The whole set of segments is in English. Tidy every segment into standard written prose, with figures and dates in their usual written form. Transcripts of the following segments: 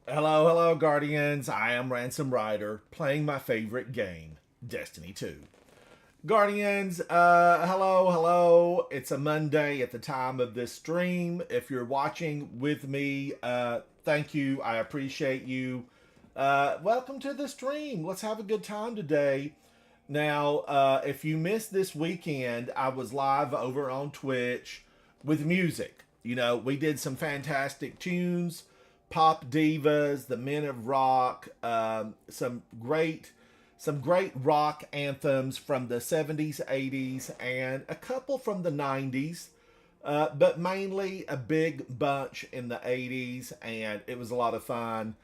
Hello, hello, Guardians. I am Ransom Rider, playing my favorite game, Destiny 2. Guardians, hello, hello. It's a Monday at the time of this stream. If you're watching with me, thank you. I appreciate you. Welcome to the stream. Let's have a good time today. Now, if you missed this weekend, I was live over on Twitch with music. We did some fantastic tunes, pop divas, the Men of Rock, some great rock anthems from the 70s, 80s, and a couple from the 90s. But mainly a big bunch in the 80s, and it was a lot of fun.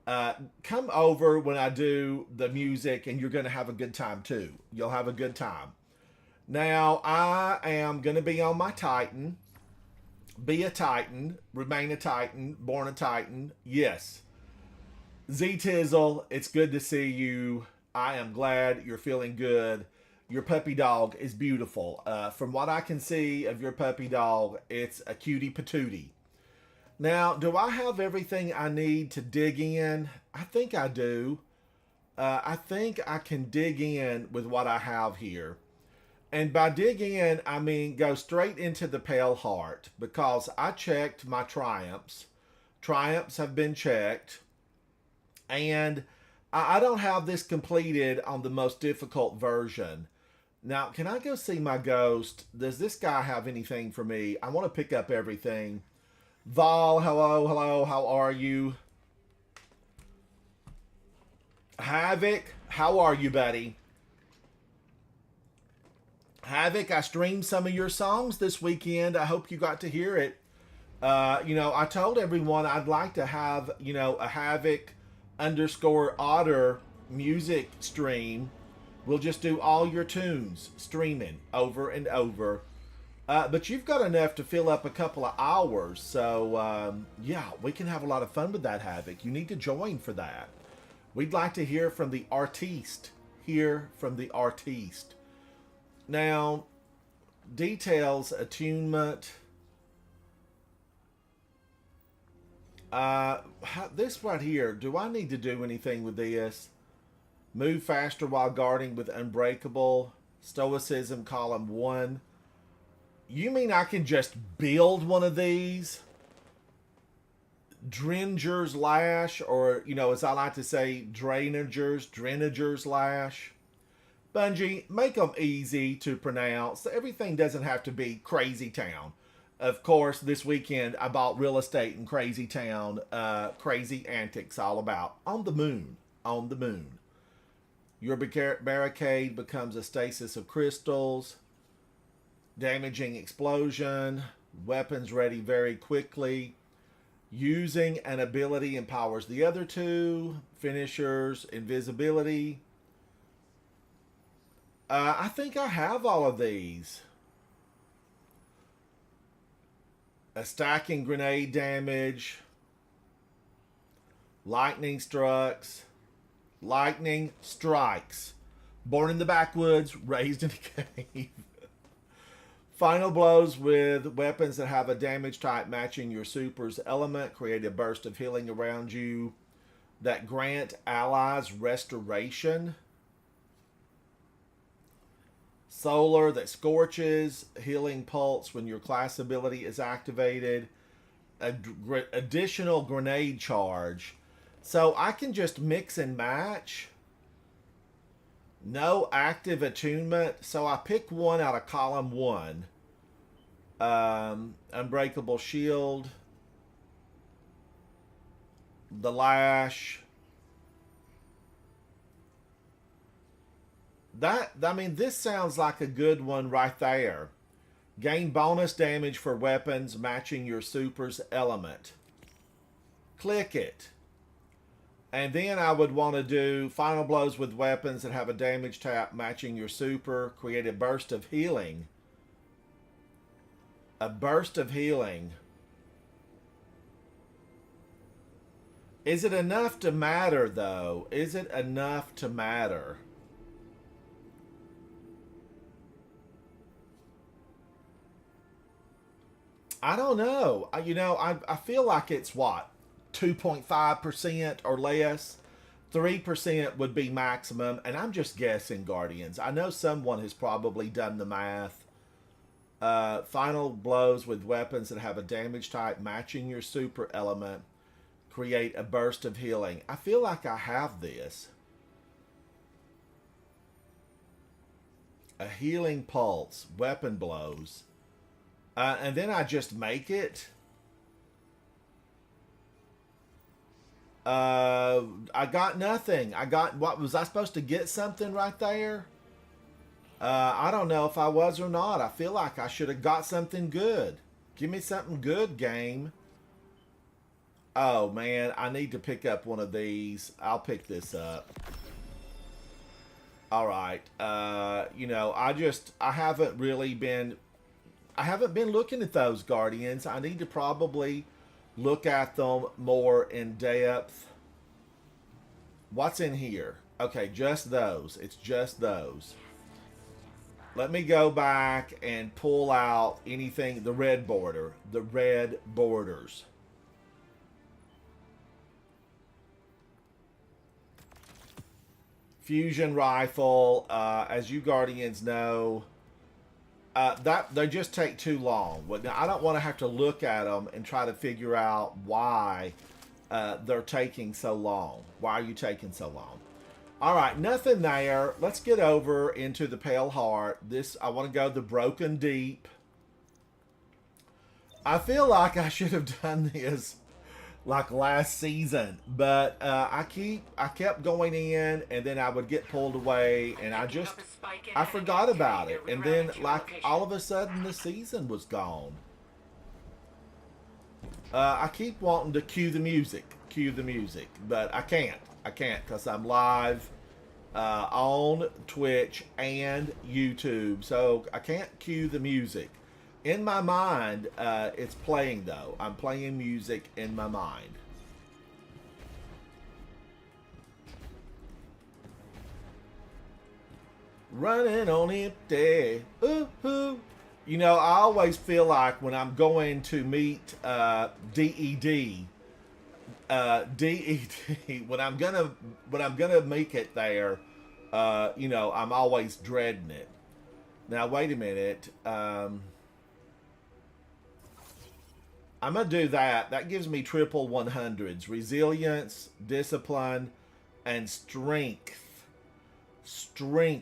Come over when I do the music, and you're going to have a good time too. You'll have a good time. Now, I am going to be on my Titan. Be a Titan, remain a Titan, born a Titan. Yes. Z Tizzle, it's good to see you. I am glad you're feeling good. Your puppy dog is beautiful. From what I can see of your puppy dog, it's a cutie patootie. Now, do I have everything I need to dig in? I think I do. I think I can dig in with what I have here. And by dig in, I mean go straight into the Pale Heart because I checked my triumphs. Triumphs have been checked. And I don't have this completed on the most difficult version. Now, can I go see my ghost? Does this guy have anything for me? I want to pick up everything. Vol, hello, hello, how are you? Havoc, how are you, buddy? Havoc, I streamed some of your songs this weekend. I hope you got to hear it. I told everyone I'd like to have, a Havoc underscore otter music stream. We'll just do all your tunes streaming over and over. But you've got enough to fill up a couple of hours. So, yeah, we can have a lot of fun with that, Havoc. You need to join for that. We'd like to hear from the artiste. Hear from the artiste. Now, details, attunement. This right here, do I need to do anything with this? Move faster while guarding with Unbreakable. Stoicism, column 1. You mean I can just build one of these? Drenger's Lash, or, as I like to say, Drenager's Lash. Bungie, make them easy to pronounce. Everything doesn't have to be Crazy Town. Of course, this weekend I bought real estate in Crazy Town. Crazy antics all about. On the moon. On the moon. Your barricade becomes a stasis of crystals. Damaging explosion. Weapons ready very quickly. Using an ability empowers the other two. Finishers, invisibility. I think I have all of these. A stacking grenade damage. Lightning strikes. Lightning strikes. Born in the backwoods, raised in a cave. Final blows with weapons that have a damage type matching your super's element. Create a burst of healing around you that grant allies restoration. Solar that scorches, healing pulse when your class ability is activated, additional grenade charge. So I can just mix and match. No active attunement. So I pick one out of column 1. Unbreakable shield. The lash. This sounds like a good one right there. Gain bonus damage for weapons matching your super's element. Click it. And then I would want to do final blows with weapons that have a damage tap matching your super. Create a burst of healing. A burst of healing. Is it enough to matter, though? Is it enough to matter? I don't know. I feel like it's what? 2.5% or less. 3% would be maximum, and I'm just guessing, Guardians. I know someone has probably done the math. Final blows with weapons that have a damage type matching your super element create a burst of healing. I feel like I have this. A healing pulse, weapon blows. And then I just make it. I got nothing. What was I supposed to get something right there? I don't know if I was or not. I feel like I should have got something good. Give me something good, game. Oh man, I need to pick up one of these. I'll pick this up. All right. I haven't really been. I haven't been looking at those Guardians. I need to probably look at them more in depth. What's in here? Okay, just those. It's just those. Let me go back and pull out anything. The red border. The red borders. Fusion rifle. As you Guardians know, that they just take too long. Now, I don't want to have to look at them and try to figure out why they're taking so long. Why are you taking so long? All right, nothing there. Let's get over into the Pale Heart. I want to go the Broken Deep. I feel like I should have done this like last season, but I kept going in, and then I would get pulled away, and I forgot about it, and then like all of a sudden the season was gone. I keep wanting to cue the music, but I can't because I'm live on Twitch and YouTube, so I can't cue the music. In my mind, it's playing though. I'm playing music in my mind. Running on empty. Ooh, ooh. You know, I always feel like when I'm going to meet DED, when I'm gonna make it there, I'm always dreading it. Now wait a minute. I'm going to do that. That gives me triple 100s. Resilience, discipline, and strength. So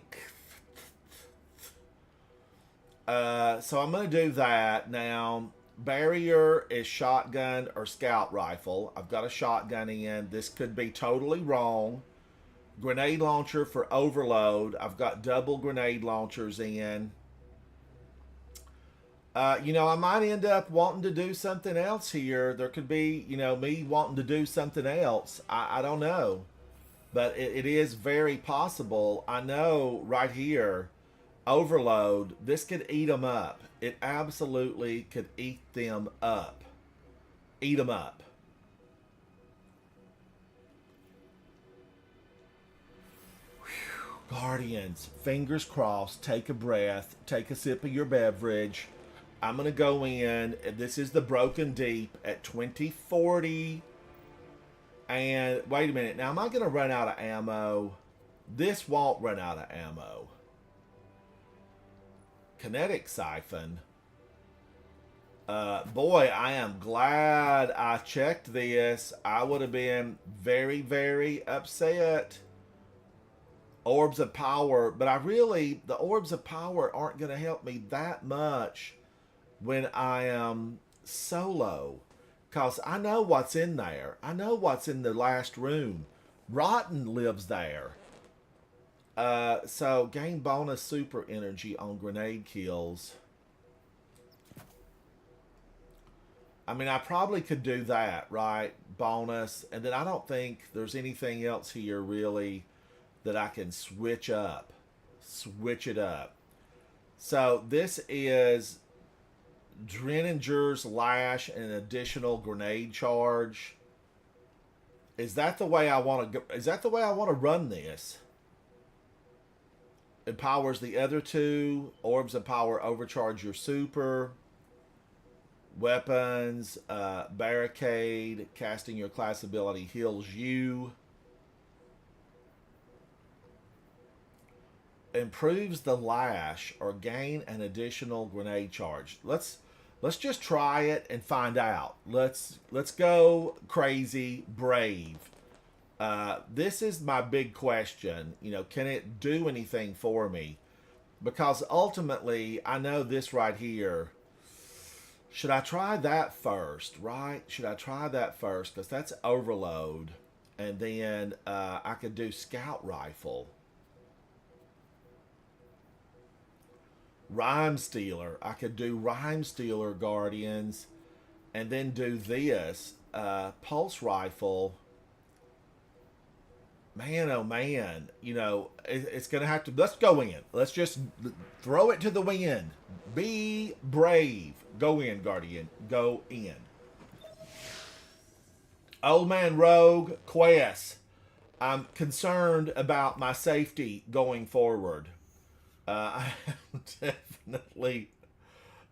I'm going to do that. Now, barrier is shotgun or scout rifle. I've got a shotgun in. This could be totally wrong. Grenade launcher for overload. I've got double grenade launchers in. I might end up wanting to do something else here. There could be, me wanting to do something else. I don't know. But it is very possible. I know right here, overload, this could eat them up. It absolutely could eat them up. Eat them up. Whew. Guardians, fingers crossed. Take a breath. Take a sip of your beverage. I'm going to go in. This is the Broken Deep at 2040. And wait a minute. Now, am I going to run out of ammo? This won't run out of ammo. Kinetic Siphon. Boy, I am glad I checked this. I would have been very, very upset. Orbs of Power. But the Orbs of Power aren't going to help me that much when I am solo, because I know what's in there. I know what's in the last room. Rotten lives there. So gain bonus super energy on grenade kills. I mean, I probably could do that, right? Bonus. And then I don't think there's anything else here really that I can switch up. Switch it up. So this is Dreninger's Lash and an additional grenade charge. Is that the way I want to go? Is that the way I want to run this? Empowers the other two. Orbs of Power overcharge your super. Weapons, barricade, casting your class ability heals you. Improves the lash or gain an additional grenade charge. Let's just try it and find out. Let's go crazy brave. This is my big question. You know, can it do anything for me? Because ultimately, I know this right here. Should I try that first, right? Should I try that first? Because that's overload. And then I could do scout rifle. Rhyme Stealer. I could do Rhyme Stealer Guardians. And then do this. Pulse Rifle. Man, oh man. You know, it's going to have to... Let's go in. Let's just throw it to the wind. Be brave. Go in, Guardian. Go in. Old Man Rogue Quest. I'm concerned about my safety going forward. I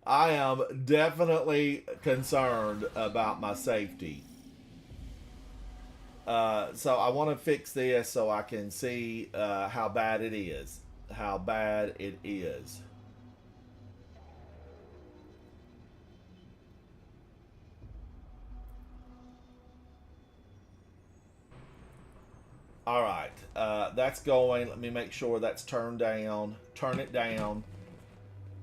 am definitely concerned about my safety. So I want to fix this so I can see how bad it is. How bad it is. All right, that's going. Let me make sure that's turned down. Turn it down.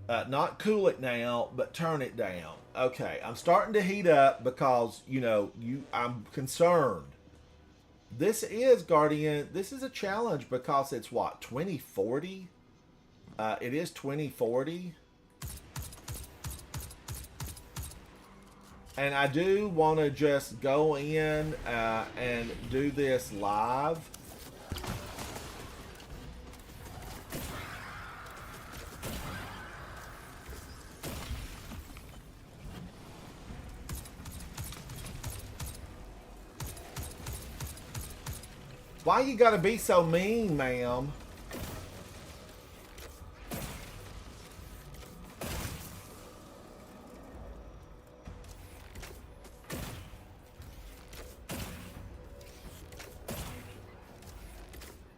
Not cool it now, but turn it down. Okay, I'm starting to heat up because, you know, I'm concerned. This is, Guardian, this is a challenge because it's what, 2040? It is 2040. And I do want to just go in and do this live. Why you gotta be so mean, ma'am?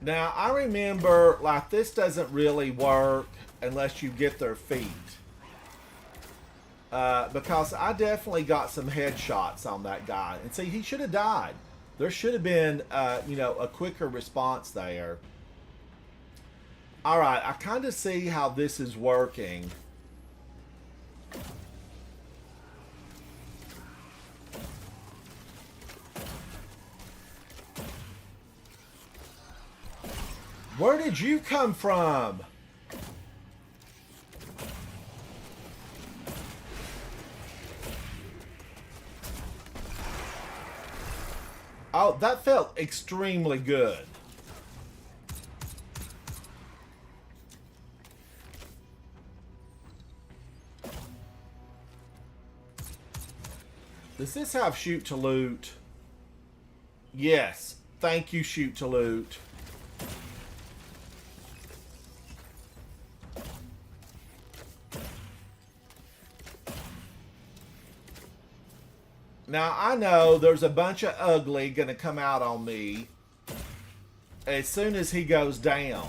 Now, I remember, like, this doesn't really work unless you get their feet. Because I definitely got some headshots on that guy. And see, he should have died. There should have been, you know, a quicker response there. All right, I kind of see how this is working. Where did you come from? Oh, that felt extremely good. Does this have shoot to loot? Yes. Thank you, shoot to loot. Now, I know there's a bunch of ugly gonna come out on me as soon as he goes down.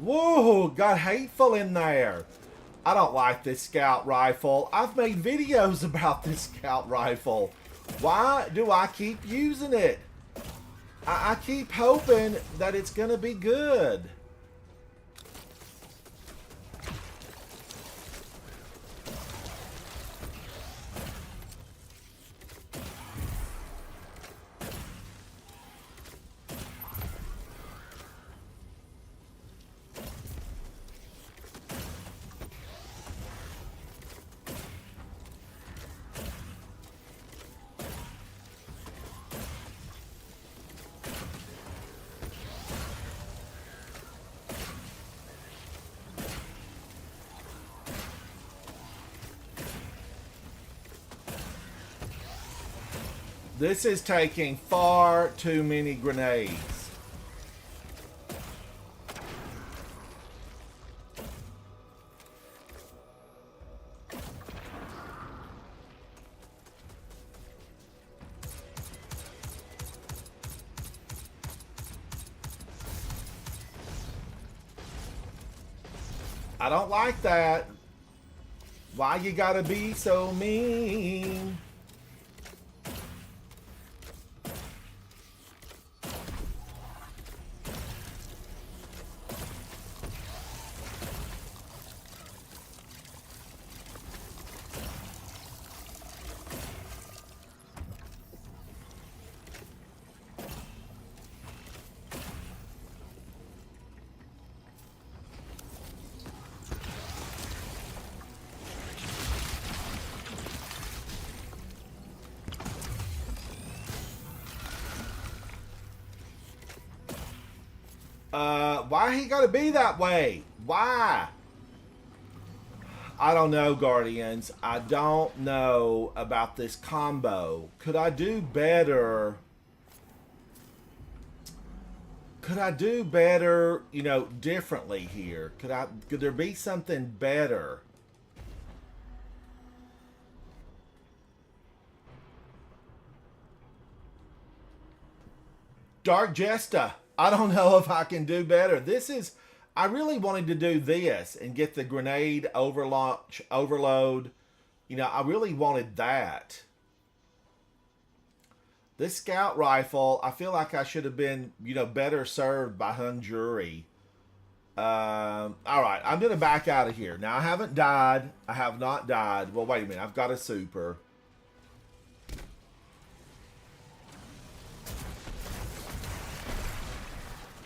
Whoa, got hateful in there. I don't like this scout rifle. I've made videos about this scout rifle. Why do I keep using it? I keep hoping that it's gonna be good. This is taking far too many grenades. I don't like that. Why you gotta be so mean? Why he gotta be that way? Why? I don't know, Guardians. I don't know about this combo. Could I do better? Could I do better, you know, differently here? Could there be something better? Dark Jesta. I don't know if I can do better. I really wanted to do this and get the grenade overload. You know, I really wanted that. This scout rifle, I feel like I should have been, you know, better served by hung jury. All right, I'm going to back out of here. Now, I haven't died. I have not died. Well, wait a minute. I've got a super.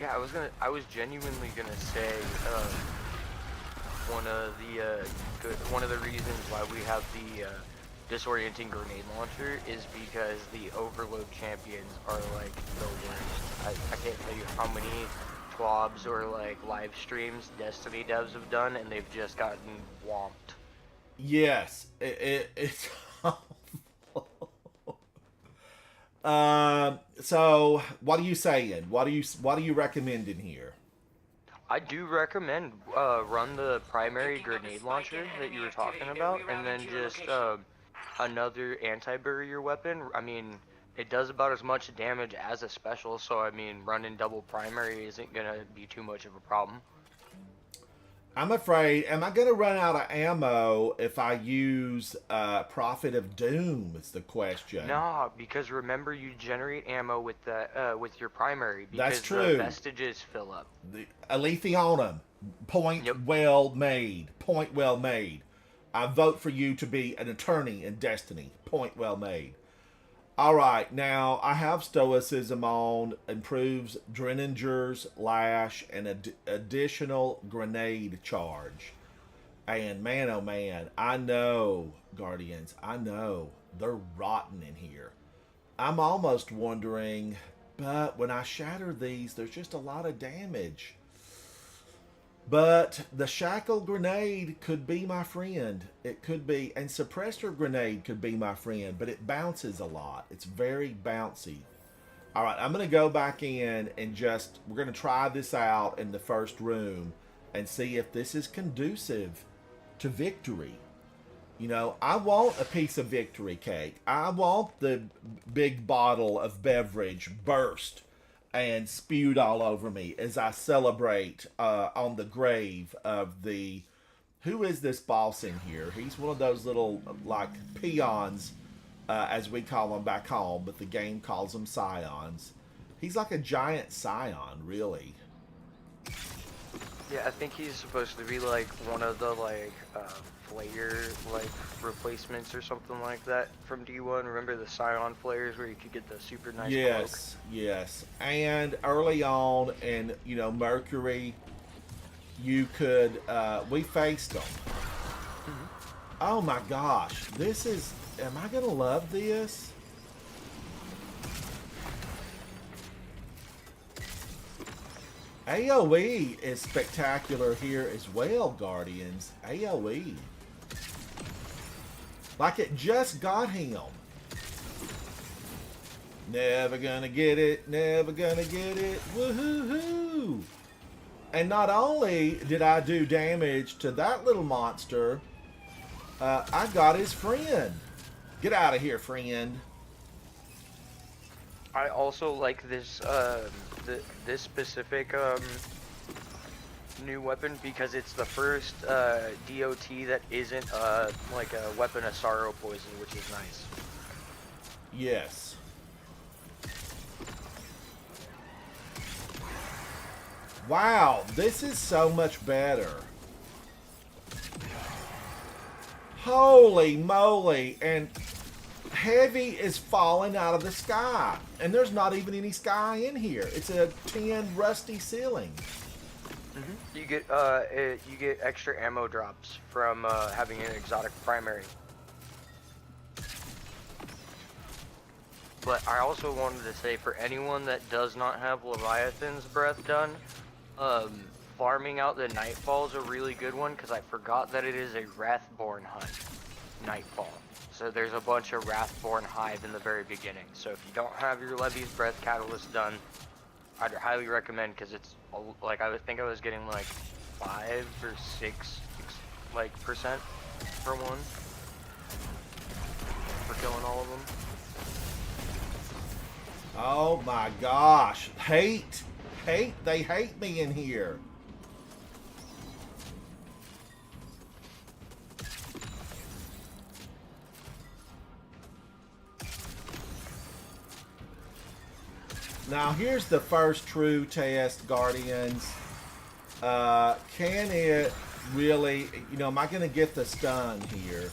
Yeah, I was genuinely gonna say, one of the reasons why we have the disorienting grenade launcher is because the overload champions are like the worst. I can't tell you how many twabs or like live streams Destiny devs have done, and they've just gotten whomped. Yes, it's. So what are you saying? What are you recommending here? I do recommend run the primary grenade launcher that you were talking about, and then just another anti-barrier weapon. I mean, it does about as much damage as a special, so I mean, running double primary isn't gonna be too much of a problem. I'm afraid, am I going to run out of ammo if I use Prophet of Doom? Is the question. Nah, because remember you generate ammo with the with your primary because That's true. the vestiges fill up. The Alethionem, point well made. Point well made. I vote for you to be an attorney in Destiny. Point well made. All right, now I have Stoicism on, improves Dreninger's Lash, and additional grenade charge. And man, oh man, I know, Guardians, I know they're rotten in here. I'm almost wondering, but when I shatter these, there's just a lot of damage. But the shackle grenade could be my friend. It could be, and suppressor grenade could be my friend, but it bounces a lot. It's very bouncy. All right, I'm going to go back in and we're going to try this out in the first room and see if this is conducive to victory. You know, I want a piece of victory cake. I want the big bottle of beverage burst and spewed all over me as I celebrate on the grave of the... Who is this boss in here? He's one of those little, like, peons, as we call them back home, but the game calls them scions. He's like a giant scion, really. Yeah, I think he's supposed to be like one of the like flare like replacements or something like that from D1. Remember the Scion flares where you could get the super nice Yes, cloak? Yes. And early on in, you know, Mercury, you could we faced them. Mm-hmm. Oh my gosh, this is, am I gonna love this? AoE is spectacular here as well, Guardians. AoE. Like it just got him. Never gonna get it, never gonna get it. Woohoo! And not only did I do damage to that little monster, I got his friend. Get out of here, friend. I also like this this specific new weapon because it's the first DOT that isn't like a weapon of sorrow poison, which is nice. Yes. Wow, this is so much better. Holy moly, and heavy is falling out of the sky, and there's not even any sky in here. It's a tin rusty ceiling. You get extra ammo drops from having an exotic primary. But I also wanted to say, for anyone that does not have Leviathan's Breath done, farming out the Nightfall is a really good one, because I forgot that it is a Wrathborn hunt, Nightfall. So there's a bunch of Wrathborn Hive in the very beginning. So if you don't have your Levi's Breath Catalyst done, I'd highly recommend, because it's, like, I think I was getting like 5 or 6 like percent for one, for killing all of them. Oh my gosh. Hate. They hate me in here. Now here's the first true test, Guardians. Can it really, am I going to get the stun here?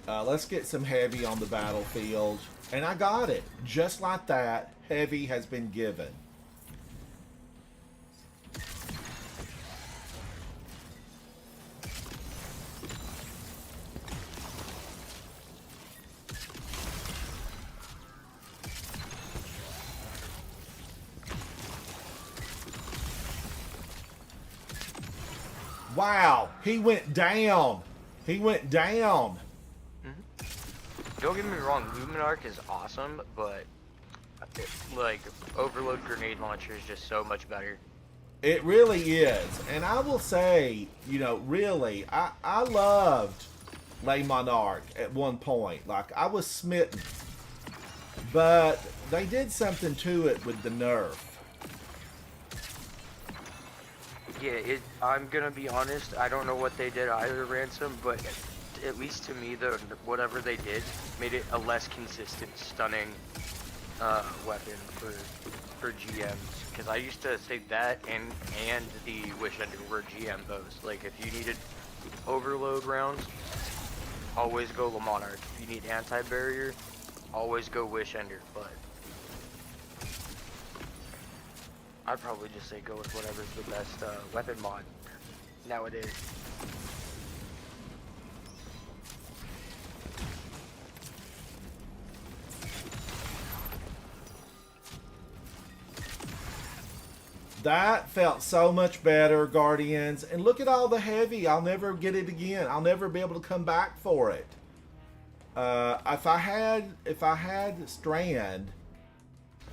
Let's get some heavy on the battlefield. And I got it. Just like that, heavy has been given. Wow, he went down. He went down. Don't get me wrong, Luminarch is awesome, but like Overload Grenade Launcher is just so much better. It really is. And I will say, really, I loved Le Monarch at one point. Like, I was smitten. But they did something to it with the nerf. Yeah, I'm gonna be honest, I don't know what they did either, Ransom, but at least to me, whatever they did made it a less consistent stunning weapon for GMs. Because I used to say that and the Wish Ender were GM bows. Like, if you needed overload rounds, always go Le Monarch. If you need anti-barrier, always go Wish Ender. But I'd probably just say go with whatever's the best weapon mod nowadays. That felt so much better, Guardians. And look at all the heavy. I'll never get it again. I'll never be able to come back for it. If I had Strand,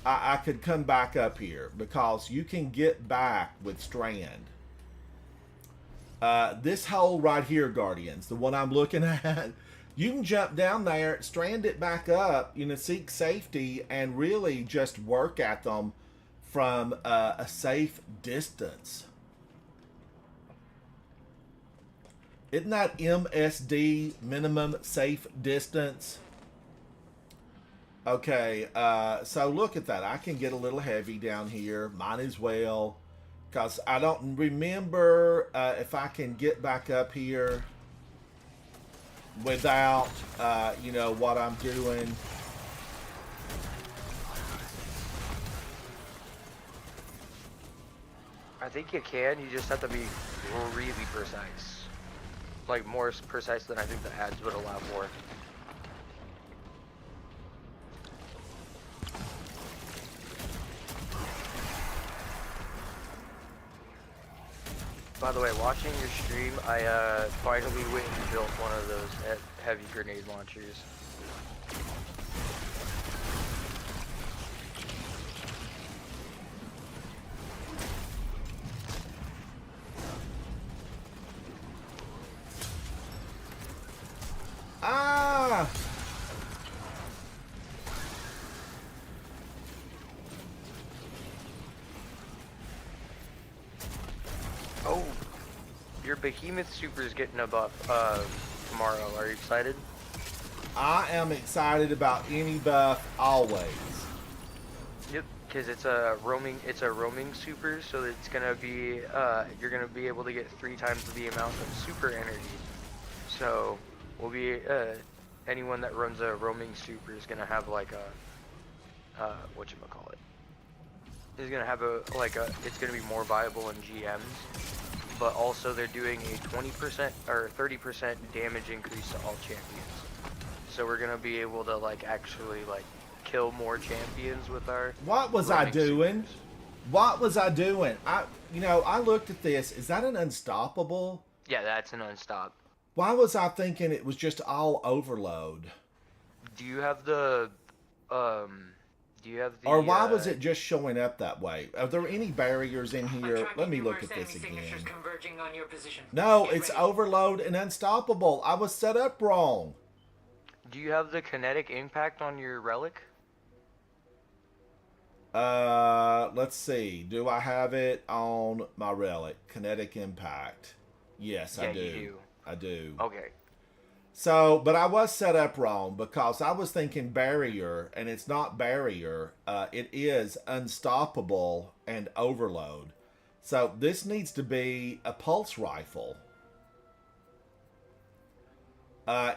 I could come back up here because you can get back with Strand. This hole right here, Guardians, the one I'm looking at, you can jump down there, strand it back up, seek safety, and really just work at them from a safe distance. Isn't that MSD, minimum safe distance? Okay, so look at that. I can get a little heavy down here. Might as well. Because I don't remember if I can get back up here without, what I'm doing. I think you can, you just have to be really precise. Like, more precise than I think the ads would allow for. By the way, watching your stream, I finally went and built one of those heavy grenade launchers. Ah! Oh, your Behemoth Super is getting a buff tomorrow. Are you excited? I am excited about any buff always. Yep, because it's a roaming super, so it's gonna be you're gonna be able to get 3 times the amount of super energy. So we'll be anyone that runs a roaming super is gonna have like a whatchamacallit. Is gonna have it's gonna be more viable in GMs, but also they're doing a 20% or 30% damage increase to all champions. So we're gonna be able to actually kill more champions with our. What was I doing? Supers. What was I doing? I looked at this. Is that an unstoppable? Yeah, that's an unstop. Why was I thinking it was just all overload? Do you have the Or why was it just showing up that way? Are there any barriers in here? Let me look at this again. No, it's overload and unstoppable. I was set up wrong. Do you have the kinetic impact on your relic? Let's see. Do I have it on my relic? Kinetic impact. Yes, Yeah, I do. you do. I do. Okay. So, but I was set up wrong because I was thinking barrier, and it's not barrier. It is unstoppable and overload. So this needs to be a pulse rifle.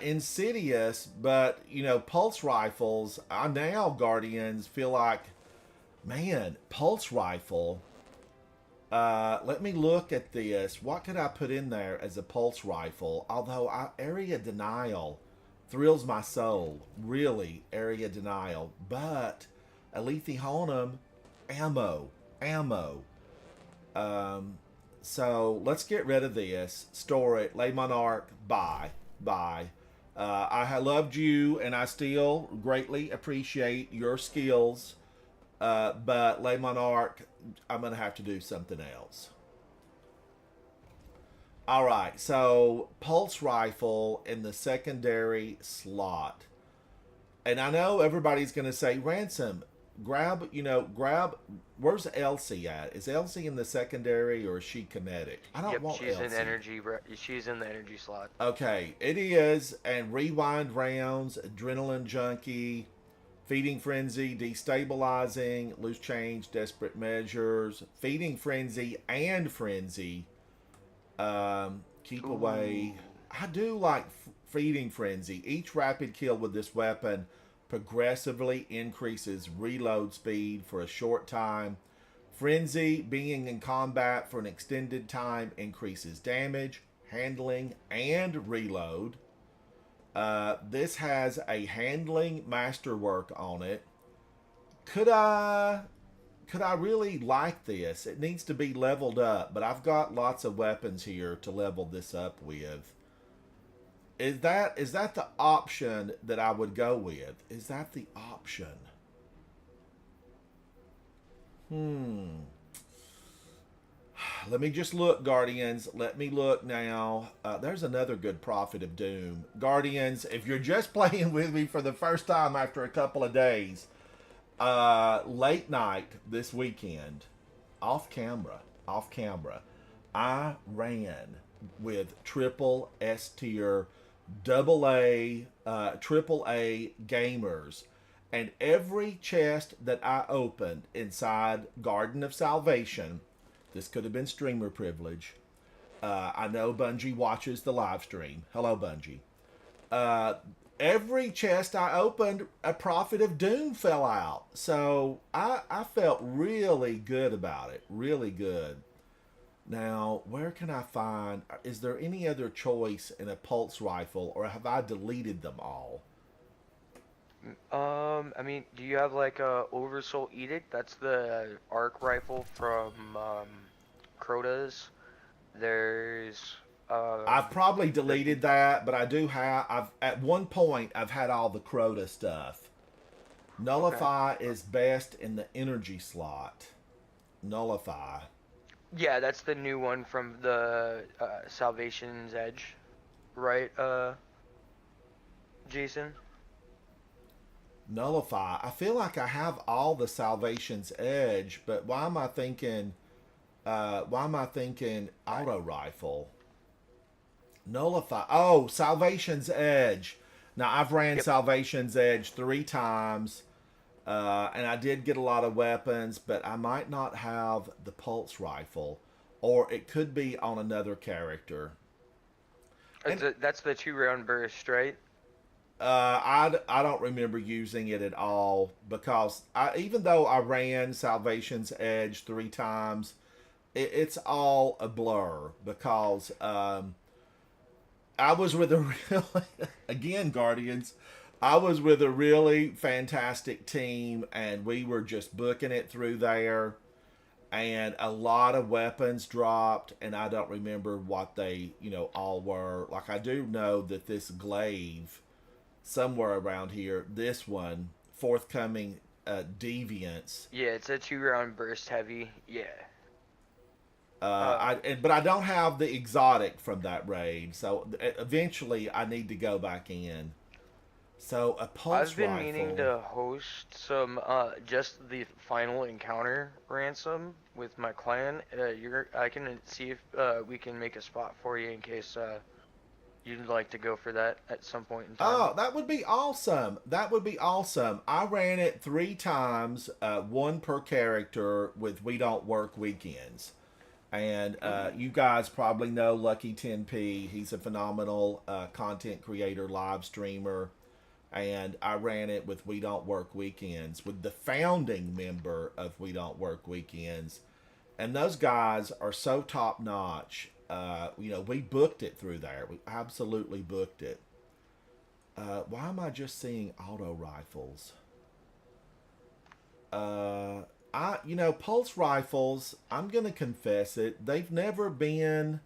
Insidious, but pulse rifles. I now Guardians feel like, man, pulse rifle. Let me look at this. What could I put in there as a pulse rifle? Although area denial thrills my soul. Really, area denial. But Alethioneum, ammo. So let's get rid of this. Store it. Lay Monarch. Bye. I loved you, and I still greatly appreciate your skills. But Le Monarch, I'm going to have to do something else. Alright, so pulse rifle in the secondary slot. And I know everybody's going to say, Ransom, grab, where's Elsie at? Is Elsie in the secondary or is she kinetic? I don't want she's Elsie. She's in the energy slot. Okay, it is. And rewind rounds, adrenaline junkie, feeding frenzy, destabilizing, loose change, desperate measures, feeding frenzy and frenzy. Keep Ooh. away. I do like feeding frenzy. Each rapid kill with this weapon progressively increases reload speed for a short time. Frenzy, being in combat for an extended time, increases damage, handling, and reload. This has a handling masterwork on it. Could I really like this? It needs to be leveled up, but I've got lots of weapons here to level this up with. Is that the option that I would go with? Is that the option? Let me just look, Guardians. Let me look now. There's another good Prophet of Doom. Guardians, if you're just playing with me for the first time after a couple of days, late night this weekend, off camera, I ran with triple S tier, triple A gamers. And every chest that I opened inside Garden of Salvation, this could have been streamer privilege. I know Bungie watches the live stream. Hello, Bungie. Every chest I opened, a Prophet of Doom fell out. So I felt really good about it. Really good. Now, where can I find... Is there any other choice in a pulse rifle, or have I deleted them all? I mean, do you have like a Oversoul Edict? That's the arc rifle from Crota's. There's I've probably the deleted that, but I do have. I've at one point I've had all the Crota stuff. okay. Nullify is best in the energy slot. Nullify. Yeah, that's the new one from the Salvation's Edge, right? Jason. Nullify. I feel like I have all the Salvation's Edge, but why am I thinking? Why am I thinking auto rifle? Nullify. Oh, Salvation's Edge. Now I've ran Yep. Salvation's Edge 3 times, and I did get a lot of weapons, but I might not have the pulse rifle, or it could be on another character. And That's the 2 round burst, right? I don't remember using it at all because even though I ran Salvation's Edge 3 times, it's all a blur because I was with a really, again, Guardians. I was with a really fantastic team, and we were just booking it through there. And a lot of weapons dropped, and I don't remember what they, all were. Like I do know that this glaive, somewhere around here, this one, forthcoming deviants. Yeah, it's a 2 round burst heavy. Yeah. But I don't have the exotic from that raid, so eventually I need to go back in. So a I've pulse been meaning rifle. to host some just the final encounter ransom with my clan. I can see if we can make a spot for you in case you'd like to go for that at some point in time. Oh, that would be awesome. That would be awesome. I ran it 3 times, one per character with We Don't Work weekends. And you guys probably know Lucky 10P. He's a phenomenal content creator, live streamer. And I ran it with We Don't Work weekends with the founding member of We Don't Work weekends. And those guys are so top notch. We booked it through there. We absolutely booked it. Why am I just seeing auto rifles? Uh, pulse rifles. I'm gonna confess it. They've never been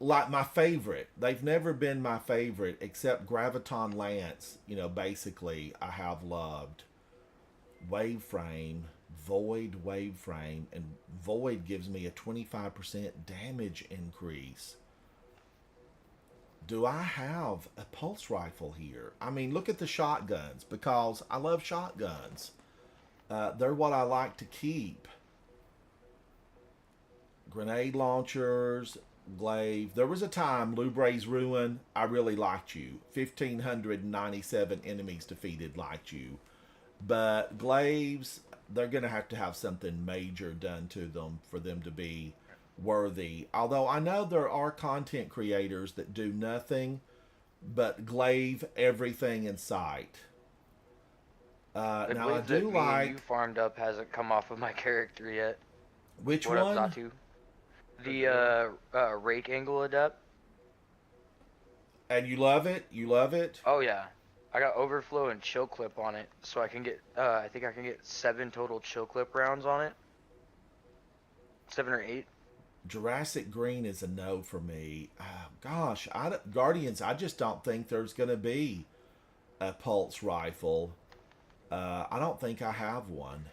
like my favorite. They've never been my favorite, except Graviton Lance. Basically, I have loved Waveframe, Void Waveframe, and Void gives me a 25% damage increase. Do I have a pulse rifle here? I mean, look at the shotguns because I love shotguns. They're what I like to keep. Grenade launchers, glaive. There was a time, Lubre's Ruin, I really liked you. 1,597 enemies defeated liked you. But glaives, they're going to have something major done to them for them to be worthy. Although I know there are content creators that do nothing but glaive everything in sight. The Now I glaive that do me and you like farmed up hasn't come off of my character yet. which What up, one? Zatu? The rake angle adept. And you love it? You love it? Oh yeah, I got overflow and chill clip on it, so I can get. I think I can get 7 total chill clip rounds on it. 7 or 8. Jurassic Green is a no for me. Gosh, Guardians, I just don't think there's going to be a pulse rifle. I don't think I have one.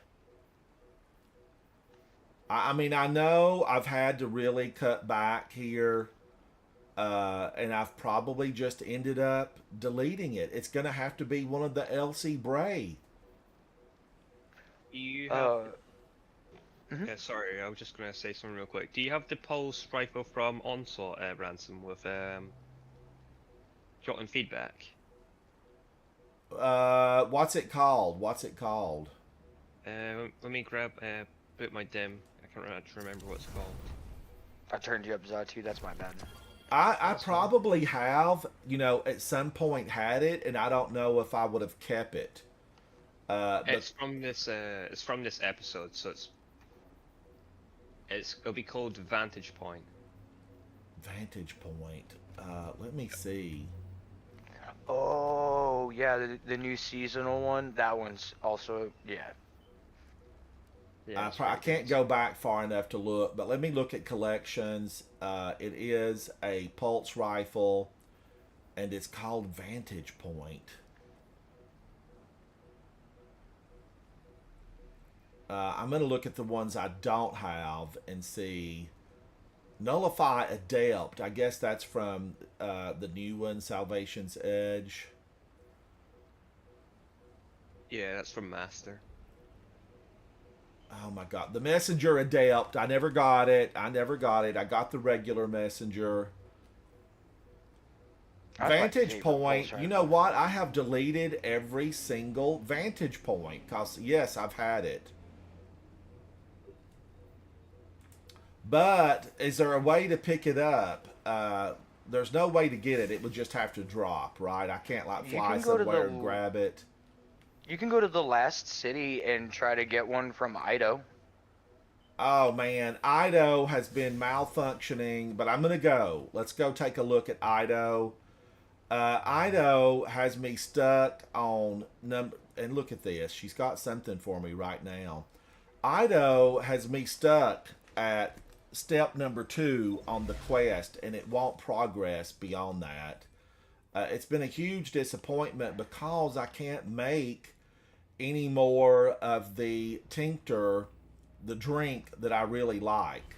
I mean, I know I've had to really cut back here, and I've probably just ended up deleting it. It's going to have to be one of the LC Bray. You have. Uh, mhm. Yeah, sorry, I was just gonna say something real quick. Do you have the pulse rifle from Onslaught Ransom with shot and feedback? What's it called? What's it called? Let me grab boot my dim. I can't actually remember what it's called. I turned you up, Zatu. That's my bad. I That's fine. probably have, at some point had it, and I don't know if I would have kept it. But It's from this. It's from this episode, so it'll be called Vantage Point. Vantage Point. Let me see. Oh yeah, the new seasonal one. That one's also yeah. Yeah, it's I really can't good. go back far enough to look, but let me look at collections. It is a pulse rifle, and it's called Vantage Point. I'm going to look at the ones I don't have and see. Nullify Adept. I guess that's from the new one, Salvation's Edge. Yeah, that's from Master. Oh my god. The Messenger Adept. I never got it. I got the regular Messenger. That's my Vantage favorite Point. pulse You know rifle. what? I have deleted every single Vantage Point. Because, yes, I've had it. But is there a way to pick it up? There's no way to get it. It would just have to drop, right? I can't like You fly can go to somewhere and grab it. you can go to the last city and try to get one from Ido. Oh man, Ido has been malfunctioning, but I'm gonna go. Let's go take a look at Ido. Ido has me stuck on number, and look at this. She's got something for me right now. Ido has me stuck at step number 2 on the quest, and it won't progress beyond that. It's been a huge disappointment because I can't make any more of the tincture, the drink that I really like,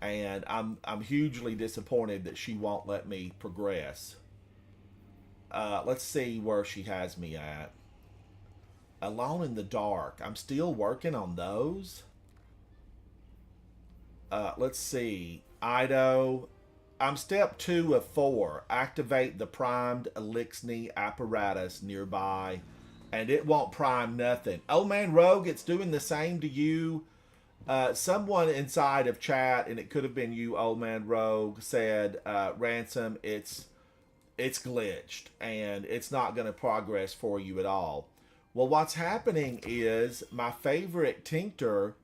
and I'm hugely disappointed that she won't let me progress. Let's see where she has me at. Alone in the Dark. I'm still working on those. Let's see. Ido. I'm step 2 of 4. Activate the primed Elixni apparatus nearby. And it won't prime nothing. Old Man Rogue, it's doing the same to you. Someone inside of chat, and it could have been you, Old Man Rogue, said, Ransom, it's glitched. And it's not going to progress for you at all. Well, what's happening is my favorite tincture.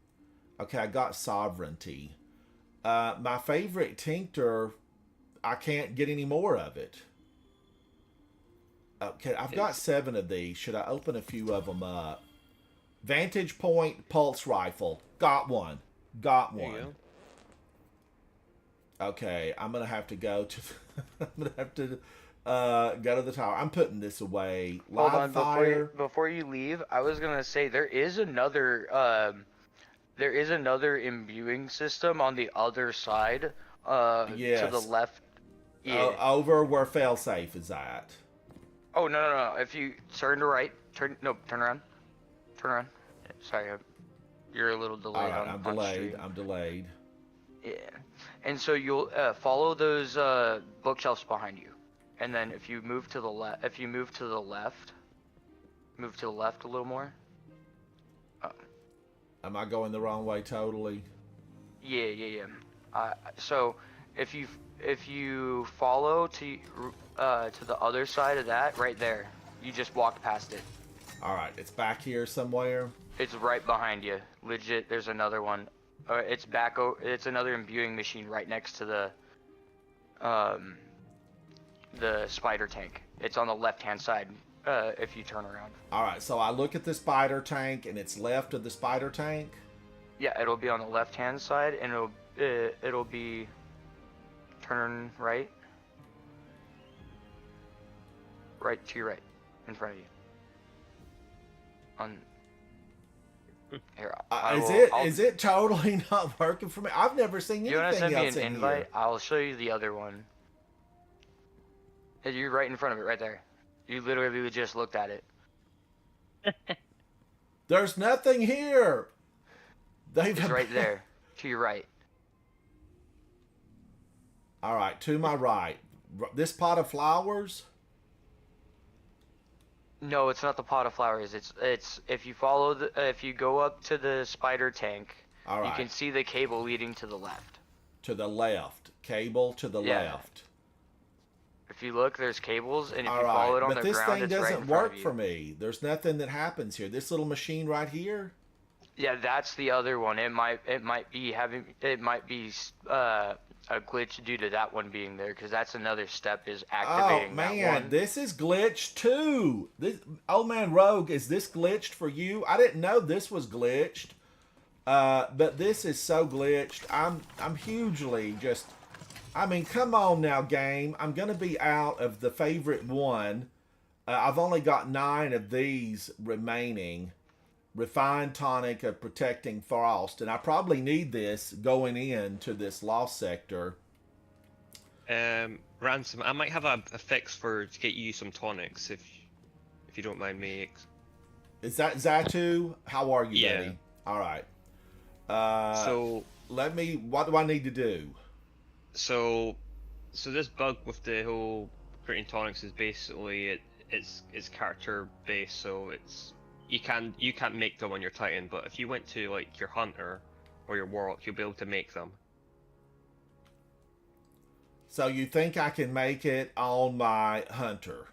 Okay, I got Sovereignty. My favorite tincture, I can't get any more of it. Okay, I've got 7 of these. Should I open a few of them up? Vantage Point Pulse Rifle. Got one. Got There you one. go. Okay, I'm gonna have to go to. I'm gonna have to go to the tower. I'm putting this away. Hold Live on, fire. before you leave, I was gonna say there is another imbuing system on the other side, to the Yes. left. Yeah. Over where failsafe is at. Oh no. If you turn to right, turn around. Turn around. Yeah, sorry, you're a little All delayed right, I'm on delayed. stream. I'm delayed. Yeah. And so you'll follow those bookshelves behind you, and then if you move to the move to the left a little more. Oh. Am I going the wrong way totally? Yeah. So if you follow to the other side of that right there, you just walked past it. All right, it's back here somewhere. It's right behind you. Legit, there's another one. It's it's another imbuing machine right next to the spider tank. It's on the left-hand side. If you turn around. All right, so I look at the spider tank, and it's left of the spider tank. Yeah, it'll be on the left-hand side, and it'll be turn right. Right to your right, in front of you. On here, Is it totally not working for me? I've never seen You want to anything send me else an in invite? here. I'll show you the other one. You're right in front of it, right there. You literally just looked at it. There's nothing here. They've It's right there, to your right. All right, to my right. This pot of flowers. No, it's not the pot of flowers. It's if you follow if you go up to the spider tank, All right. you can see the cable leading to the left. To the left. Cable to the Yeah. left. If you look, there's cables, and if All you follow right, it on but the this ground, thing it's right in doesn't front of work you. for me. There's nothing that happens here. This little machine right here. Yeah, that's the other one. It might be a glitch due to that one being there, because that's another step is Oh activating that man, one. this is glitched too. This Old Man Rogue, is this glitched for you? I didn't know this was glitched. But this is so glitched. I'm hugely just. I mean, come on now, game. I'm gonna be out of the favorite one. I've only got 9 of these remaining. Refined tonic of protecting frost, and I probably need this going into this lost sector. Ransom, I might have a fix for to get you some tonics if you don't mind me. Is that Zatu? How are you, Yeah. buddy? All right. So Let me. What do I need to do? so this bug with the whole creating tonics is basically it's character based, so it's you can't make them on your Titan, but if you went to like your hunter or your warlock, you'll be able to make them. So you think I can make it on my hunter?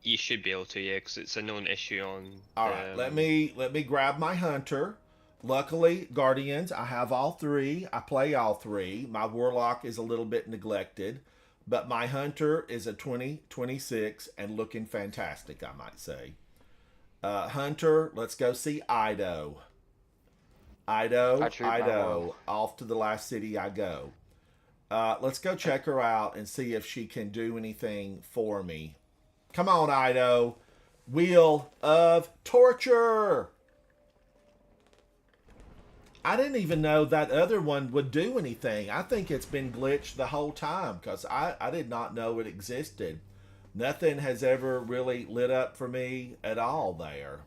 You should be able to, yeah, because it's a known issue on. All right. Let me grab my hunter. Luckily, Guardians, I have all 3. I play all 3. My warlock is a little bit neglected, but my hunter is a 2026 and looking fantastic, I might say. Hunter, let's go see Ido. Ido, off to the last city I go. Let's go check her out and see if she can do anything for me. Come on, Ido. Wheel of Torture. I didn't even know that other one would do anything. I think it's been glitched the whole time because I did not know it existed. Nothing has ever really lit up for me at all there.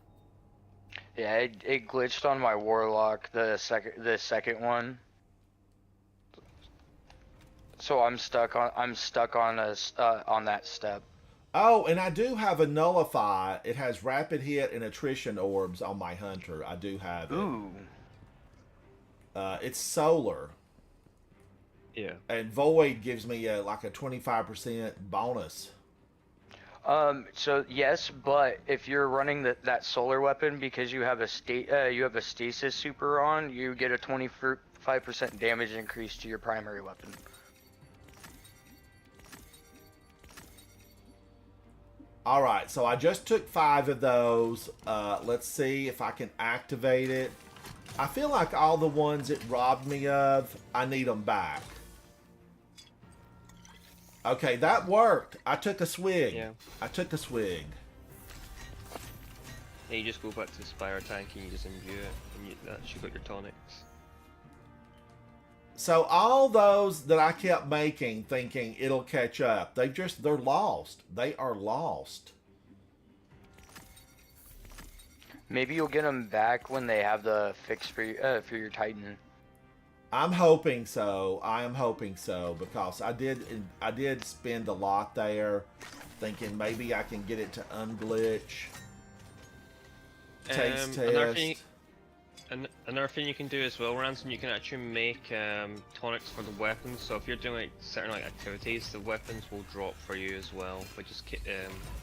Yeah, it glitched on my warlock, the second one. So I'm stuck on on that step. Oh, and I do have a nullify. It has rapid hit and attrition orbs on my hunter. I do have it. Ooh. It's solar. Yeah. And void gives me like a 25% bonus. So yes, but if you're running that solar weapon because you have a stasis super on, you get a 25% damage increase to your primary weapon. All right, so I just took 5 of those. Let's see if I can activate it. I feel like all the ones it robbed me of, I need them back. Okay, that worked. I took a swig. Yeah. I took a swig. Yeah, you just go back to the Spire tank and you just imbue it, and that's you got your tonics. So all those that I kept making thinking it'll catch up, they're lost. They are lost. Maybe you'll get them back when they have the fix for your Titan. I'm hoping so. I am hoping so because I did spend a lot there thinking maybe I can get it to unglitch. Taste test. Another thing you can do as well, Ransom, you can actually make tonics for the weapons. So if you're doing like certain like activities, the weapons will drop for you as well by just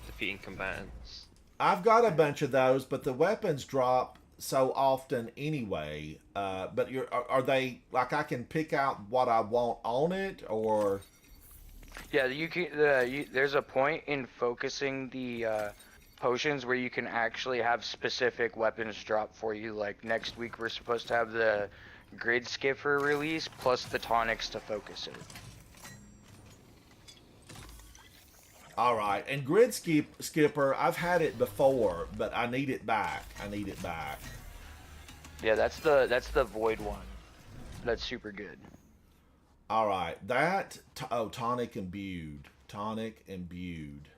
defeating combatants. I've got a bunch of those, but the weapons drop so often anyway. But are they like I can pick out what I want on it, or? Yeah, you can. There's a point in focusing the potions where you can actually have specific weapons drop for you. Like next week, we're supposed to have the Grid Skipper release plus the tonics to focus it. All right, and Grid Skipper, I've had it before, but I need it back. I need it back. Yeah, that's the Void one. That's super good. All right, tonic imbued. Tonic imbued.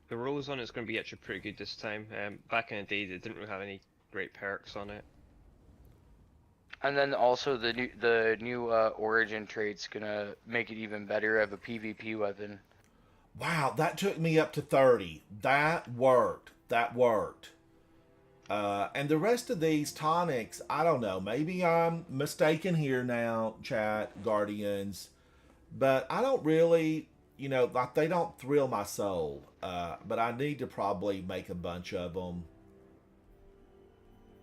The rolls on it's going to be actually pretty good this time. Back in the day, they didn't really have any great perks on it. And then also the new Origin trait's gonna make it even better. Of a PvP weapon. Wow, that took me up to 30. That worked. That worked. And the rest of these tonics, I don't know. Maybe I'm mistaken here now, chat, Guardians. But I don't really, like they don't thrill my soul. But I need to probably make a bunch of them.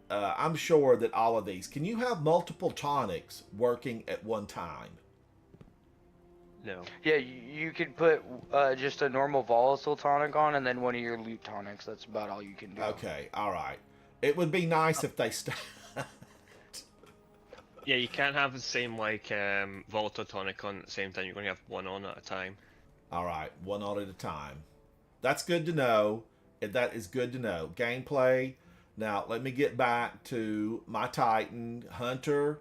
I'm sure that all of these. Can you have multiple tonics working at one time? No. Yeah, you could put just a normal volatile tonic on, and then one of your loot tonics. That's about all you can do. Okay, all right. It would be nice if they Yeah, you can't have the same like volatile tonic on at the same time. You're going to have one on at a time. All right, one on at a time. That's good to know. That is good to know. Gameplay. Now, let me get back to my Titan, Hunter.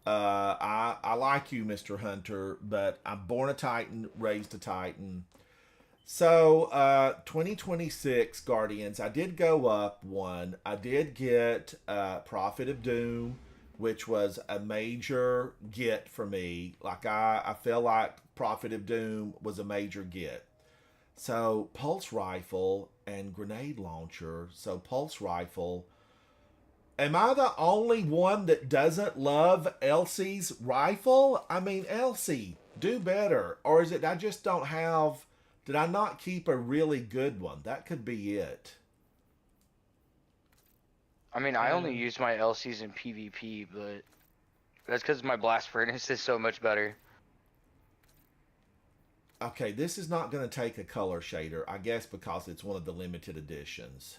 I like you, Mr. Hunter, but I'm born a Titan, raised a Titan. So, 2026 Guardians, I did go up one. I did get Prophet of Doom, which was a major get for me. Like, I feel like Prophet of Doom was a major get. So, Pulse Rifle and Grenade Launcher. So, Pulse Rifle. Am I the only one that doesn't love Elsie's rifle? I mean, Elsie, do better. Or is it I just don't have... Did I not keep a really good one? That could be it. I mean, I only use my LCs in PvP, but that's because my blast furnace is so much better. Okay, this is not going to take a color shader, I guess because it's one of the limited editions.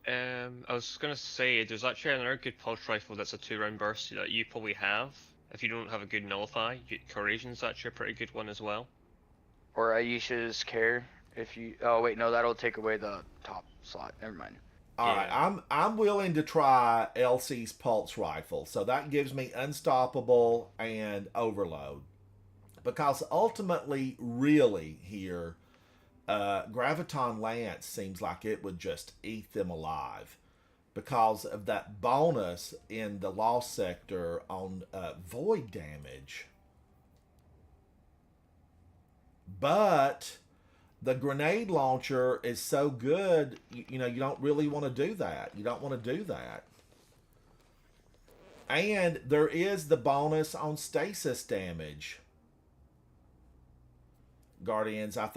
I was going to say, there's actually another good pulse rifle that's a 2-round burst that you probably have. If you don't have a good nullify, Corasion's actually a pretty good one as well. Or Aisha's Care, if you... Oh, wait, no, that'll take away the top slot. Never mind. All right, I'm willing to try Elsie's Pulse Rifle. So that gives me Unstoppable and Overload. Because ultimately, really, here, Graviton Lance seems like it would just eat them alive. Because of that bonus in the Lost Sector on Void damage. But the grenade launcher is so good, you know, you don't really want to do that. You don't want to do that. And there is the bonus on stasis damage. Guardians, I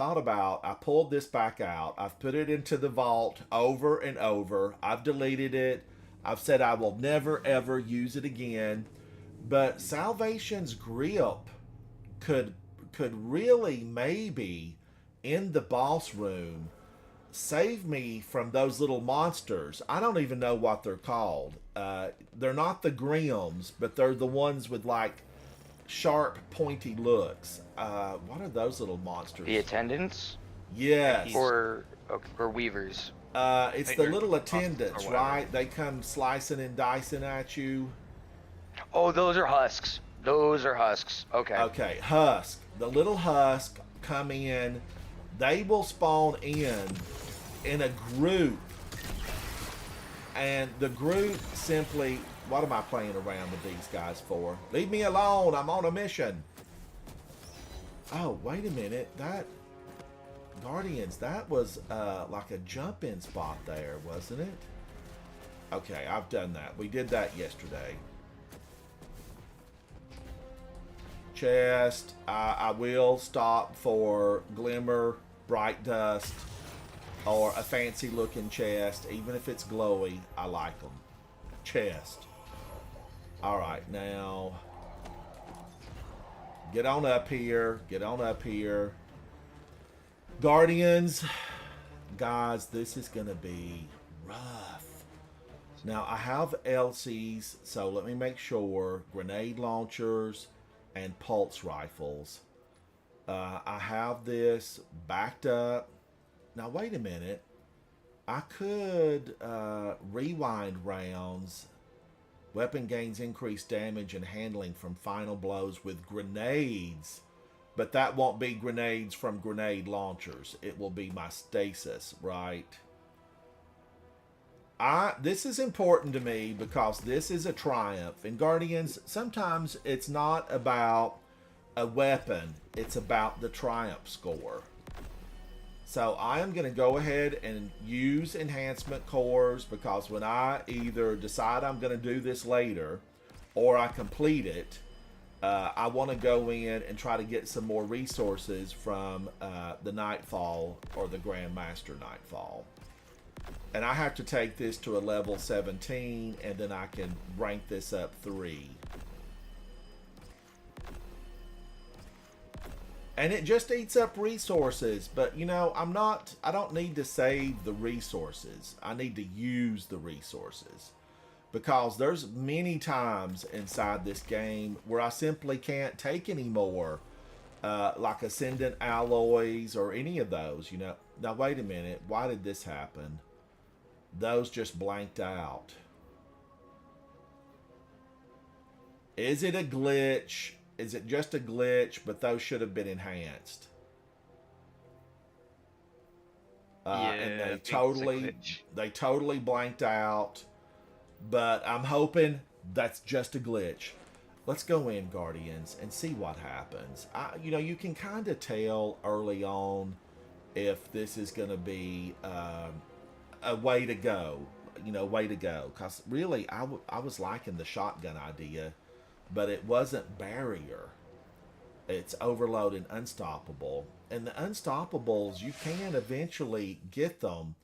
pulled this back out. I've put it into the vault over and over. I've deleted it. I've said I will never ever use it again. But Salvation's Grip could really maybe in the boss room save me from those little monsters. I don't even know what they're called. They're not the Grims, but they're the ones with like sharp pointy looks. What are those little monsters? The attendants? Yes. Or weavers? It's the little attendants, right? They come slicing and dicing at you. Oh, those are husks. Those are husks. Okay. Okay, husk. The little husk come in. They will spawn in a group. And the group simply... What am I playing around with these guys for? Leave me alone. I'm on a mission. Oh, wait a minute. That... Guardians, that was like a jump-in spot there, wasn't it? Okay, I've done that. We did that yesterday. Chest. I will stop for Glimmer, Bright Dust, or a fancy-looking chest. Even if it's glowy, I like them. Chest. Alright, now... Get on up here. Get on up here. Guardians. Guys, this is going to be rough. Now, I have LCs, so let me make sure. Grenade launchers and pulse rifles. I have this backed up. Now, wait a minute. I could rewind rounds. Weapon gains increased damage and handling from final blows with grenades. But that won't be grenades from grenade launchers. It will be my stasis, right? This is important to me because this is a triumph. In Guardians, sometimes it's not about a weapon. It's about the triumph score. So I am going to go ahead and use enhancement cores because when I either decide I'm going to do this later or I complete it, I want to go in and try to get some more resources from the Nightfall or the Grandmaster Nightfall. And I have to take this to a level 17 and then I can rank this up 3. And it just eats up resources, but you know, I don't need to save the resources. I need to use the resources. because there's many times inside this game where I simply can't take any more, like Ascendant Alloys or any of those. You know. Now wait a minute. Why did this happen? Those just blanked out. Is it a glitch? Is it just a glitch? But those should have been enhanced. And they totally blanked out. But I'm hoping that's just a glitch. Let's go in, Guardians, and see what happens. You know, you can kind of tell early on if this is going to be a way to go. You know, way to go. Because really, I was liking the shotgun idea, but it wasn't barrier. It's overload and unstoppable. And the unstoppables, you can eventually get them,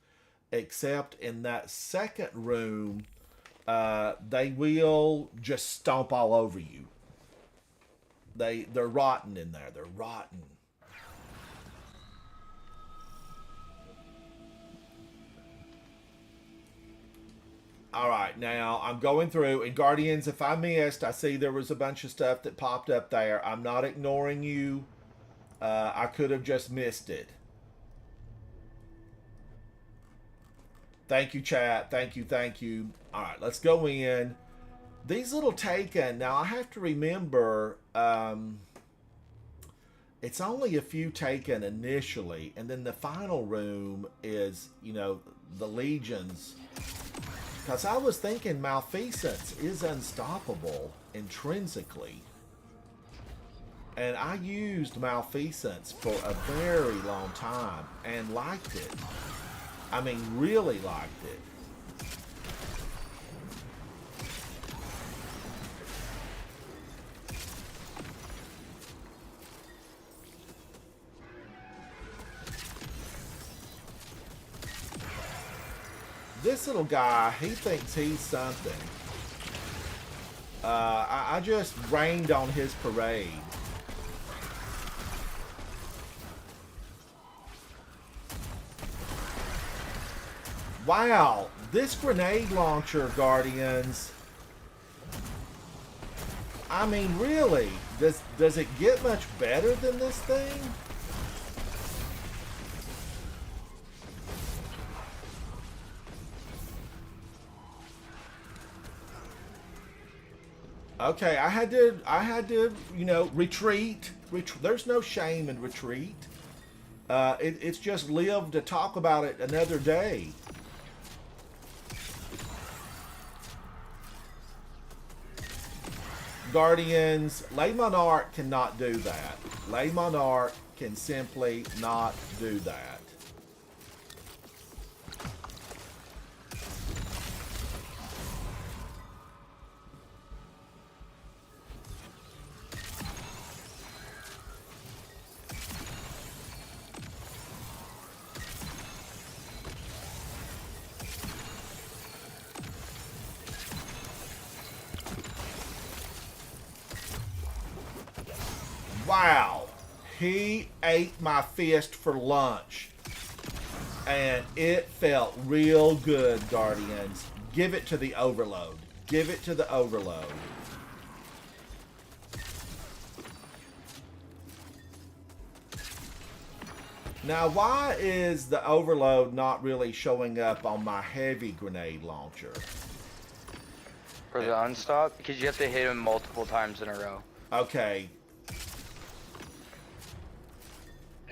except in that second room, they will just stomp all over you. They're rotten in there. They're rotten. All right, now I'm going through, and Guardians, if I missed, I see there was a bunch of stuff that popped up there. I'm not ignoring you. I could have just missed it. Thank you, chat. Thank you, thank you. All right, let's go in. These little Taken, now I have to remember, it's only a few Taken initially, and then the final room is, you know, the Legions. Because I was thinking Malfeasance is unstoppable intrinsically. And I used Malfeasance for a very long time and liked it. I mean, really liked it. This little guy, he thinks he's something. I just rained on his parade. Wow, this grenade launcher, Guardians. I mean, really, does it get much better than this thing? Okay, I had to, you know, retreat. There's no shame in retreat. It's just live to talk about it another day. Guardians, Le Monarch cannot do that. Le Monarch can simply not do that. Wow, he ate my fist for lunch, and it felt real good, Guardians. Give it to the Overload. Give it to the Overload. Now, why is the Overload not really showing up on my heavy grenade launcher? For the unstop? Because you have to hit him multiple times in a row. Okay.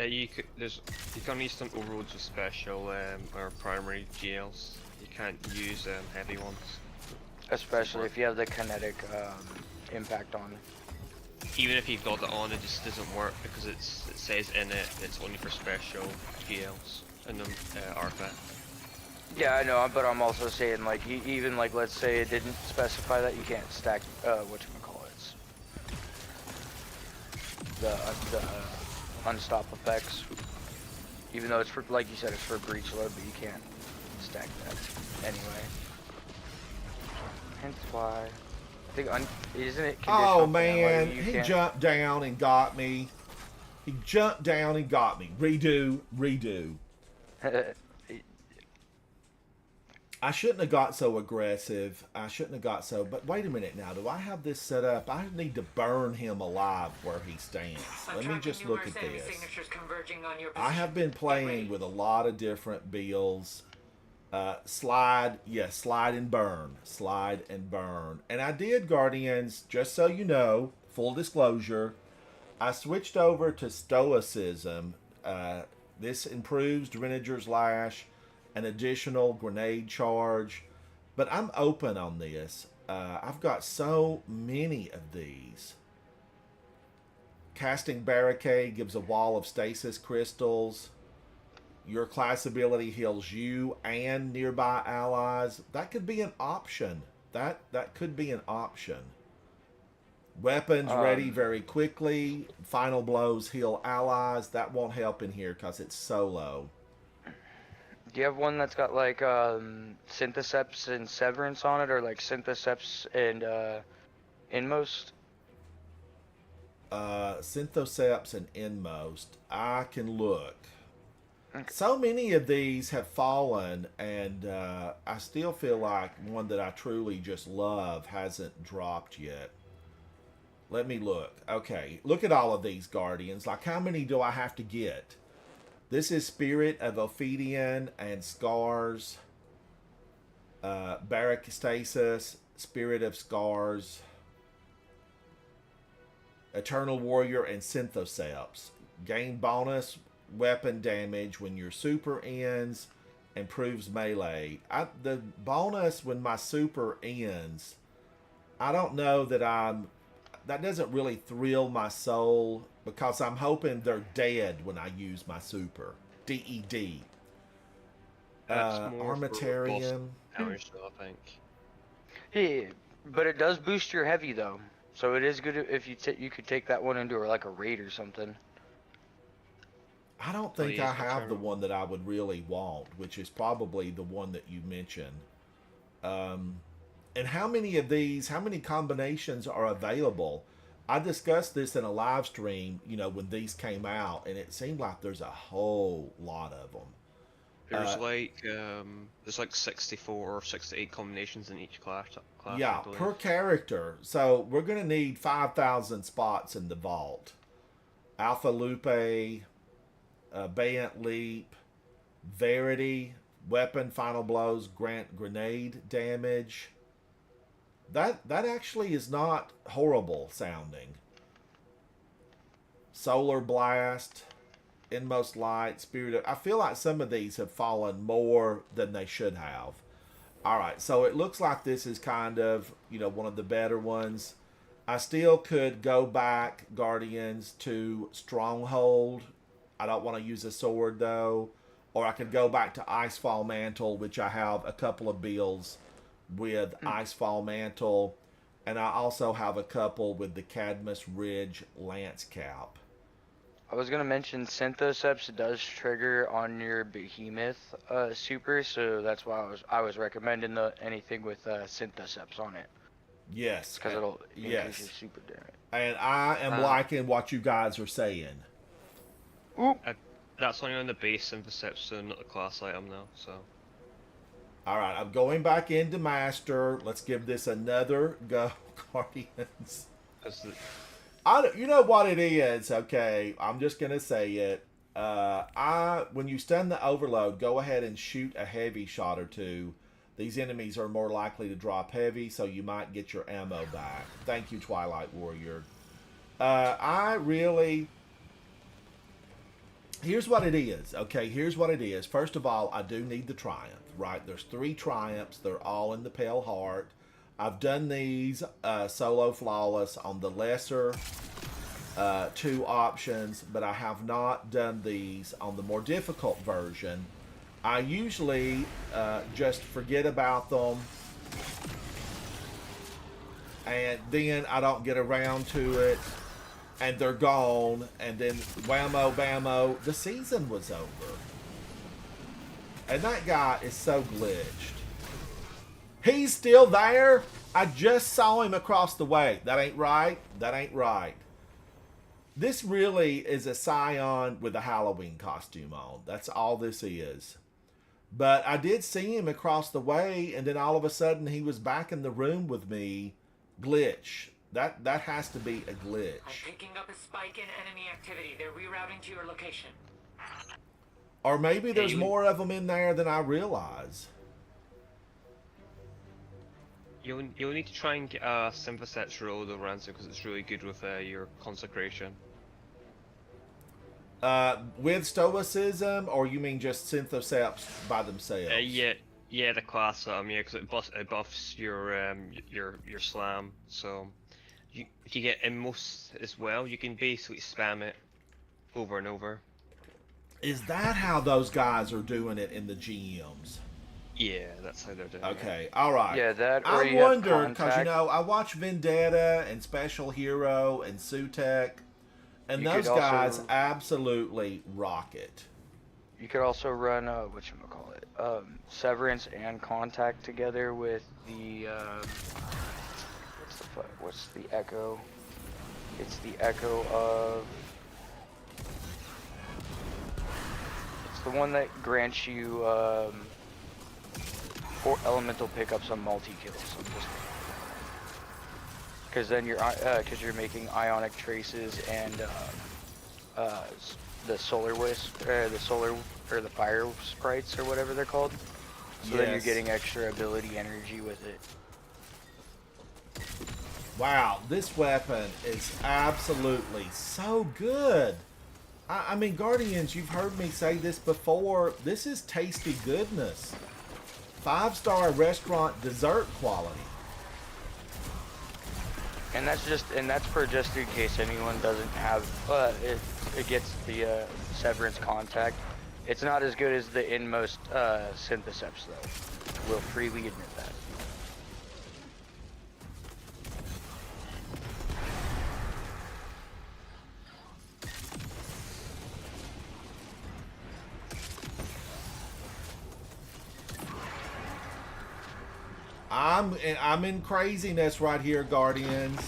You can use some overloads with special or primary GLs. You can't use heavy ones. Especially if you have the kinetic impact on. Even if you've got it on, it just doesn't work because it says in it it's only for special GLs and the artifact. Yeah, I know, but I'm also saying like even like let's say it didn't specify that you can't stack whatchamacallits. The unstop effects. Even though it's for, like you said, it's for breach load, but you can't stack that anyway. Hence why I think isn't it conditional? Oh man, he jumped down and got me. He jumped down and got me. Redo, redo. I shouldn't have got so aggressive. I shouldn't have got so. But wait a minute now. Do I have this set up? I need to burn him alive where he stands. Let me just look at this. I have been playing with a lot of different builds. Slide, yes, slide and burn. Slide and burn. And I did, Guardians, just so you know, full disclosure, I switched over to Stoicism. This improves Drenager's Lash, an additional grenade charge. But I'm open on this. I've got so many of these. Casting Barricade gives a wall of stasis crystals. Your class ability heals you and nearby allies. That could be an option. That could be an option. Weapons ready very quickly. Final blows heal allies. That won't help in here because it's solo. Do you have one that's got like Syntheseps and Severance on it, or like Syntheseps and Inmost? Synthoceps and Inmost. I can look. Okay. So many of these have fallen, and I still feel like one that I truly just love hasn't dropped yet. Let me look. Okay, look at all of these Guardians. Like, how many do I have to get? This is Spirit of Ophidian and Scars. Barrack Stasis, Spirit of Scars. Eternal Warrior and Synthoceps. Gain bonus weapon damage when your super ends. Improves melee. The bonus when my super ends, I don't know that that doesn't really thrill my soul, because I'm hoping they're dead when I use my super. DED. Armitarium. Damage, though, I think. Yeah, but it does boost your heavy though, so it is good if you could take that one into like a raid or something. I don't think I have the one that I would really want, which is probably the one that you mentioned. And how many of these, how many combinations are available? I discussed this in a live stream, when these came out, and it seemed like there's a whole lot of them. There's like 64 or 68 combinations in each class. Yeah, per character. So we're going to need 5,000 spots in the vault. Alpha Lupe, Bayant Leap, Verity, Weapon Final Blows grant grenade damage. That actually is not horrible sounding. Solar Blast, Inmost Light, Spirit. I feel like some of these have fallen more than they should have. All right, so it looks like this is kind of, one of the better ones. I still could go back, Guardians, to Stronghold. I don't want to use a sword, though. Or I could go back to Icefall Mantle, which I have a couple of builds with Icefall Mantle. And I also have a couple with the Cadmus Ridge Lance Cap. I was gonna mention Synthoceps does trigger on your Behemoth super, so that's why I was recommending anything with Synthoceps on it. Yes, because it'll increase your super damage. And I am liking what you guys are saying. That's only on the base Synthoceps, so not the class item now. So. All right, I'm going back into Master. Let's give this another go, Guardians. You know what it is, okay? I'm just gonna say it. When you stun the Overload, go ahead and shoot a heavy shot or two. These enemies are more likely to drop heavy, so you might get your ammo back. Thank you, Twilight Warrior. Here's what it is, okay? Here's what it is. First of all, I do need the Triumph, right? There's 3 Triumphs. They're all in the Pale Heart. I've done these solo flawless on the lesser 2 options, but I have not done these on the more difficult version. I usually just forget about them, and then I don't get around to it, and they're gone, and then whammo bammo, the season was over. And that guy is so glitched. He's still there? I just saw him across the way. That ain't right. That ain't right. This really is a Scion with a Halloween costume on. That's all this is. But I did see him across the way, and then all of a sudden he was back in the room with me. Glitch. That has to be a I'm glitch. picking up a spike in enemy activity. They're rerouting to your location. Or maybe Yeah, there's more of them in there than I realize. You'll need to try and get a Synthoseps roll though, Ransom, because it's really good with your consecration. With stoicism, or you mean just synthoceps by themselves? Yeah, the class yeah, because it buffs your slam. So, if you get Immos as well, you can basically spam it over and over. Is that how those guys are doing it in the GMs? Yeah, that's how they're doing it. Okay, all right. Yeah, that or I you have wondered because contact. I watch Vendetta and Special Hero and Sutek, and You those could guys also- absolutely rock it. You could also run whatchamacallit, Severance and Contact together with the what's the Echo? It's the Echo of. It's the one that grants you 4 elemental pickups on multi kills. Because then you're making ionic traces and the solar wisp, the fire sprites or whatever they're called. So then you're Yes. getting extra ability energy with it. Wow, this weapon is absolutely so good. I mean, Guardians, you've heard me say this before. This is tasty goodness. 5-star restaurant dessert quality. And that's for just in case anyone doesn't have it gets the Severance Contact. It's not as good as the Inmost Synthoceps though. We'll freely admit that. I'm in craziness right here, Guardians.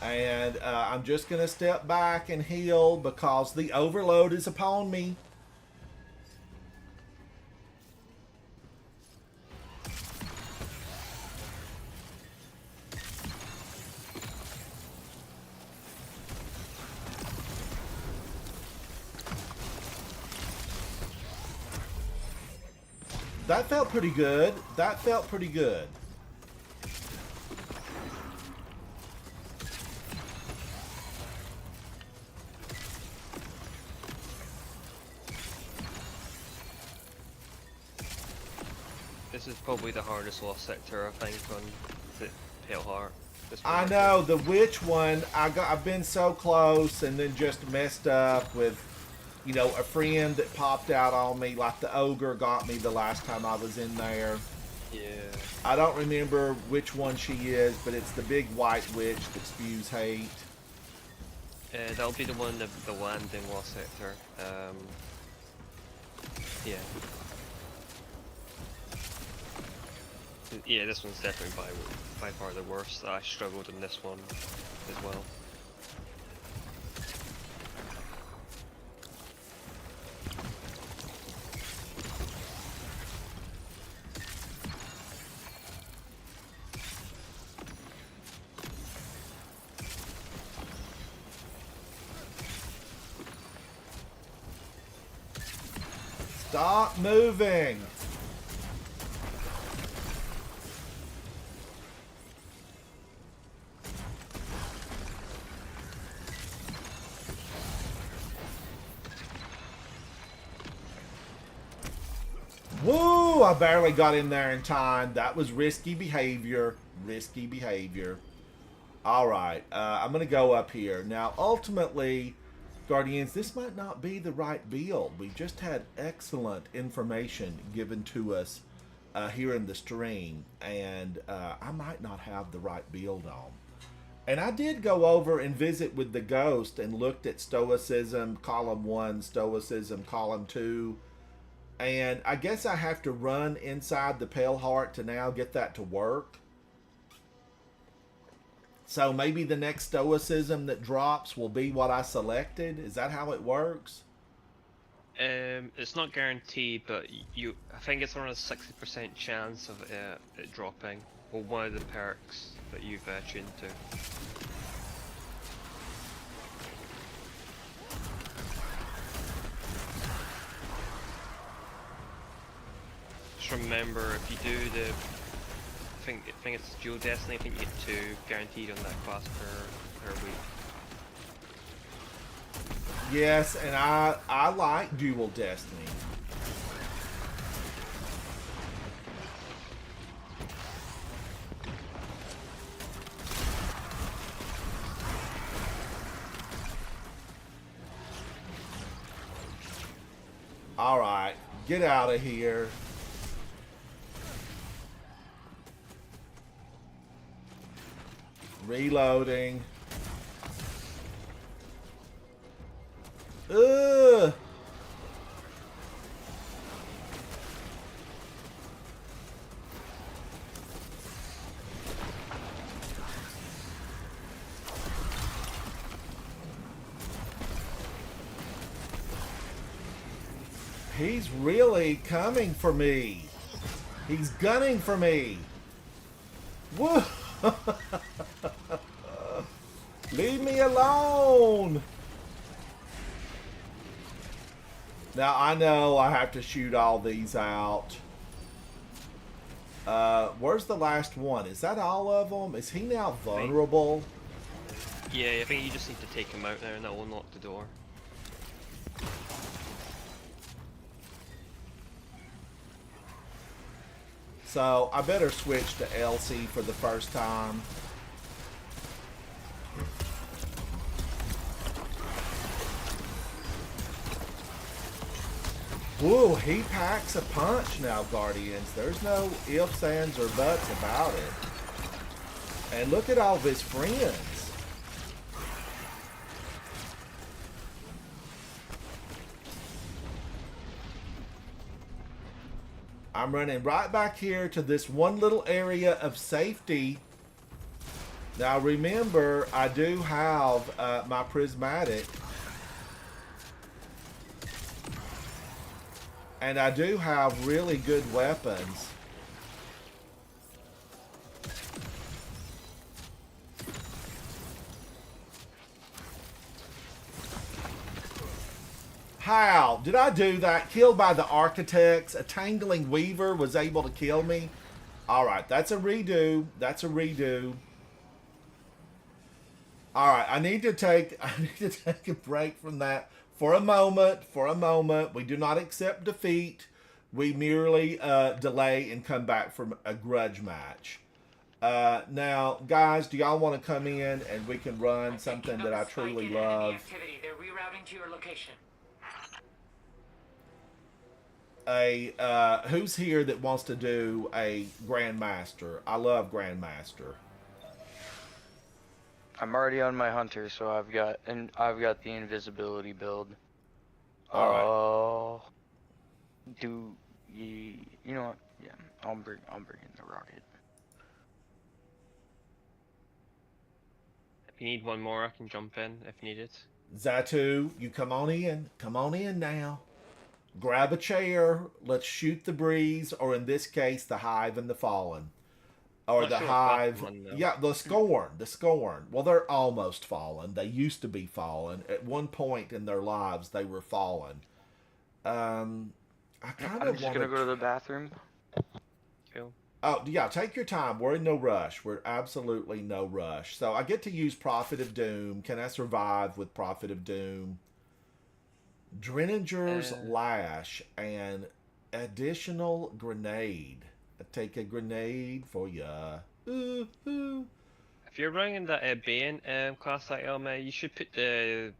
And I'm just going to step back and heal because the overload is upon me. That felt pretty good. That felt pretty good. This is probably the hardest lost sector, I think, on the Pale Heart. I know the witch one. I've been so close, and then just messed up with, you know, a friend that popped out on me. Like the ogre got me the last time I was in there. Yeah. I don't remember which one she is, but it's the big white witch that spews hate. That'll be the one, the landing lost sector. Yeah. Yeah, this one's definitely by far the worst. I struggled in this one as well. Stop moving! Woo! I barely got in there in time. That was risky behavior. Risky behavior. Alright, I'm going to go up here. Now, ultimately, Guardians, this might not be the right build. We've just had excellent information given to us here in the stream, and I might not have the right build on. And I did go over and visit with the Ghost and looked at Stoicism Column 1, Stoicism Column 2, and I guess I have to run inside the Pale Heart to now get that to work. So maybe the next Stoicism that drops will be what I selected. Is that how it works? It's not guaranteed, but I think it's around a 60% chance of it dropping. Well, one of the perks that you've tuned to. Just remember, if you do the, I think it's dual destiny. I think you get 2 guaranteed on that class per week. Yes, and I like dual destiny. All right, get out of here. Reloading. Ugh. He's really coming for me. He's gunning for me. Whoa. Leave me alone. Now, I know I have to shoot all these out. Where's the last one? Is that all of them? Is he now vulnerable? Yeah, I think you just need to take him out there and that will unlock the door. So, I better switch to LC for the first time. Whoa, he packs a punch now, Guardians. There's no ifs, ands, or buts about it. And look at all of his friends. I'm running right back here to this one little area of safety. Now remember, I do have my prismatic. And I do have really good weapons. How did I do that? Killed by the architects. A tangling weaver was able to kill me. Alright, that's a redo. That's a redo. Alright, I need to take a break from that. For a moment, we do not accept defeat. We merely delay and come back from a grudge match. Now, guys, do y'all want to come in and we can run something that I truly love? Activity. They're rerouting to your location. Who's here that wants to do a Grandmaster? I love Grandmaster. I'm already on my hunter, so I've got the invisibility build. All right. You know what? Yeah, I'll bring in the rocket. If you need one more, I can jump in if needed. Zatu, you come on in. Come on in now. Grab a chair. Let's shoot the breeze, or in this case, the Hive and the Fallen. Or Not the sure Hive. one, Yeah, the Scorn. The Scorn. Well, they're almost fallen. They used to be fallen. At one point in their lives, they were fallen. I kind of I'm just gonna go to the bathroom. Cool. Oh, yeah, take your time. We're in no rush. We're absolutely no rush. So I get to use Prophet of Doom. Can I survive with Prophet of Doom? Dreninger's Lash and additional grenade. I take a grenade for ya. Ooh, ooh. If you're running that Bane class item, you should put the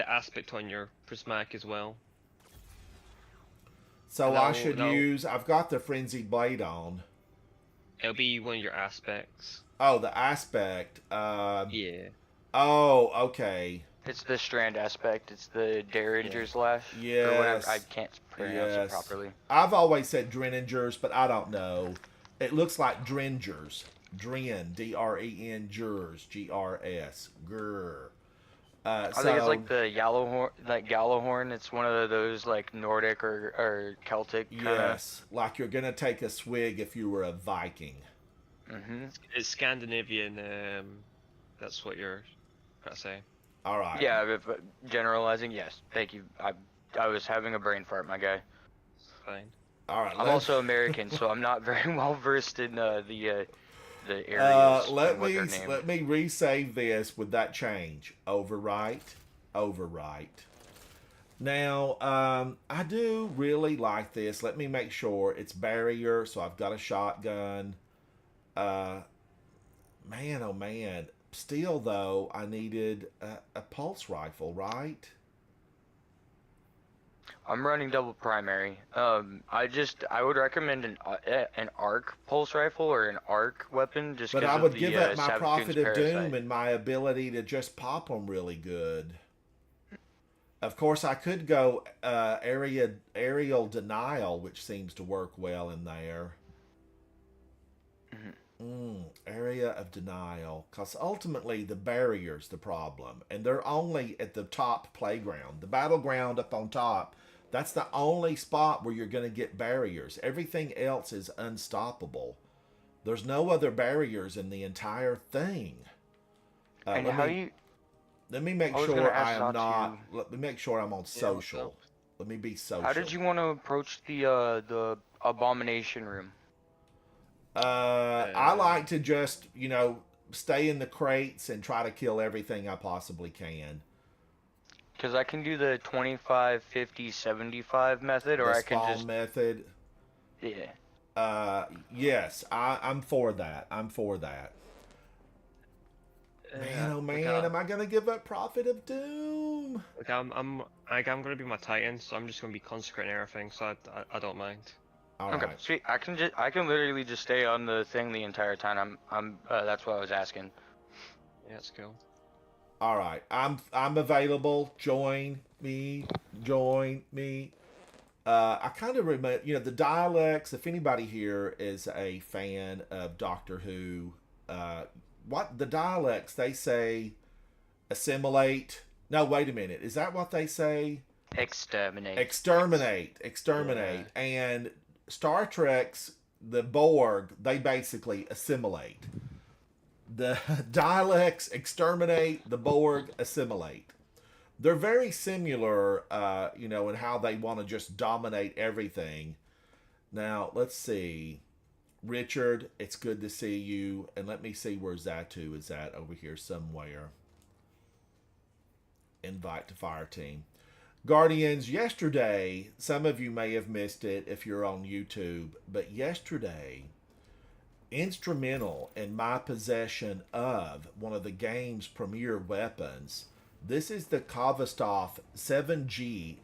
aspect on your prismatic as well. So I should use... I've got the Frenzied Blade on. It'll be one of your aspects. Oh, the aspect. Yeah. Oh, okay. It's the strand aspect. It's the Derringer's Lash. Yes. Or whatever. I can't pronounce it properly. I've always said Dreningers, but I don't know. It looks like Drengers. Dren, D-R-E-N, Gers, G-R-S. Grr. I think it's like the Gjallarhorn, like Gjallarhorn. It's one of those like Nordic or Celtic kind of. yes, like you're gonna take a swig if you were a Viking. It's Scandinavian. That's what you're trying to say. All right. Yeah, but generalizing, yes. Thank you. I was having a brain fart, my guy. Fine. All right. I'm also American, so I'm not very well versed in the areas. let and what me they're named. let me resave this with that change. Overwrite, overwrite. Now, I do really like this. Let me make sure it's barrier. So I've got a shotgun. Man, oh man. Still though, I needed a pulse rifle, right? I'm running double primary. I would recommend an arc pulse rifle or an arc weapon just But because I of would the give up my Saboteur's Prophet of Parasite. Doom and my ability to just pop them really good. Of course, I could go aerial denial, which seems to work well in there. Area of denial, because ultimately the barrier's the problem, and they're only at the top playground. The battleground up on top, that's the only spot where you're going to get barriers. Everything else is unstoppable. There's no other barriers in the entire thing. And let how me, you? let me make I was sure gonna I ask am not not. to- Let me make sure I'm on social. Let me be social. How did you want to approach the abomination room? I like to just, stay in the crates and try to kill everything I possibly can. Because I can do the 25, 50, 75 method, or The I can spawn just method. yeah. Yes, I'm for that. I'm for that. Man, oh man, am I gonna give up Prophet of Doom? Like I'm gonna be my Titan, so I'm just gonna be consecrating everything. So I don't mind. All Okay, right. sweet. I can literally just stay on the thing the entire time. That's what I was asking. Yeah, that's cool. All right. I'm available. Join me. Join me. I kind of remember, the dialects. If anybody here is a fan of Doctor Who, what the dialects they say, assimilate. No, wait a minute. Is that what they say? Exterminate. Exterminate. And Star Trek's the Borg, they basically assimilate. The dialects exterminate, the Borg assimilate. They're very similar, in how they want to just dominate everything. Now, let's see. Richard, it's good to see you. And let me see where Zatu is at over here somewhere. Invite to fire team. Guardians, yesterday, some of you may have missed it if you're on YouTube, but yesterday, instrumental in my possession of one of the game's premier weapons, this is the Kavastov 7G-OX.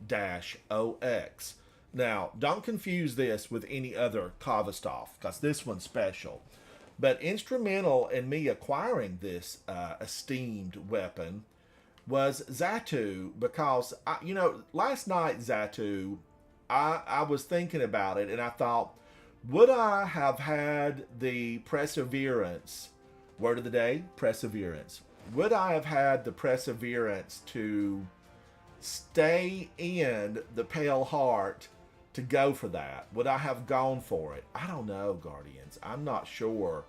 Now, don't confuse this with any other Kavastov, because this one's special. But instrumental in me acquiring this esteemed weapon was Zatu, because, last night, Zatu, I was thinking about it, and I thought, would I have had the perseverance, word of the day, perseverance. Would I have had the perseverance to stay in the Pale Heart to go for that? Would I have gone for it? I don't know, Guardians. I'm not sure.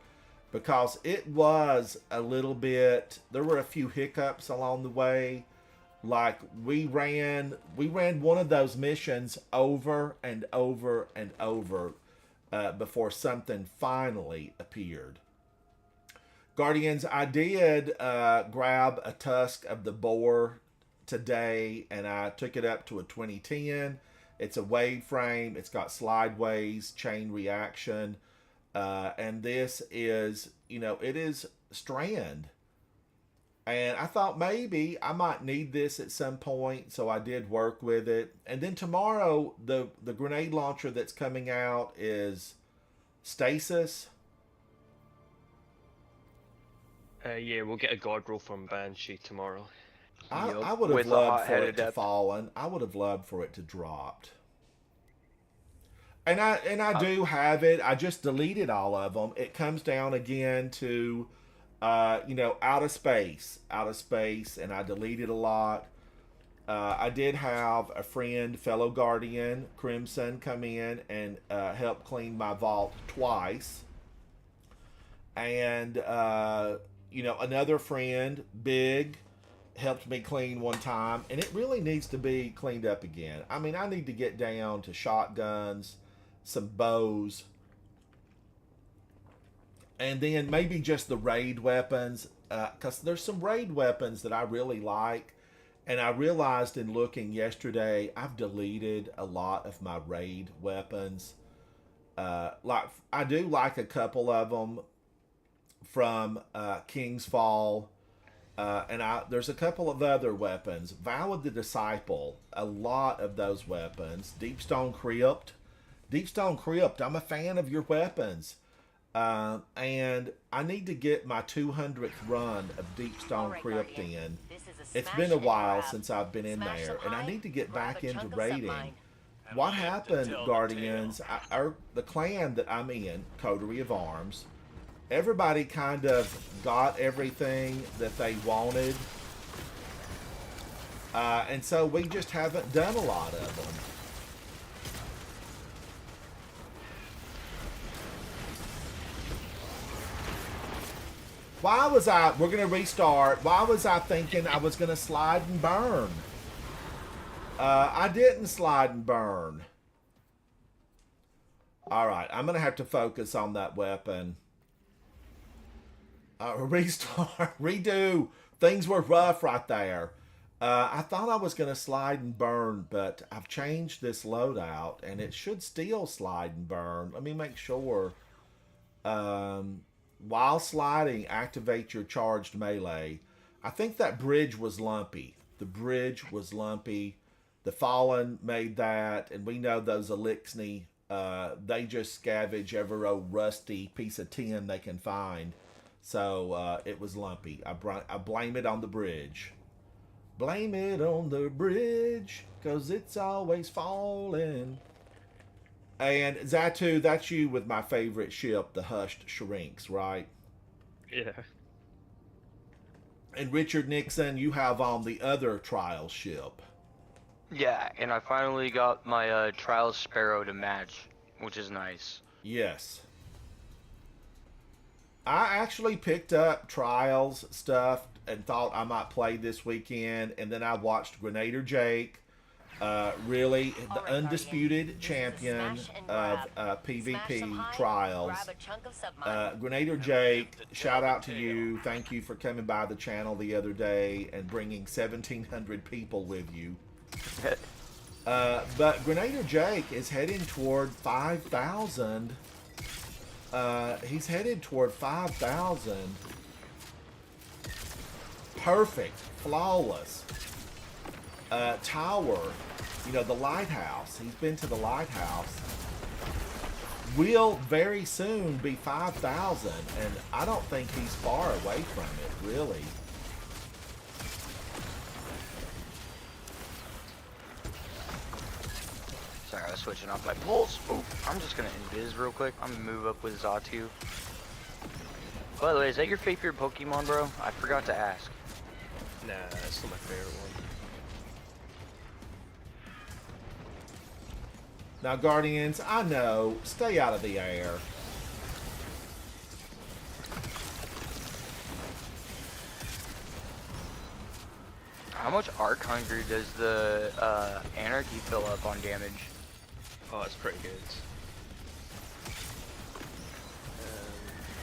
Because it was a little bit, there were a few hiccups along the way. Like we ran one of those missions over and over and over before something finally appeared. Guardians, I did grab a tusk of the boar today, and I took it up to a 2010. It's a wave frame. It's got slideways, chain reaction. And this is, it is Strand. And I thought maybe I might need this at some point, so I did work with it. And then tomorrow, the grenade launcher that's coming out is Stasis. Yeah, we'll get a god roll from Banshee tomorrow. I would have With the loved for it hot-headed to depth. fallen. I would have loved for it to dropped. And I do have it. I just deleted all of them. It comes down again to out of space, and I deleted a lot. I did have a friend, fellow Guardian, Crimson, come in and help clean my vault twice. And, another friend, Big, helped me clean one time. And it really needs to be cleaned up again. I mean, I need to get down to shotguns, some bows, and then maybe just the raid weapons. Because there's some raid weapons that I really like. And I realized in looking yesterday, I've deleted a lot of my raid weapons. I do like a couple of them from King's Fall, and there's a couple of other weapons. Vow of the Disciple, a lot of those weapons. Deepstone Crypt, I'm a fan of your weapons. And I need to get my 200th run of Deepstone Crypt in. It's been a while since I've been in there, and I need to get back into raiding. What happened, Guardians, the clan that I'm in, Coterie of Arms, everybody kind of got everything that they wanted. And so we just haven't done a lot of them. We're going to restart. Why was I thinking I was going to slide and burn? I didn't slide and burn. All right, I'm going to have to focus on that weapon. Restart, redo. Things were rough right there. I thought I was going to slide and burn, but I've changed this loadout, and it should still slide and burn. Let me make sure. While sliding, activate your charged melee. I think that bridge was lumpy. The bridge was lumpy. The Fallen made that, and we know those Elixni, they just scavenge every old rusty piece of tin they can find. So it was lumpy. I blame it on the bridge. Blame it on the bridge, 'cause it's always falling. And Zatu, that's you with my favorite ship, the Hushed Shrinks, right? Yeah. And Richard Nixon, you have on the other trial ship. Yeah, and I finally got my Trials Sparrow to match, which is nice. Yes. I actually picked up Trials stuff and thought I might play this weekend, and then I watched Grenader Jake, really the undisputed champion of PvP Trials. Grenader Jake, shout out to you. Thank you for coming by the channel the other day and bringing 1,700 people with you. But Grenader Jake is heading toward 5,000. He's headed toward 5,000. Perfect. Flawless. Tower. The lighthouse. He's been to the lighthouse. Will very soon be 5,000. And I don't think he's far away from it, really. Sorry, I was switching off my pulse. Oh, I'm just gonna invis real quick. I'm gonna move up with Zatu. By the way, is that your favorite Pokemon, bro? I forgot to ask. Nah, it's not my favorite one. Now, Guardians, I know. Stay out of the air. How much Arc Hunger does the Anarchy fill up on damage? Oh, it's pretty good.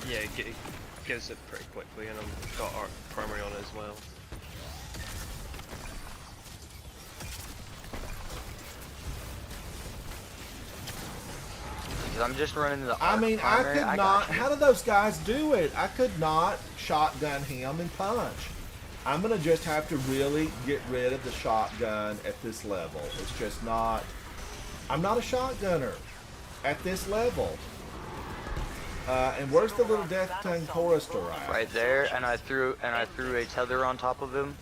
Yeah, it gives it pretty quickly, and I've got Arc Primary on it as well. I'm just running the Arc I mean, I Primary. could not. How do those guys do it? I could not shotgun him and punch. I'm going to just have to really get rid of the shotgun at this level. It's just not... I'm not a shotgunner at this level. And where's the little Death Tongue Chorister at? Right there, and I threw a tether on top of him.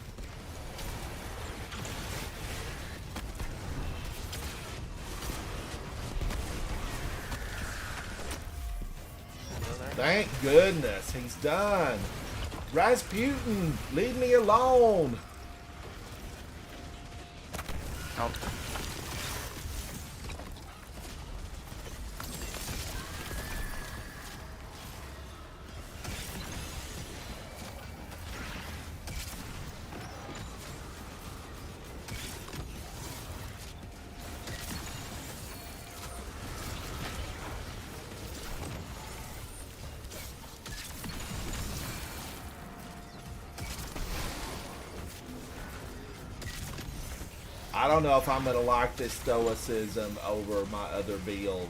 Thank goodness, he's done. Rasputin, leave me alone. Nope. I don't know if I'm gonna like this stoicism over my other build.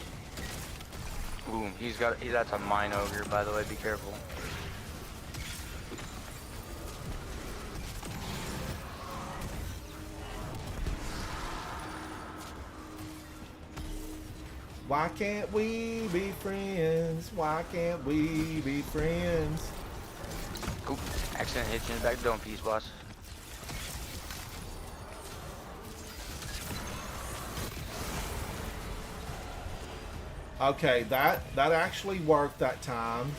Ooh, that's a mine ogre, by the way, be careful. Why can't we be friends? Why can't we be friends? Oop, accident hit you in the back dome piece, boss. Okay, that actually worked that time.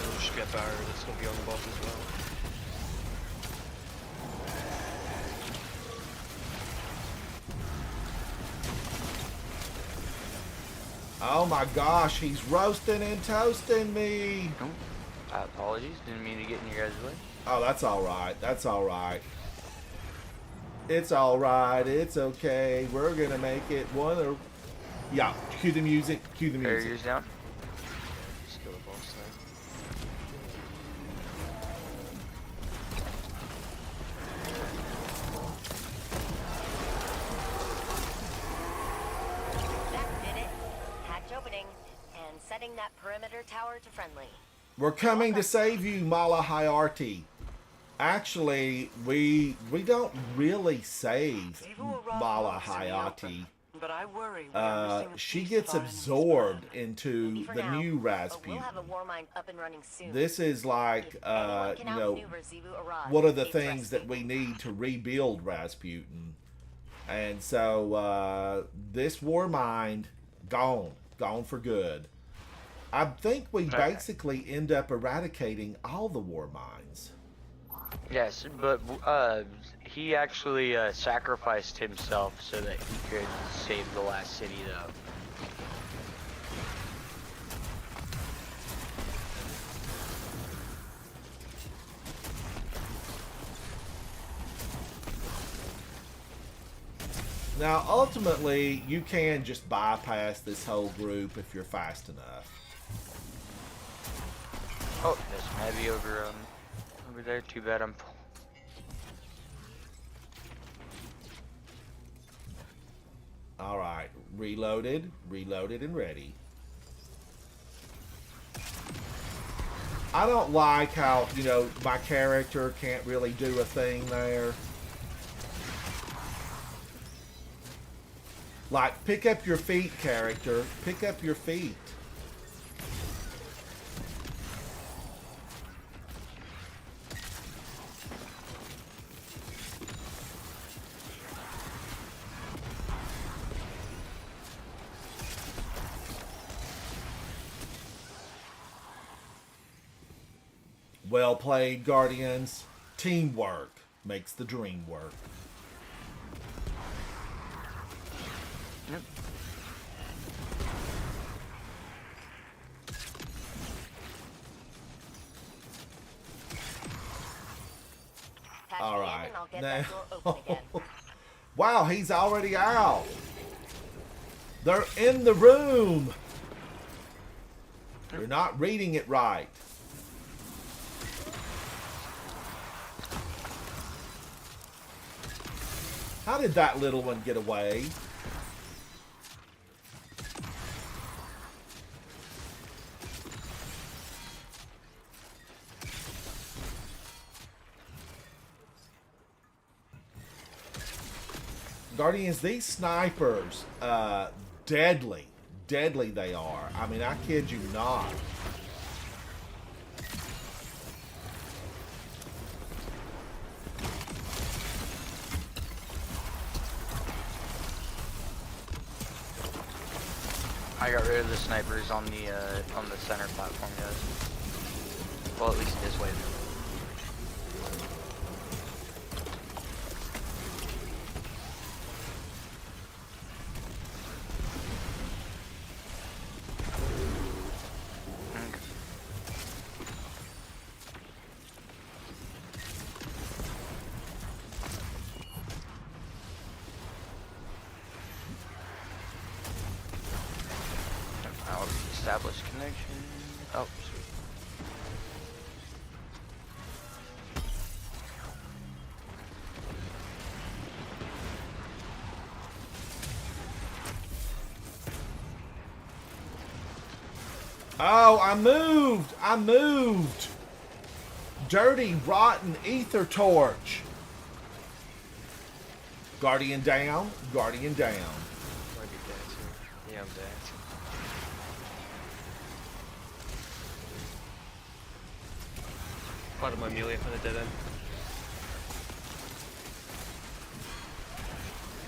We'll just get Barrow that's going to be on the boss as well. Oh my gosh, he's roasting and toasting me. Ooh, apologies, didn't mean to get in your guys' way. Oh, that's all right. That's all right. It's all right. It's okay. We're gonna make it one or yeah. Cue the music. Cue the music. Barriers down. Just kill the boss there. That did it. Hatch opening and setting that perimeter tower to friendly. We're coming to save you, Mala Hayarti. Actually, we don't really save Mala Hayati. But I worry when we're missing a She piece gets of our enemy's absorbed plan. into For the now, new but Rasputin. we'll have a war mine up and running soon. This is like, If anyone can you know, outmaneuver Zebu Arad, one of the it's things that Rasputin. we need to rebuild Rasputin. And so this war mind gone for good. I think we Okay. basically end up eradicating all the war mines. Yes, but he actually sacrificed himself so that he could save the last city, though. Now, ultimately, you can just bypass this whole group if you're fast enough. Oh, there's some heavy over there. Too bad I'm full. All right, reloaded, and ready. I don't like how, you know, my character can't really do a thing there. Like, pick up your feet, character. Pick up your feet. Well played, Guardians. Teamwork makes the dream work. Yep. Patch All me in right. and I'll get that door open again. Wow, he's already out. They're in the room. You're not reading it right. How did that little one get away? Guardians, these snipers, deadly. Deadly they are. I mean, I kid you not. got rid of the snipers on the center platform, guys. Well, at least this way. Establish connection. Oh, sweet. Oh, I moved! I moved! Dirty, rotten ether torch. Guardian down. Guardian down. Might be dead too. Yeah, I'm dead. Part of my melee on the dead end.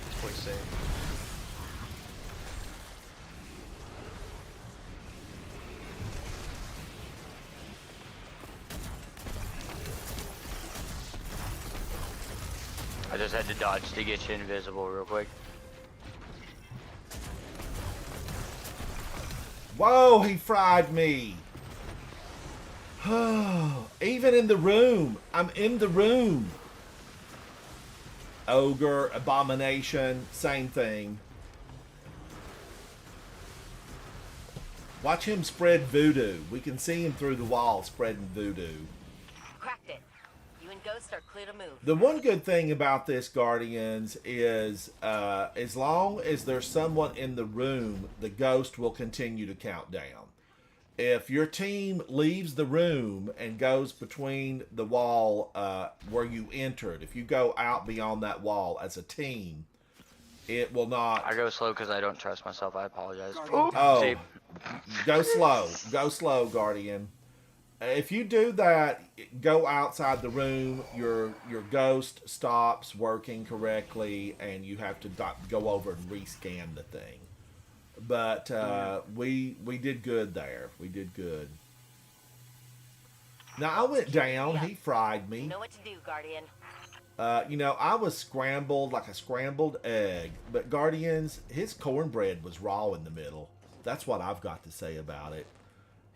It's quite safe. I just had to dodge to get you invisible real quick. Whoa, he fried me. Even in the room. I'm in the room. Ogre, abomination, same thing. Watch him spread voodoo. We can see him through the wall spreading voodoo. Cracked it. You and Ghost are clear to move. The one good thing about this, Guardians, is as long as there's someone in the room, the ghost will continue to count down. If your team leaves the room and goes between the wall where you entered, if you go out beyond that wall as a team, it will not... I go slow because I don't trust myself. I apologize. Oh, See? go slow. Go slow, Guardian. If you do that, go outside the room, your ghost stops working correctly, and you have to go over and rescan the thing. But we did good there. We did good. Now, I went down. He fried me. You know what to do, Guardian. You know, I was scrambled like a scrambled egg. But Guardians, his cornbread was raw in the middle. That's what I've got to say about it.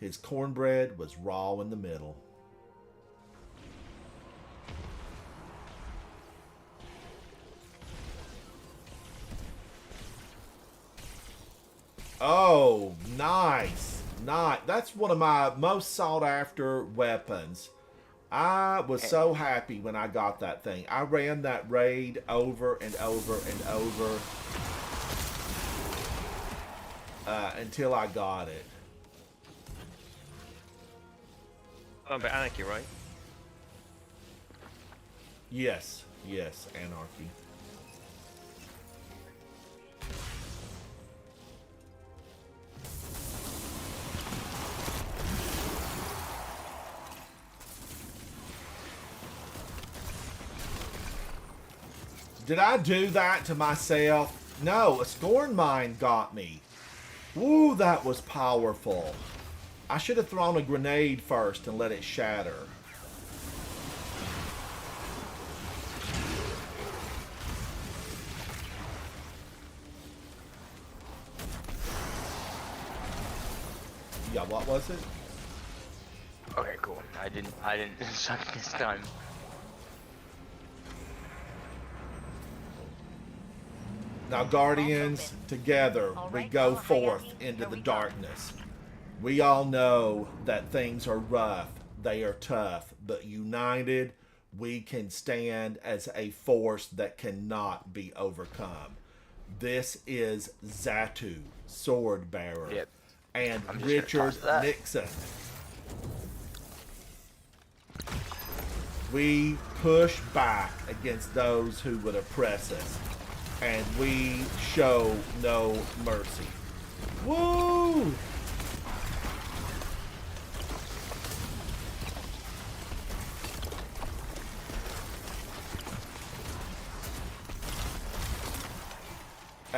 His cornbread was raw in the middle. Oh, nice. Nice. That's one of my most sought after weapons. I was so happy when I got that thing. I ran that raid over and over and over until I got it. Oh, but Anarchy, right? Yes. Yes, Anarchy. Did I do that to myself? No, a scorn mine got me. Woo, that was powerful. I should have thrown a grenade first and let it shatter. Yeah, what was it? Okay, cool. I didn't suck this time. Now, Guardians, together we go forth into the darkness. We all know that things are rough, they are tough, but united, we can stand as a force that cannot be overcome. This is Xatu, Sword Bearer, Yep. and I'm just Richard gonna toss that. Nixon. We push back against those who would oppress us, and we show no mercy. Woo!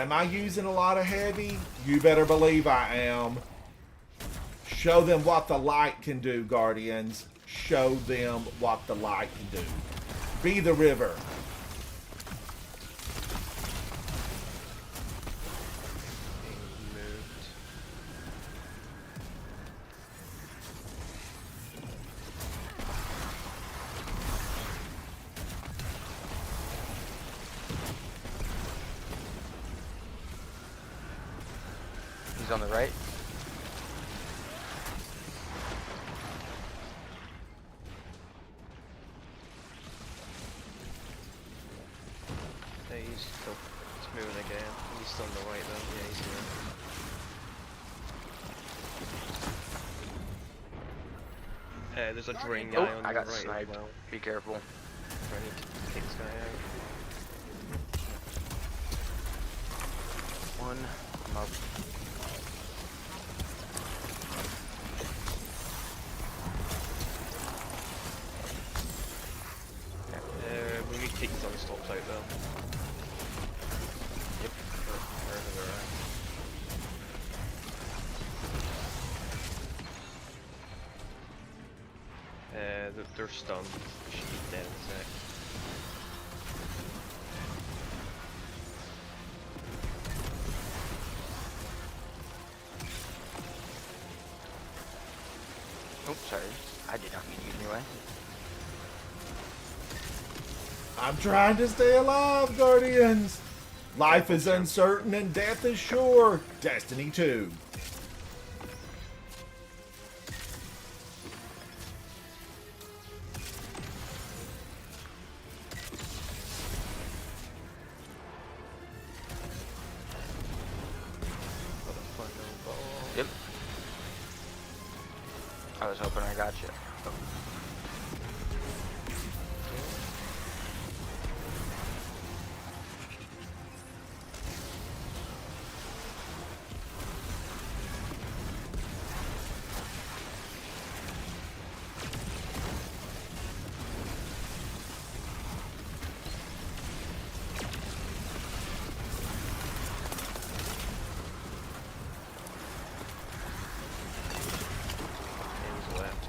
Am I using a lot of heavy? You better believe I am. Show them what the light can do, Guardians. Show them what the light can do. Be the river. Moved. He's on the right. Hey, he's moving again. He's still on the right though. Yeah, he's here. There's a drain guy Oh, on I the got right sniped. as well. Be careful. I need to take this guy out. One. I'm up. We need to take these unstops out though. Yep. Wherever they're at. They're stunned. They should be dead in a sec. Oh, sorry. I did not mean to use anyway. I'm trying to stay alive, Guardians. Life is uncertain and death is sure. Destiny 2. Motherfucking ball. Yep. I was hoping I got you. Oh. He's left.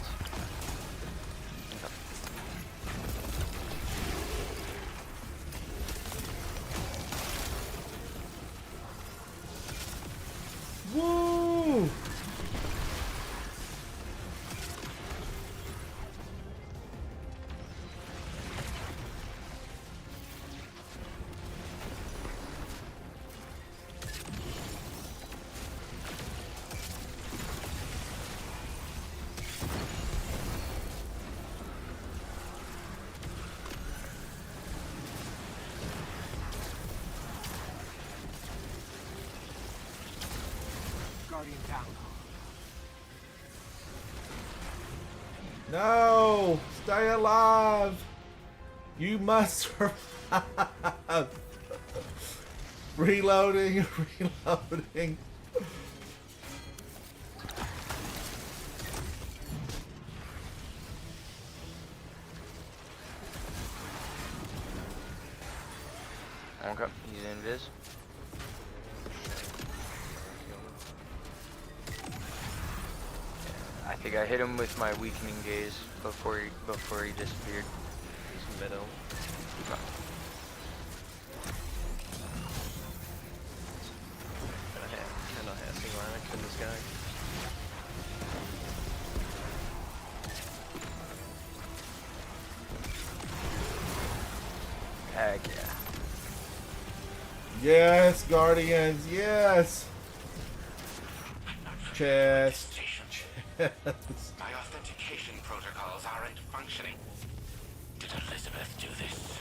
Woo! Guardian down. No! Stay alive! You must survive! Reloading, reloading. Okay, he's in vis. I think I hit him with my weakening gaze before he disappeared. He's middle. Cannot hit a single anic from this guy. Heck yeah. Yes, Guardians, yes! Chest. Chest. My authentication protocols aren't functioning. Did Elizabeth do this?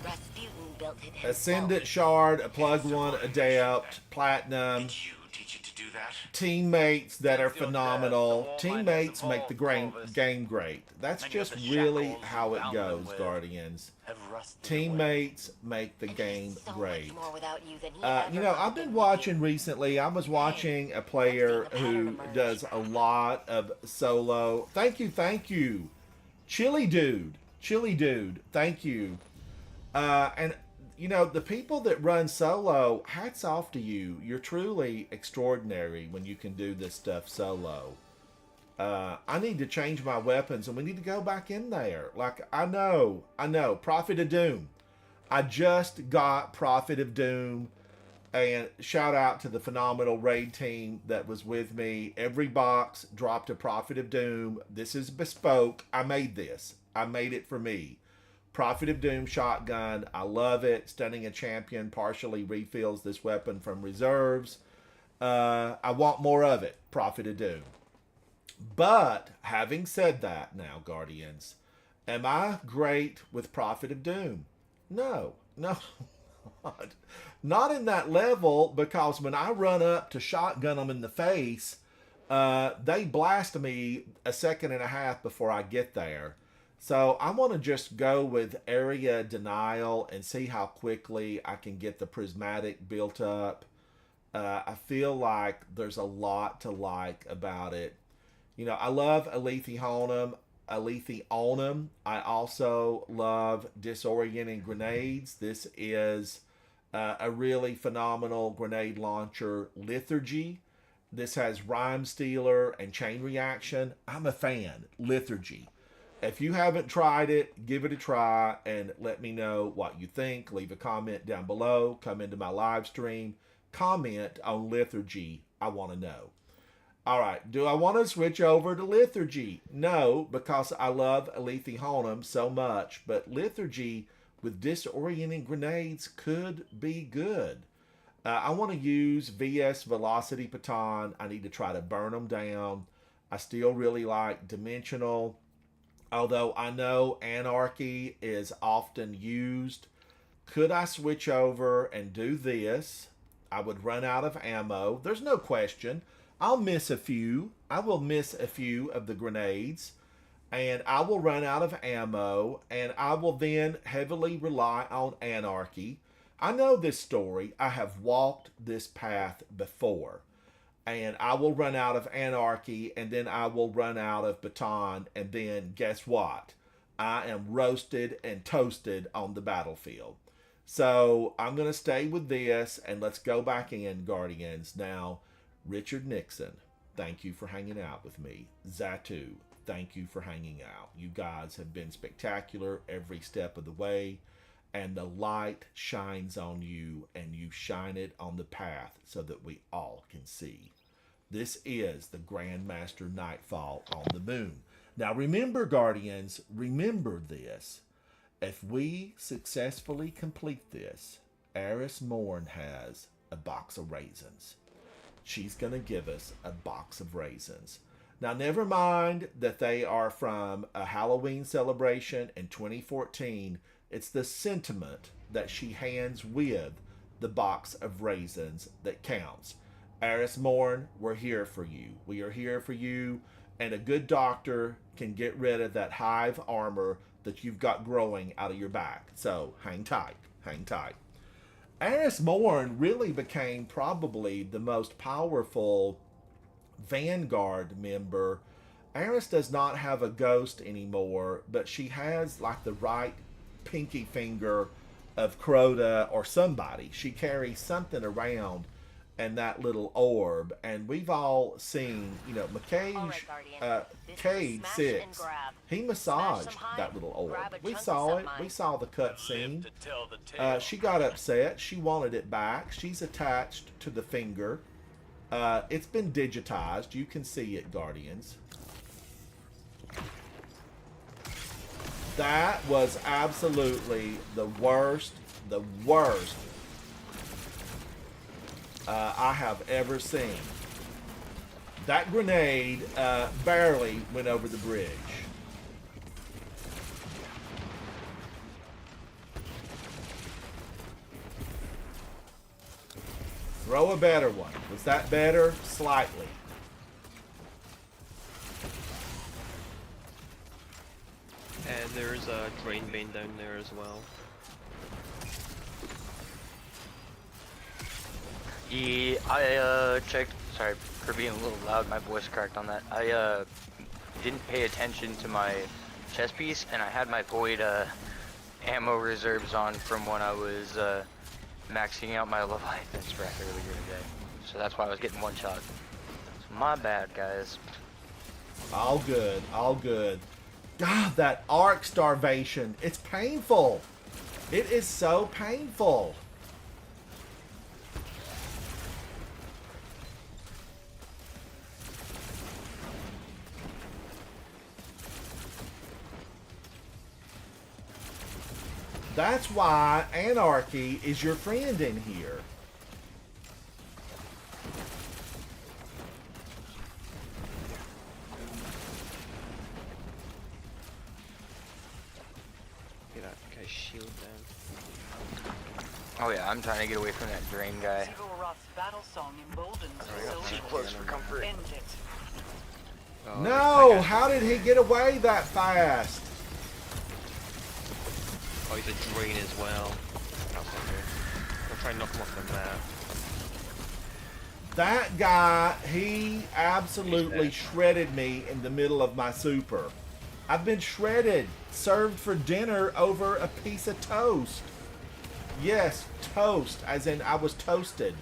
Rasputin built it himself. Ascendant Shard, a Plug 1 Adept, Platinum. Did you teach it to do that? Teammates that are phenomenal. Teammates make the game great. That's just really how it goes, Guardians. Have rusted Teammates make the And game he's so great. much more without you than he You ever know, could I've have been with watching you. recently. I was watching a player who does a lot of solo. Thank you. Chili Dude. Thank you. And you know, the people that run solo, hats off to you. You're truly extraordinary when you can do this stuff solo. I need to change my weapons, and we need to go back in there. Like, I know. Prophet of Doom. I just got Prophet of Doom, and shout out to the phenomenal raid team that was with me. Every box dropped a Prophet of Doom. This is bespoke. I made this. I made it for me. Prophet of Doom shotgun. I love it. Stunning a champion partially refills this weapon from reserves. I want more of it. Prophet of Doom. But having said that now, Guardians, am I great with Prophet of Doom? No. Not in that level, because when I run up to shotgun them in the face, they blast me a second and a half before I get there. So I want to just go with area denial and see how quickly I can get the prismatic built up. I feel like there's a lot to like about it. You know, I love Alethionum. I also love Disorienting Grenades. This is a really phenomenal grenade launcher. Lethargy. This has Rhyme Stealer and Chain Reaction. I'm a fan. Lethargy. If you haven't tried it, give it a try and let me know what you think. Leave a comment down below. Come into my live stream. Comment on Lethargy. I want to know. All right, do I want to switch over to Lethargy? No, because I love Alethionum so much, but Lethargy with Disorienting Grenades could be good. I want to use VS Velocity Baton. I need to try to burn them down. I still really like Dimensional, although I know Anarchy is often used. Could I switch over and do this? I would run out of ammo. There's no question. I'll miss a few. I will miss a few of the grenades, and I will run out of ammo, and I will then heavily rely on Anarchy. I know this story. I have walked this path before, and I will run out of Anarchy, and then I will run out of Baton, and then guess what? I am roasted and toasted on the battlefield. So I'm going to stay with this, and let's go back in, Guardians. Now, Richard Nixon, thank you for hanging out with me. Zatu, thank you for hanging out. You guys have been spectacular every step of the way, and the light shines on you, and you shine it on the path so that we all can see. This is the Grandmaster Nightfall on the moon. Now remember, Guardians, remember this. If we successfully complete this, Eris Morn has a box of raisins. She's going to give us a box of raisins. Now, never mind that they are from a Halloween celebration in 2014. It's the sentiment that she hands with the box of raisins that counts. Eris Morn, we're here for you. We are here for you, and a good doctor can get rid of that hive armor that you've got growing out of your back. So, hang tight. Hang tight. Eris Morn really became probably the most powerful Vanguard member. Eris does not have a ghost anymore, but she has like the right pinky finger of Crota or somebody. She carries something around and that little orb, and we've all seen, you know, Cade 6, he massaged that little orb. We saw it. We saw the cut scene. She got upset. She wanted it back. She's attached to the finger. It's been digitized. You can see it, Guardians. That was absolutely the worst I have ever seen. That grenade barely went over the bridge. Throw a better one. Was that better? Slightly. There's a drain vein down there as well. Yeah, I checked. Sorry for being a little loud. My voice cracked on that. I didn't pay attention to my chest piece, and I had my void ammo reserves on from when I was maxing out my Leviathan spread earlier today. So that's why I was getting one shot. So my bad, guys. All good, all good. God, that arc starvation. It's painful. It is so painful. That's why anarchy is your friend in here. Get that guy's shield down. Oh yeah, I'm trying to get away from that drain guy. Sigur Rot's battle song emboldens the Too soldier. close for comfort. End it. Oh, No, that guy- how did he get away that fast? Oh, he's a drain as well. That's okay. I'll try and knock him off the map. That guy, he absolutely dead. shredded me in the middle of my super. I've been shredded, served for dinner over a piece of toast. Yes, toast, as in I was toasted.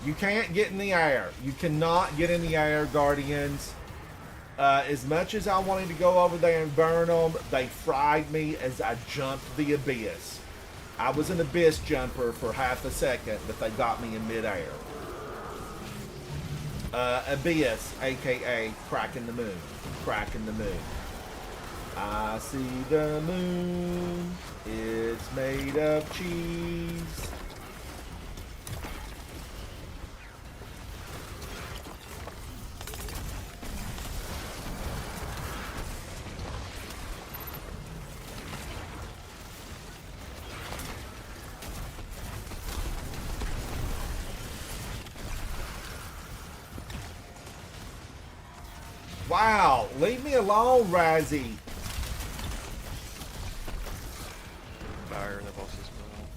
You can't get in the air. You cannot get in the air, Guardians. As much as I wanted to go over there and burn them, they fried me as I jumped the abyss. I was an abyss jumper for half a second, but they got me in midair. Abyss, aka cracking the moon. Cracking the moon. I see the moon. It's made of cheese. Wow, leave me alone, Razzie. Fire in the boss as well.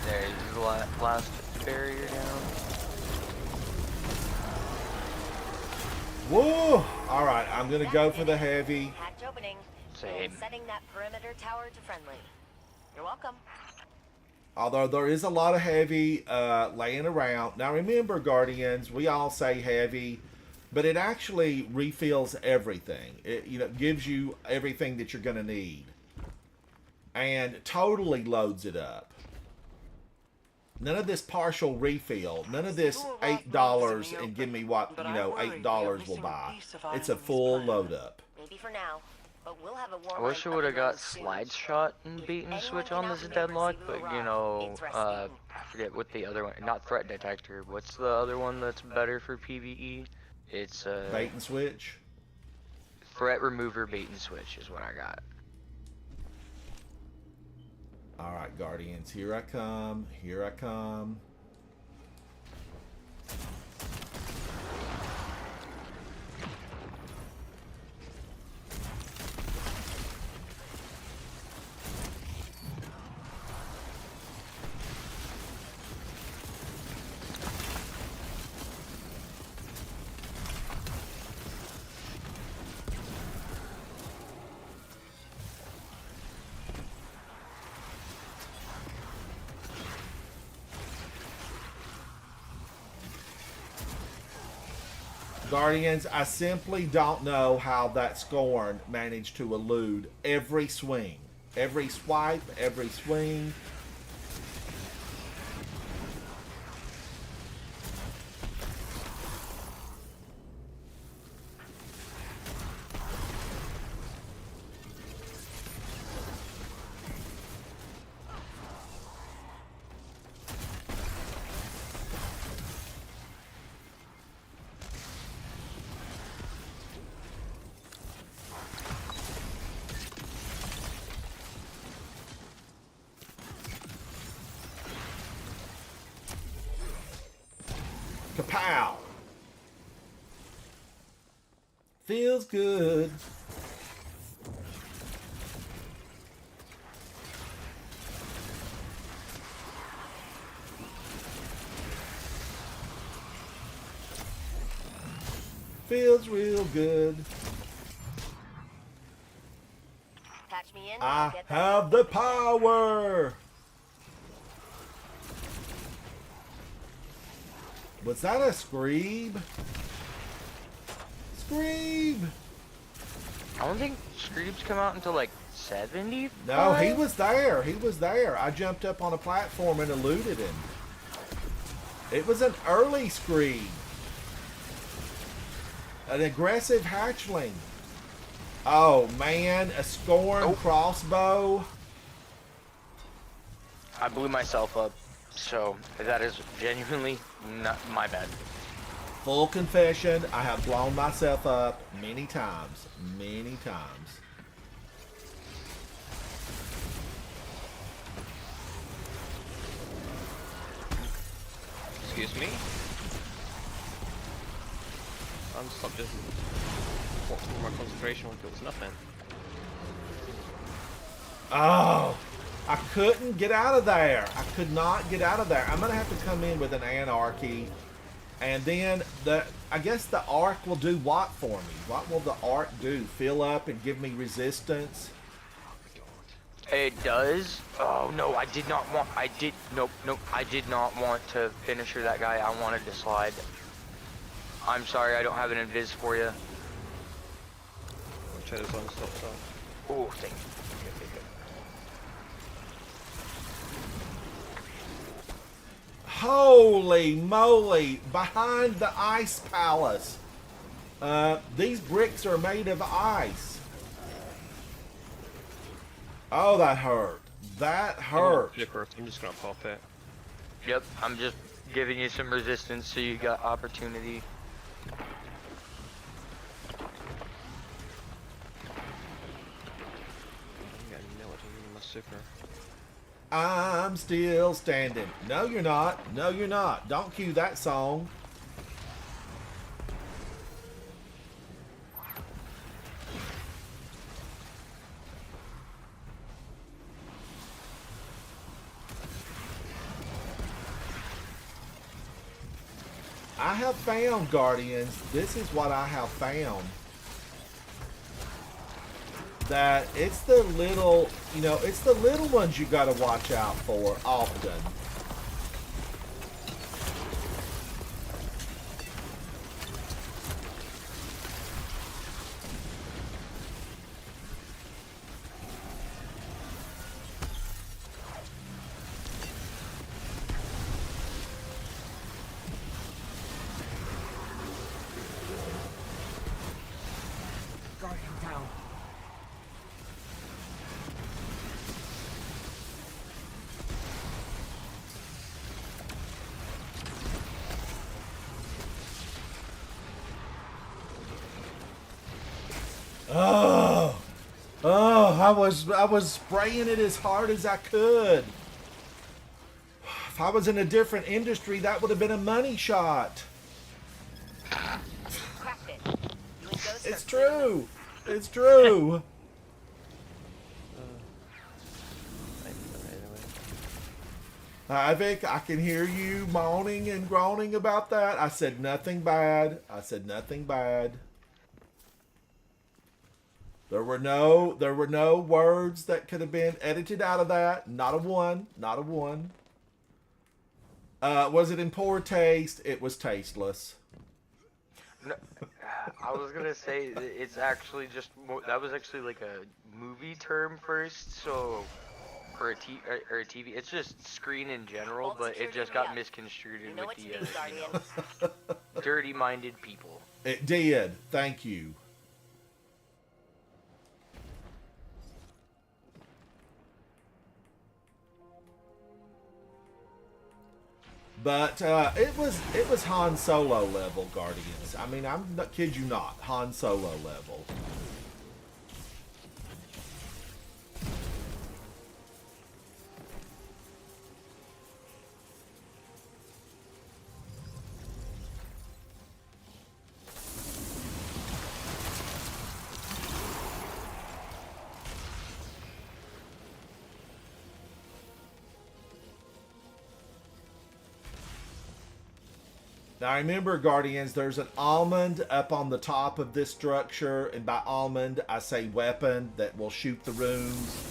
There's the last barrier down. Whoa! Alright, I'm gonna go for the heavy. Hatch opening. Same. And setting that perimeter tower to friendly. You're welcome. Although there is a lot of heavy laying around. Now remember, Guardians, we all say heavy, but it actually refills everything. It gives you everything that you're gonna need. And totally loads it up. None of this partial refill. None of this $8 and give me what, $8 will buy. It's a full load up. Maybe for now, but we'll have a war. I wish I would have got slide shot and bait and switch on this deadlock, but I forget what the other one, not threat detector. What's the other one that's better for PvE? It's Bait and switch. threat remover bait and switch is what I got. Alright, Guardians, here I come. Here I come. Guardians, I simply don't know how that Scorn managed to elude every swing. Every swipe, every swing. Kapow! Feels good. Feels real good. Patch me in. I Get that have the power. Was that a Screeb? Screeb! I don't think Screebs come out until like 70. No, he was there. He was there. I jumped up on a platform and eluded him. It was an early Screeb. An aggressive hatchling. Oh man, a Scorn crossbow. I blew myself up, so that is genuinely not my bad. Full confession, I have blown myself up many times. Many times. Excuse me. I'm stop just watching my concentration like it was nothing. Oh, I couldn't get out of there. I could not get out of there. I'm going to have to come in with an anarchy. And then I guess the arc will do what for me? What will the arc do? Fill up and give me resistance? It does. Oh no, I did not want. Nope. I did not want to finisher that guy. I wanted to slide. I'm sorry, I don't have an invis for you. I'll try this one stop so. Oh, thank you. Okay. Holy moly! Behind the ice palace. These bricks are made of ice. Oh, that hurt. That hurt. I'm just gonna pop it. Yep, I'm just giving you some resistance so you got opportunity. I'm getting melted in my super. I'm still standing. No, you're not. No, you're not. Don't cue that song. I have found, Guardians, this is what I have found. That it's the little, it's the little ones you gotta watch out for often. Guardian down. I was spraying it as hard as I could. If I was in a different industry, that would have been a money shot. Cracked it. You and Ghost It's are true. It's true. Havoc, I can hear you moaning and groaning about that. I said nothing bad. I said nothing bad. There were no words that could have been edited out of that. Not a one. Not a one. Was it in poor taste? It was tasteless. No, I was gonna say it's actually just more, that was actually like a movie term first, so or a TV. It's just screen in general, but it just got misconstrued You know with what you need, Guardian. the dirty-minded people. It did. Thank you. But it was Han Solo level, Guardians. I mean, I'm not kid you not, Han Solo level. Now remember, Guardians, there's an almond up on the top of this structure, and by almond I say weapon that will shoot the runes.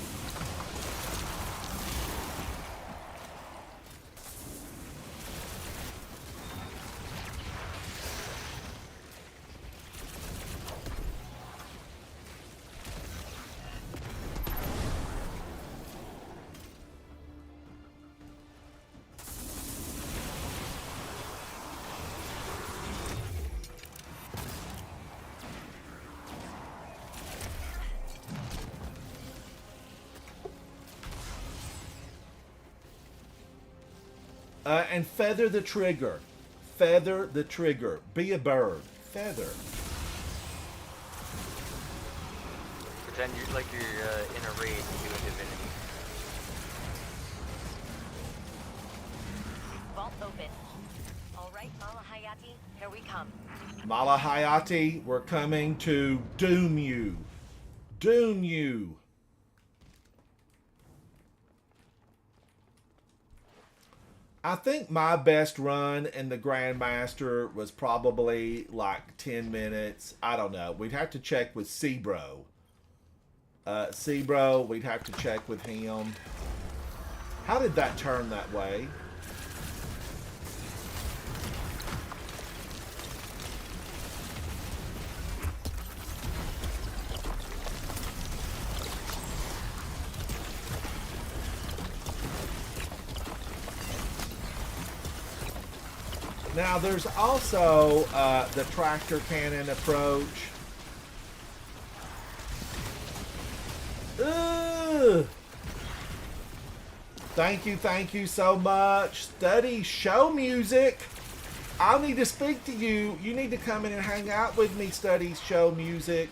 And feather the trigger. Feather the trigger. Be a bird. Feather. Pretend you're like you're in a raid and do a divinity. Vault open. All right, Mala Hayati, here we come. Mala Hayati, we're coming to doom you. Doom you. I think my best run in the Grandmaster was probably like 10 minutes. I don't know. We'd have to check with Sebro. Sebro, we'd have to check with him. How did that turn that way? Now, there's also the tractor cannon approach. Ugh. Thank you so much. Study show music. I need to speak to you. You need to come in and hang out with me, Study show music.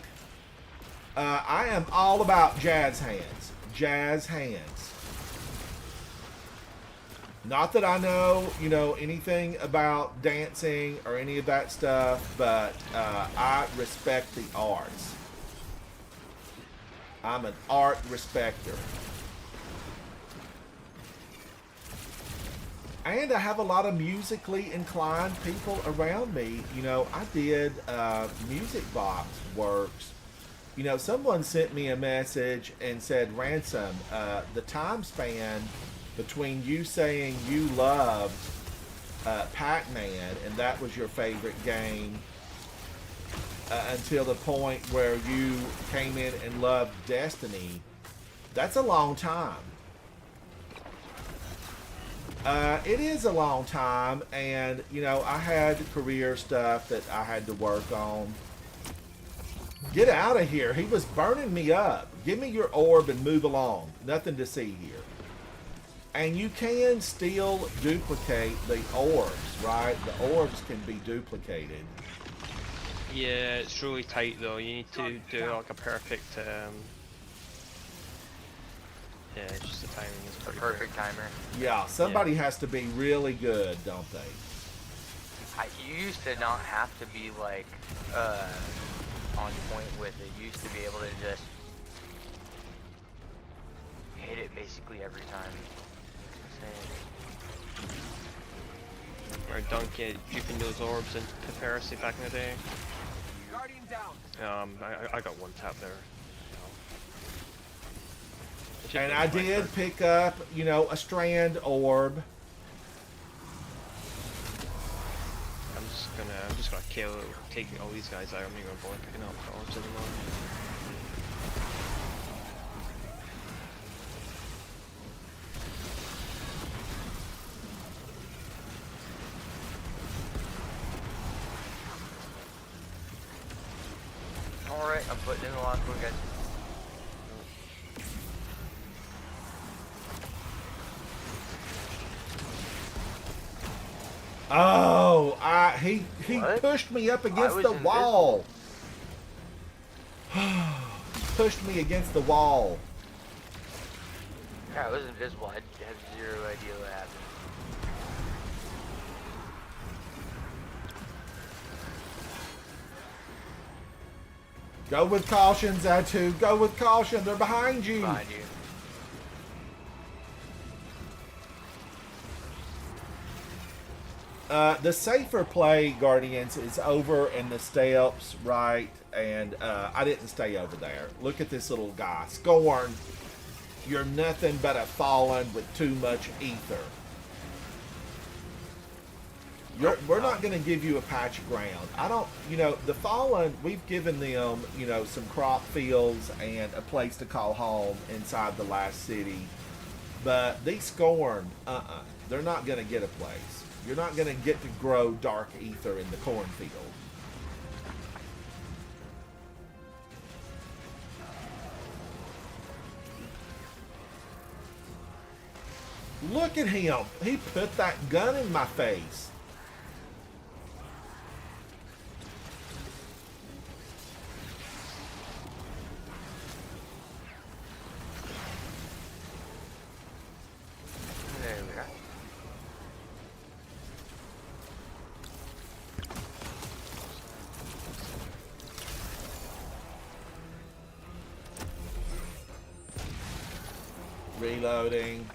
I am all about jazz hands. Jazz hands. Not that I know, anything about dancing or any of that stuff, but I respect the arts. I'm an art respecter. And I have a lot of musically inclined people around me. I did Music Box Works. Someone sent me a message and said, Ransom, the time span between you saying you loved Pac-Man and that was your favorite game until the point where you came in and loved Destiny, that's a long time. It is a long time, and I had career stuff that I had to work on. Get out of here. He was burning me up. Give me your orb and move along. Nothing to see here. And you can still duplicate the orbs, right? The orbs can be duplicated. Yeah, it's really tight though. You need to do like a perfect. Yeah, it's just the timing is The pretty perfect timer. Yeah, somebody has to be really good, don't they? You used to not have to be like on point with it. You used to be able to just hit it basically every time. Or Duncan juking those orbs in Pharisee back in the day. Guardian down. I got one tap there. And I did pick up, a strand orb. I'm just gonna kill, take all these guys out. I'm not gonna bother picking up orbs anymore. Alright, I'm putting in the last one, guys. Oh, he What? pushed me up against was the wall. Pushed me against the wall. Yeah, I was invisible. I had zero idea what happened. Go with caution, Zatu. Go with caution. They're behind you. Behind you. The safer play, Guardians, is over in the steps, right? And I didn't stay over there. Look at this little guy. Scorn, you're nothing but a fallen with too much ether. We're not going to give you a patch of ground. I don't, the Fallen, we've given them, some crop fields and a place to call home inside the last city. But these Scorn, they're not going to get a place. You're not going to get to grow dark ether in the cornfield. Look at him. He put that gun in my face. There we are. Reloading.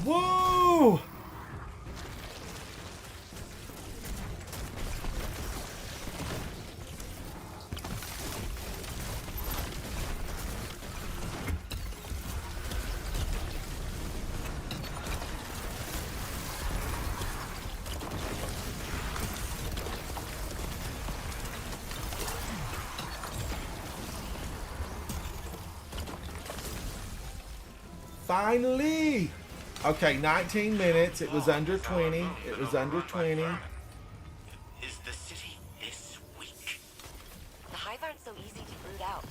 Whoa! Finally! Okay, 19 minutes. It was under 20. It was under 20. Is the city this weak? The Hive aren't so easy to root out.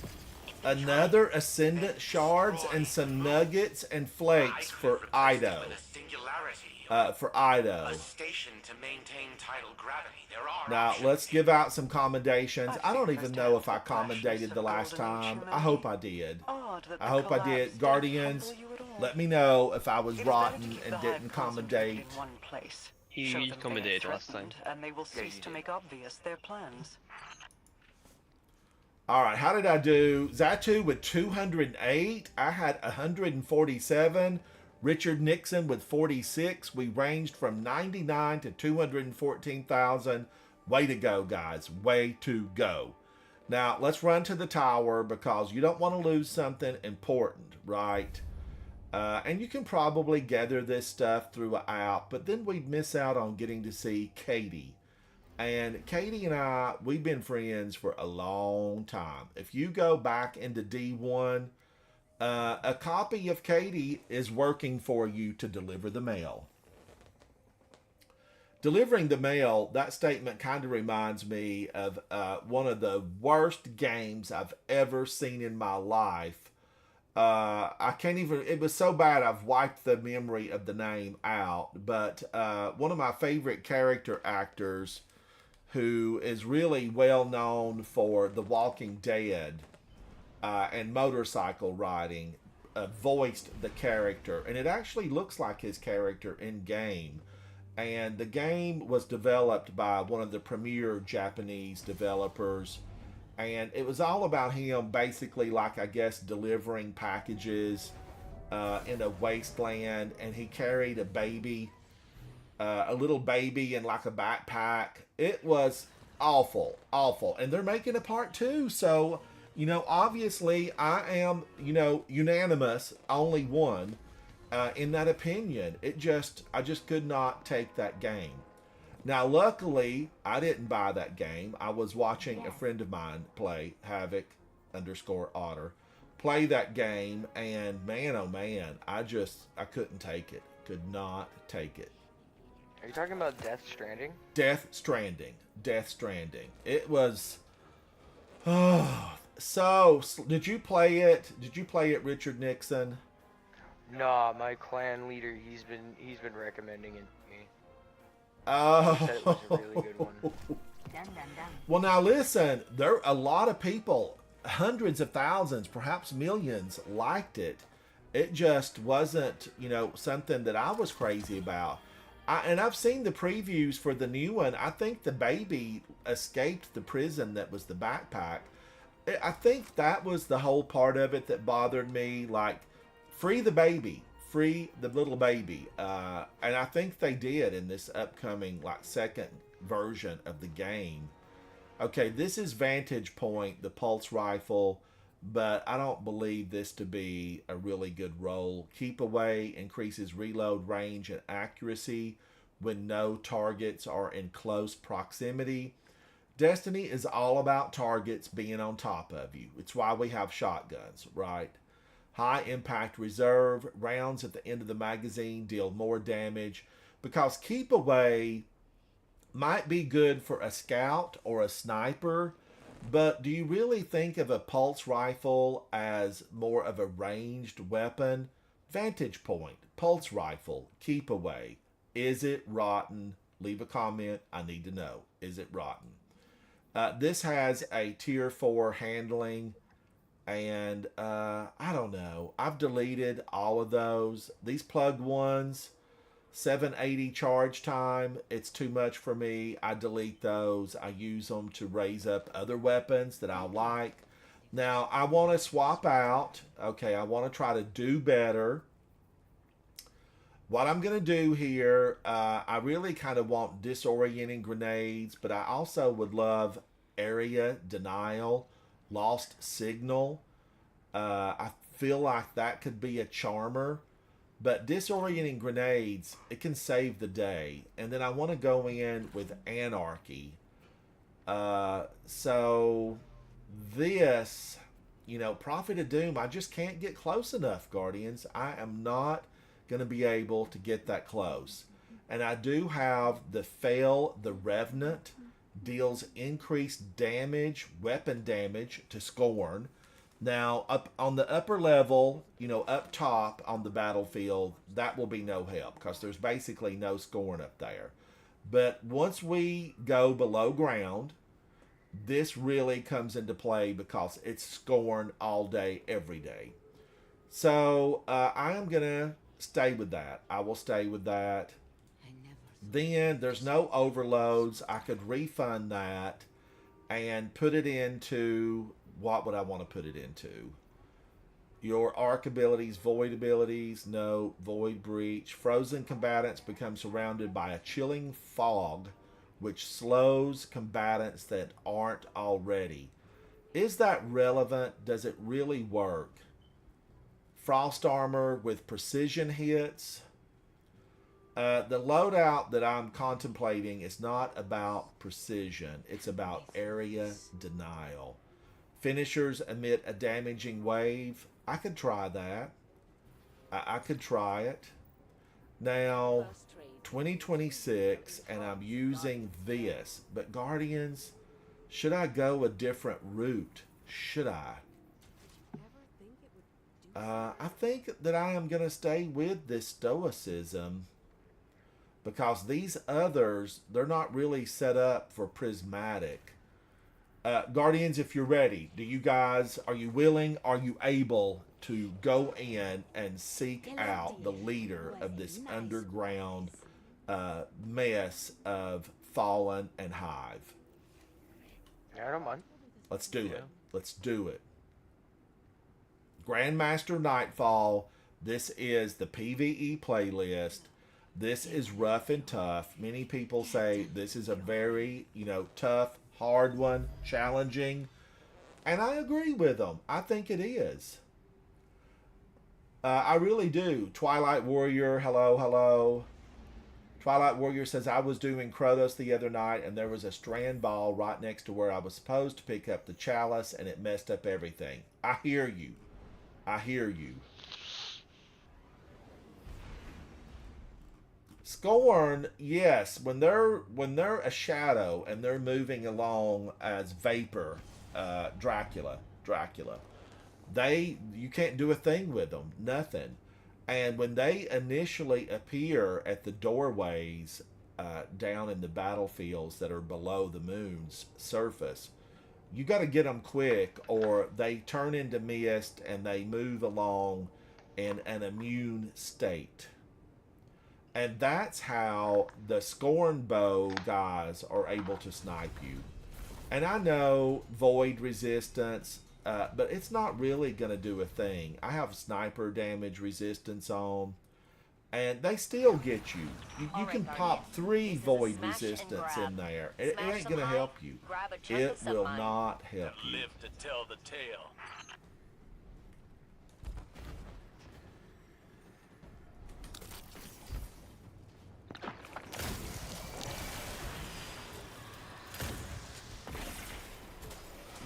If they Another Ascendant shards and some nuggets and flakes for Ido. With a singularity. For Ido. A station to maintain tidal gravity. There are Now, options. let's give out some commendations. I don't even know if I commendated the last time. I hope I did. Odd that I the hope I collapse did. didn't Guardians, humble you at all. let me know if I was It is better to rotten keep and the didn't Hive concentrated commendate. in one place. You Show them they are commentated last time. threatened, and they will Yeah, cease you to did. make obvious their plans. All right, how did I do? Zatu with 208. I had 147. Richard Nixon with 46. We ranged from 99 to 214,000. Way to go, guys. Way to go. Now, let's run to the tower because you don't want to lose something important, right? And you can probably gather this stuff through an app, but then we'd miss out on getting to see Katie. And Katie and I, we've been friends for a long time. If you go back into D1, a copy of Katie is working for you to deliver the mail. Delivering the mail, that statement kind of reminds me of one of the worst games I've ever seen in my life. I can't even, it was so bad I've wiped the memory of the name out. But one of my favorite character actors who is really well known for The Walking Dead and motorcycle riding, voiced the character. And it actually looks like his character in game. And the game was developed by one of the premier Japanese developers. And it was all about him basically, like, I guess, delivering packages in a wasteland. And he carried a baby, a little baby in like a backpack. It was awful, awful. And they're making a part 2. So, obviously I am, unanimous, only one. In that opinion, I just could not take that game. Now, luckily, I didn't buy that game. I was watching a friend of mine play Havoc_Otter play that game, and man, oh man, I couldn't take it. Could not take it. Are you talking about Death Stranding? Death Stranding. It was. Oh, so did you play it? Did you play it, Richard Nixon? Nah, my clan leader, he's been recommending it to me. He said it was a really good one. Well, now listen, there a lot of people, hundreds of thousands, perhaps millions, liked it. It just wasn't, something that I was crazy about. And I've seen the previews for the new one. I think the baby escaped the prison that was the backpack. I think that was the whole part of it that bothered me. Like, free the baby, free the little baby. And I think they did in this upcoming, second version of the game. Okay, this is Vantage Point, the pulse rifle, but I don't believe this to be a really good role. Keep Away increases reload range and accuracy when no targets are in close proximity. Destiny is all about targets being on top of you. It's why we have shotguns, right? High impact reserve, rounds at the end of the magazine deal more damage, because Keep Away might be good for a scout or a sniper, but do you really think of a pulse rifle as more of a ranged weapon? Vantage Point, pulse rifle, Keep Away. Is it rotten? Leave a comment. I need to know. Is it rotten? This has a tier 4 handling, and I don't know. I've deleted all of those. These plugged ones, 780 charge time, it's too much for me. I delete those. I use them to raise up other weapons that I like. Now, I want to swap out. Okay, I want to try to do better. What I'm going to do here, I really kind of want disorienting grenades, but I also would love area denial, lost signal. I feel like that could be a charmer. But disorienting grenades, it can save the day. And then I want to go in with anarchy. So this, Prophet of Doom, I just can't get close enough, Guardians. I am not going to be able to get that close. And I do have the Fail the Revenant, deals increased damage, weapon damage to Scorn. Now, up on the upper level, up top on the battlefield, that will be no help because there's basically no Scorn up there. But once we go below ground, this really comes into play because it's Scorn all day, every day. So I am going to stay with that. I will stay with that. Then there's no overloads. I could refund that and put it into... What would I want to put it into? Your arc abilities, void abilities, no, void breach. Frozen combatants become surrounded by a chilling fog, which slows combatants that aren't already. Is that relevant? Does it really work? Frost armor with precision hits. The loadout that I'm contemplating is not about precision. It's about area denial. Finishers emit a damaging wave. I could try that. I could try it. Now, 2026, and I'm using this. But Guardians, should I go a different route? Should I? I think that I am going to stay with this stoicism. Because these others, they're not really set up for prismatic. Guardians, if you're ready, are you willing, are you able to go in and seek out the leader of this underground mess of Fallen and Hive? I don't mind. Let's do it. Let's do it. Grandmaster Nightfall. This is the PvE playlist. This is rough and tough. Many people say this is a very, tough, hard one, challenging, and I agree with them. I think it is. I really do. Twilight Warrior, hello. Twilight Warrior says, I was doing Krotos the other night, and there was a strand ball right next to where I was supposed to pick up the chalice, and it messed up everything. I hear you. Scorn, yes, when they're a shadow and they're moving along as vapor, Dracula, you can't do a thing with them, nothing. And when they initially appear at the doorways, down in the battlefields that are below the moon's surface. You got to get them quick, or they turn into mist and they move along in an immune state. And that's how the Scorn Bow guys are able to snipe you. And I know void resistance, but it's not really going to do a thing. I have sniper damage resistance on, and they still get you. You can pop 3 void resistance in there. It ain't going to help you. It will not help you. Live to tell the tale.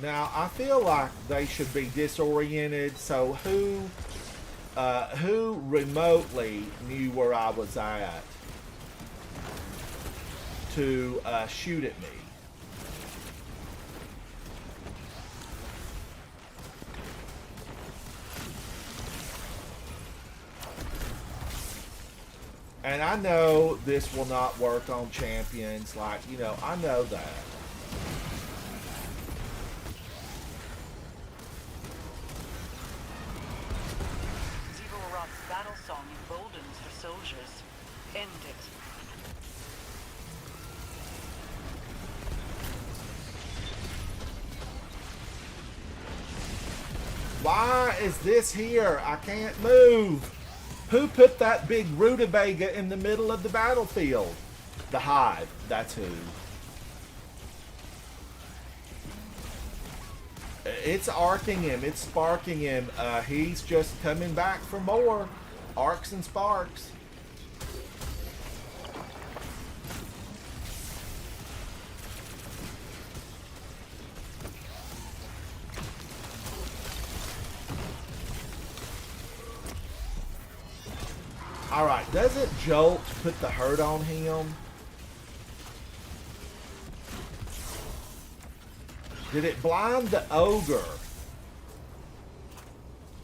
Now, I feel like they should be disoriented, so who remotely knew where I was at to shoot at me? And I know this will not work on champions, like, you know, I know that. Battle song emboldens her soldiers. End it. Why is this here? I can't move. Who put that big rutabaga in the middle of the battlefield? The Hive. That's who. It's arcing him. It's sparking him. He's just coming back for more. Arcs and sparks. Alright, doesn't Jolt put the hurt on him? Did it blind the ogre?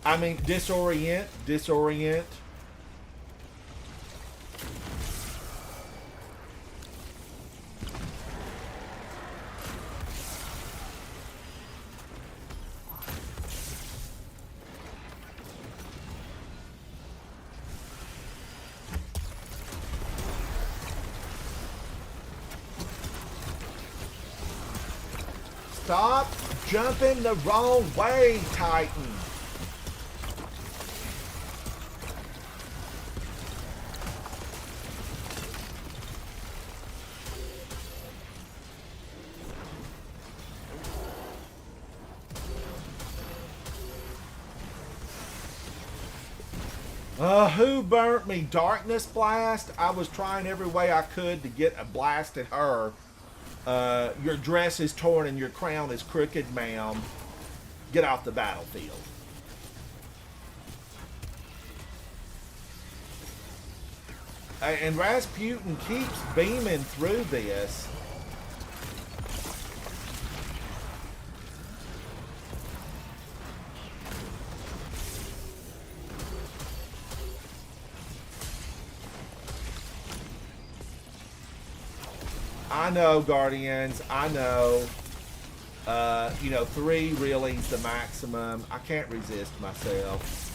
I mean, disorient. Stop jumping the wrong way, Titan. Who burnt me? Darkness Blast? I was trying every way I could to get a blast at her. Your dress is torn and your crown is crooked, ma'am. Get off the battlefield. And Rasputin keeps beaming through this. I know, Guardians. I know. You know, 3 really is the maximum. I can't resist myself.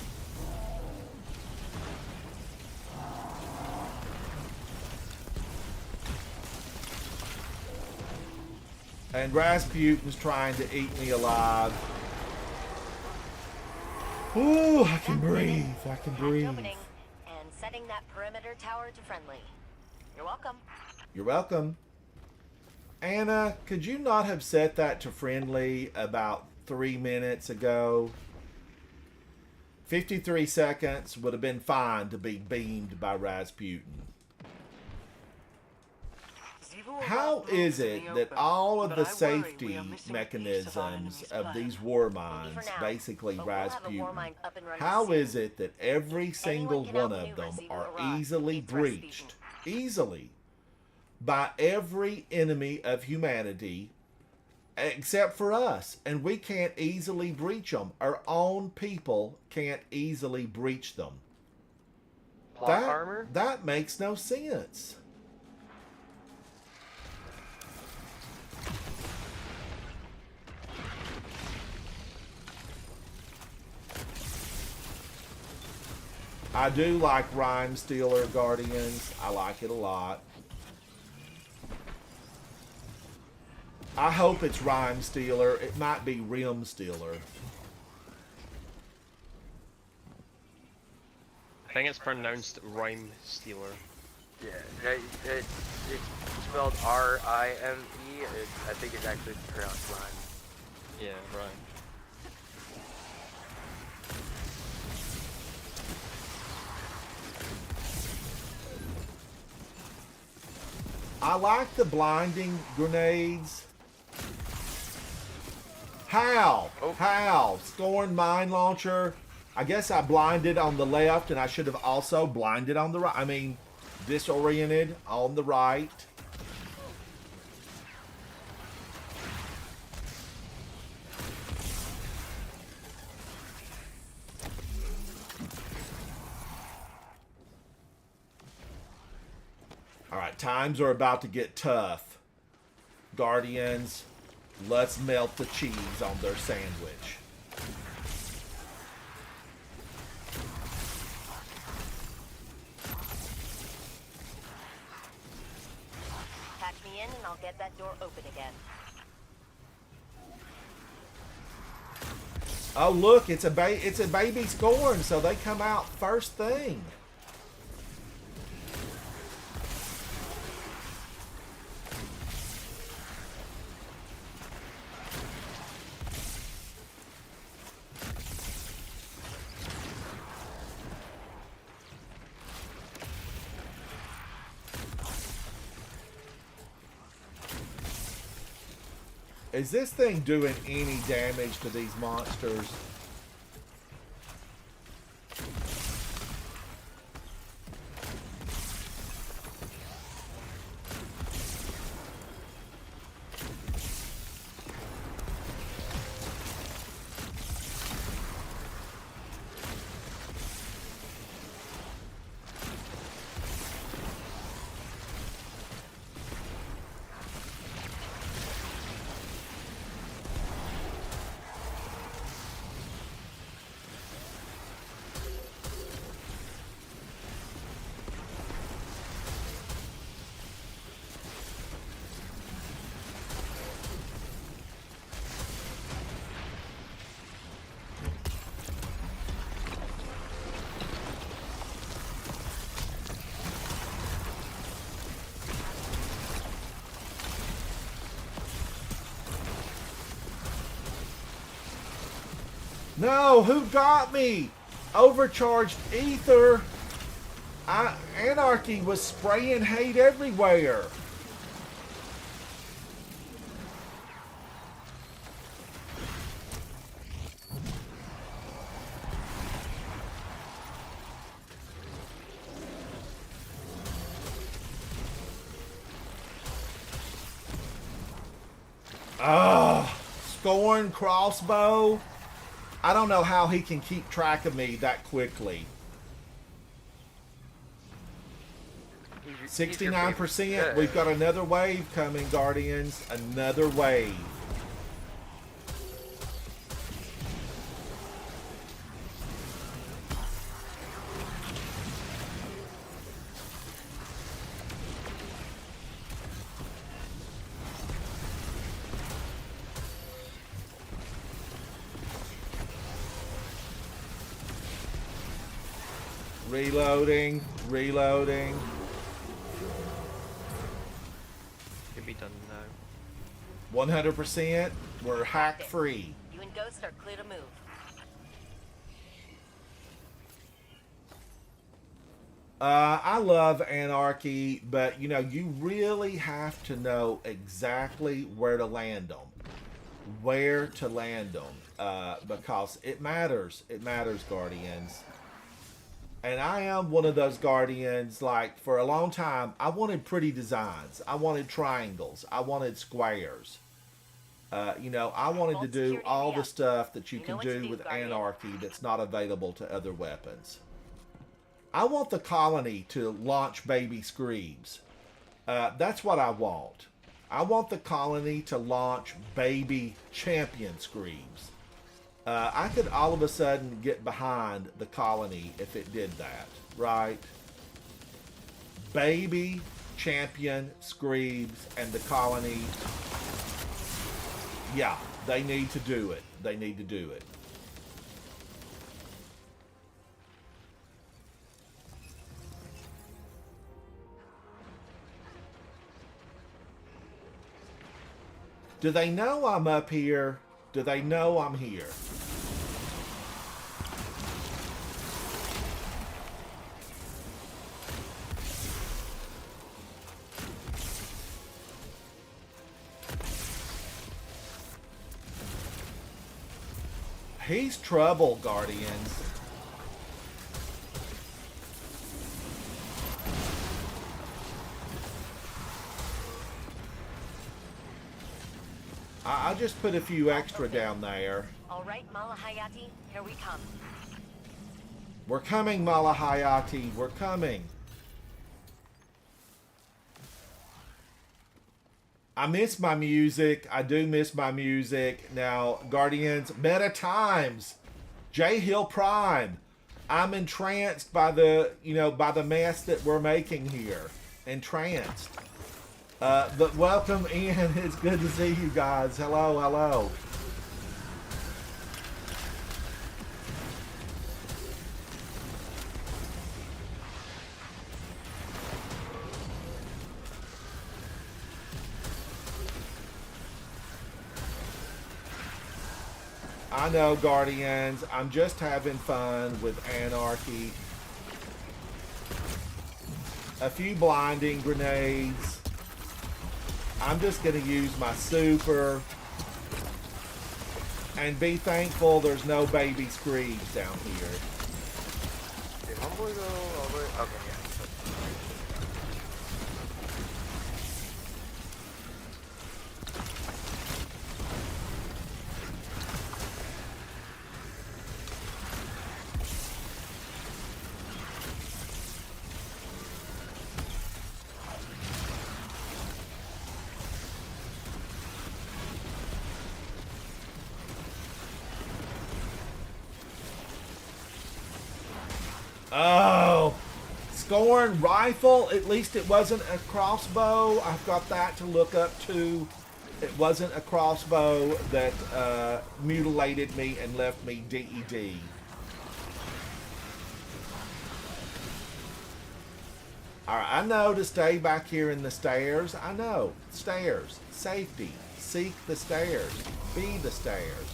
And Rasputin's trying to eat me alive. Ooh, I can breathe. I can breathe. Opening and setting that perimeter tower to friendly. You're welcome. You're welcome. Anna, could you not have set that to friendly about 3 minutes ago? 53 seconds would have been fine to be beamed by Rasputin. How is it that all of the safety mechanisms of these war mines, basically Rasputin, how is it that every single one of them are easily breached, by every enemy of humanity except for us, and we can't easily breach them? Our own people can't easily breach them. Plot armor? That makes no sense. I do like Rhyme Stealer Guardians. I like it a lot. I hope it's Rhyme Stealer. It might be Rim Stealer. I think it's pronounced Rhyme Stealer. Yeah, it's spelled R-I-M-E. I think it's actually pronounced rhyme. Yeah, Rhyme. I like the blinding grenades. How? Oh. How? Scorn mine launcher. I guess I blinded on the left, and I should have also blinded on the right. I mean, disoriented on the right. Alright, times are about to get tough. Guardians, let's melt the cheese on their sandwich. Pack me in and I'll get that door open again. Oh look, it's a baby Scorn, so they come out first thing. Is this thing doing any damage to these monsters? No, who got me? Overcharged ether. Anarchy was spraying hate everywhere. Scorn crossbow. I don't know how he can keep track of me that quickly. 69%. We've got another wave coming, Guardians. Another wave. Reloading, reloading. Could be done now. 100%. We're hack free. You and Ghost are clear to move. I love Anarchy, but you know, you really have to know exactly where to land them. Where to land them. Because it matters. It matters, Guardians. And I am one of those Guardians, like, for a long time, I wanted pretty designs. I wanted triangles. I wanted squares. You know, I wanted to do all the stuff that you can do with Anarchy that's not available to other weapons. I want the colony to launch baby Screebs. That's what I want. I want the colony to launch baby champion Screebs. I could all of a sudden get behind the colony if it did that, right? Baby, champion, Screebs, and the colony. Yeah, they need to do it. They need to do it. Do they know I'm up here? Do they know I'm here? He's trouble, Guardians. I just put a few extra down there. All right, Malahayati, here we come. We're coming, Malahayati. We're coming. I miss my music. I do miss my music. Now, Guardians, meta times. J Hill Prime. I'm entranced by the, by the mess that we're making here. Entranced. But welcome in. It's good to see you guys. Hello, hello. I know, Guardians. I'm just having fun with Anarchy. A few blinding grenades. I'm just going to use my super. And be thankful there's no baby Screebs down here. Did Homeboy go all the way? Okay, yeah. Oh, Scorn rifle. At least it wasn't a crossbow. I've got that to look up too. It wasn't a crossbow that mutilated me and left me DED. Alright, I know to stay back here in the stairs. I know. Stairs. Safety. Seek the stairs. Be the stairs.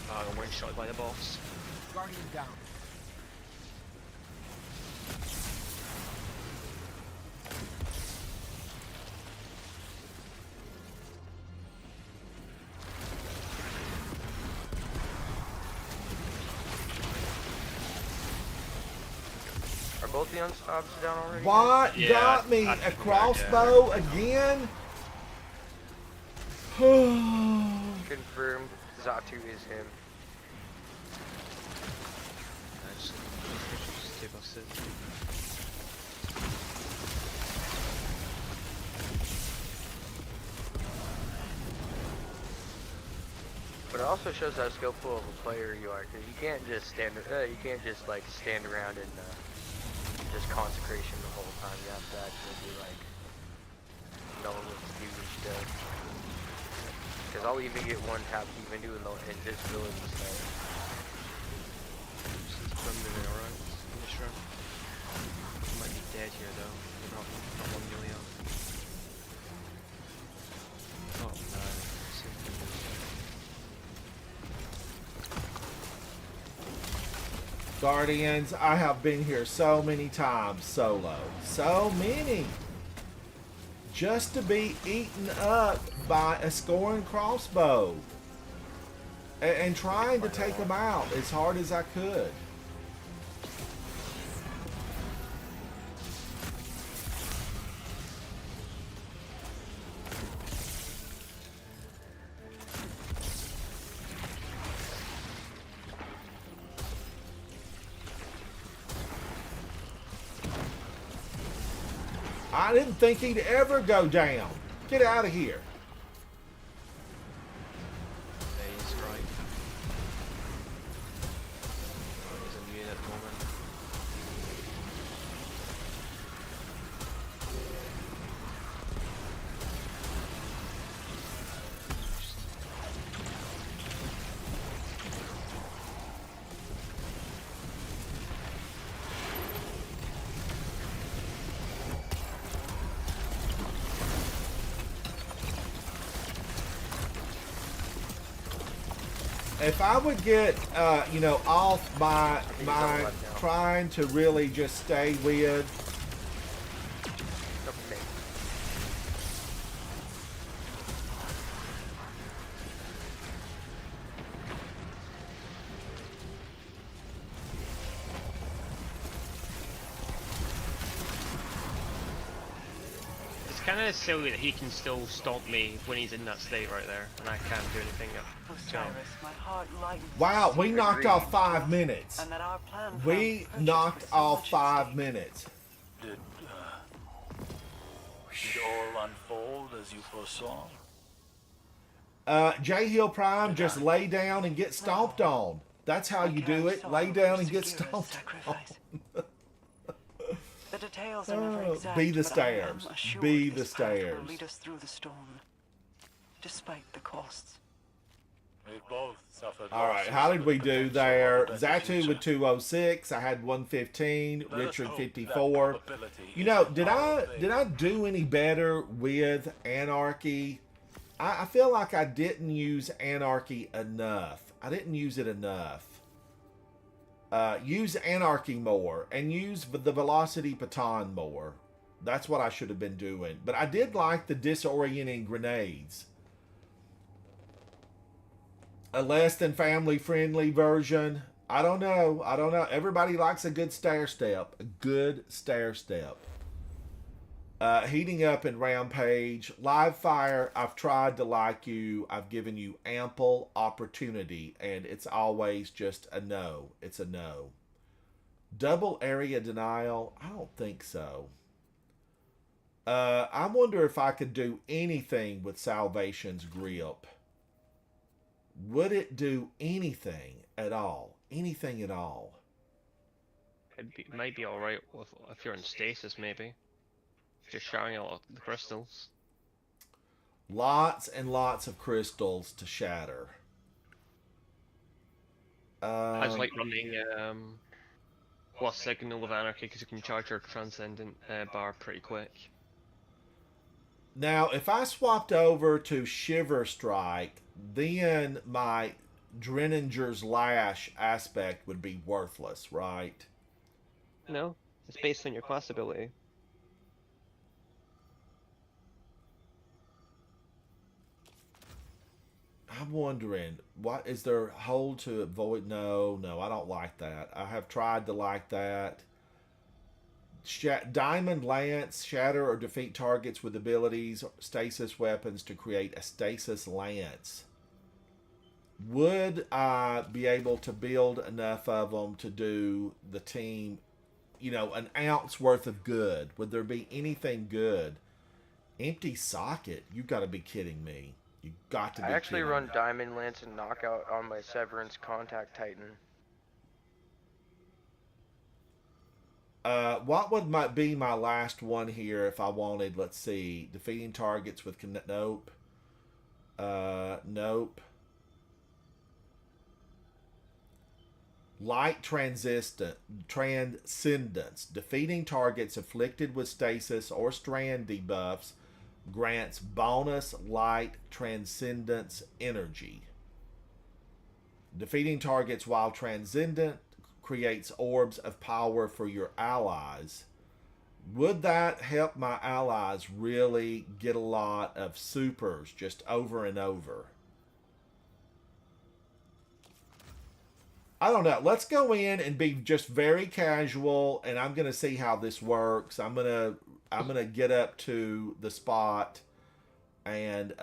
I'm one shot by the boss. Guardian down. Are both the unstops down already? What Yeah, got me? I A think crossbow again? Confirmed. Zatu is him. But it also shows how skillful of a player you are, because you can't just stand around and just consecration the whole time. You have to actually be like knowing what to do each day. Because I'll even get one tap even doing the invisibility stuff. Alright, in this round. I might be dead here though. Not 1 million. Oh no. Guardians, I have been here so many times solo. So many. Just to be eaten up by a Scorn crossbow. And trying to take them out as hard as I could. I didn't think he'd ever go down. Get out of here. if I would get, you know, off my he's on the left now. trying to really just stay with. Okay. It's kind of silly that he can still stomp me when he's in that state right there, and I can't do anything. Osiris, my heart lightens. Wow, we knocked off 5 minutes. And that our plan We found knocked purchase with so off much at 5 stake. minutes. Did all unfold as you foresaw? J Hill Prime, just lay down and get stomped on. That's how you do it. Lay down and get stomped on. The details are never Oh, exact, be the but I stairs. am assured Be this the path will stairs. lead us through the storm, despite the costs. We both suffered. All right, losses how did with we do potential there? of a better Zatu with future. 206. I had 115. Let us Richard hope that 54. probability You is know, in did our I favor. do any better with Anarchy? I feel like I didn't use Anarchy enough. I didn't use it enough. Use Anarchy more and use the Velocity Baton more. That's what I should have been doing. But I did like the disorienting grenades. A less than family friendly version. I don't know. I don't know. Everybody likes a good stair step. A good stair step. Heating up in Rampage. Live Fire, I've tried to like you. I've given you ample opportunity, and it's always just a no. It's a no. Double area denial? I don't think so. I wonder if I could do anything with Salvation's grip. Would it do anything at all? Anything at all? It might be alright if you're in stasis, maybe. If you're showering a lot of the crystals. Lots and lots of crystals to shatter. I just like running Signal of Anarchy because you can charge your Transcendent bar pretty quick. Now, if I swapped over to Shiver Strike, then my Dreninger's Lash aspect would be worthless, right? No, it's based on your class ability. I'm wondering, what is there hold to avoid? No, I don't like that. I have tried to like that. Diamond Lance, shatter or defeat targets with abilities, stasis weapons to create a stasis lance. Would I be able to build enough of them to do the team, you know, an ounce worth of good? Would there be anything good? Empty socket? You got to be kidding me. You got to be I actually kidding run me. Diamond Lance and Knockout on my Severance Contact Titan. What would be my last one here if I wanted, let's see, defeating targets with, nope. Nope. Light Transcendence. Defeating targets afflicted with stasis or strand debuffs grants bonus light transcendence energy. Defeating targets while transcendent creates orbs of power for your allies. Would that help my allies really get a lot of supers just over and over? I don't know. Let's go in and be just very casual, and I'm going to see how this works. I'm going to get up to the spot and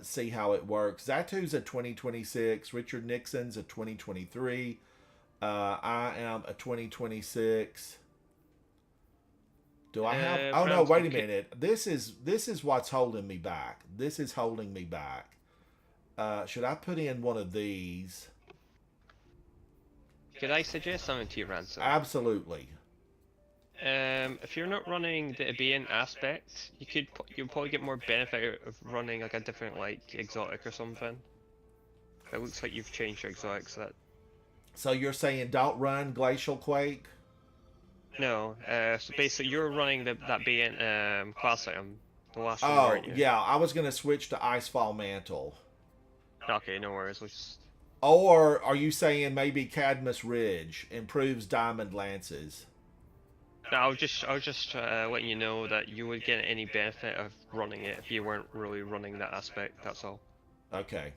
see how it works. Zatu's a 2026. Richard Nixon's a 2023. I am a 2026. Do I have? Oh no! Wait a minute. This is what's holding me back. This is holding me back. Should I put in one of these? Could I suggest something to you, Ransom? Absolutely. If you're not running the Abian aspect, you'll probably get more benefit out of running like a different like exotic or something. It looks like you've changed your exotic, so that. So you're saying don't run Glacial Quake? No, so basically you're running that Abian class item, the last one, Oh weren't you? yeah, I was gonna switch to Icefall Mantle. Okay, no worries. We'll just. Or are you saying maybe Cadmus Ridge improves diamond lances? No, I was just letting you know that you would get any benefit of running it if you weren't really running that aspect. That's all. Okay.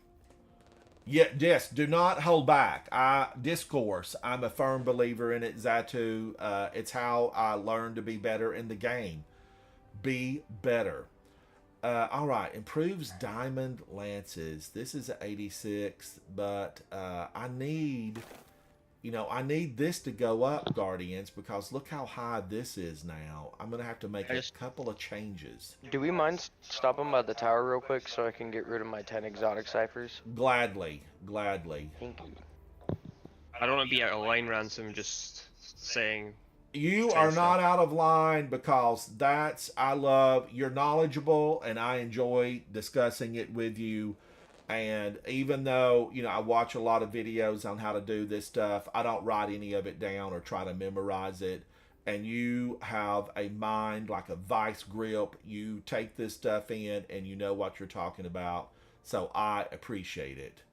Yeah, yes, do not hold back. Discourse. I'm a firm believer in it, Zatu. It's how I learned to be better in the game. Be better. All right, improves diamond lances. This is an 86, but I need, I need this to go up, Guardians, because look how high this is now. I'm gonna have to make a couple of changes. Do we mind stopping by the tower real quick so I can get rid of my 10 exotic ciphers? Gladly, gladly. Thank you. I don't want to be out of line, Ransom. Just saying. You are not out of line because you're knowledgeable and I enjoy discussing it with you. And even though, I watch a lot of videos on how to do this stuff, I don't write any of it down or try to memorize it. And you have a mind like a vice grip. You take this stuff in and you know what you're talking about. So I appreciate it.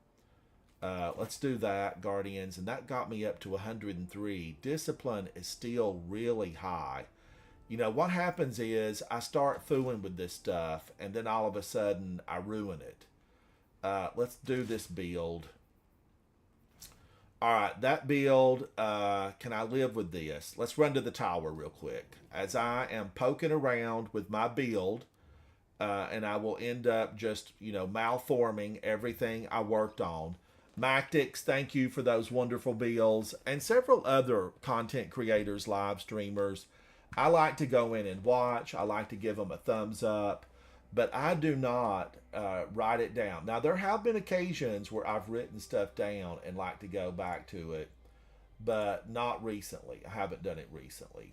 Let's do that, Guardians. And that got me up to 103. Discipline is still really high. What happens is I start fooling with this stuff, and then all of a sudden I ruin it. Let's do this build. All right, that build, can I live with this? Let's run to the tower real quick. As I am poking around with my build, and I will end up just, malforming everything I worked on. Mactix, thank you for those wonderful builds, and several other content creators, live streamers. I like to go in and watch. I like to give them a thumbs up, but I do not write it down. Now, there have been occasions where I've written stuff down and like to go back to it, but not recently. I haven't done it recently.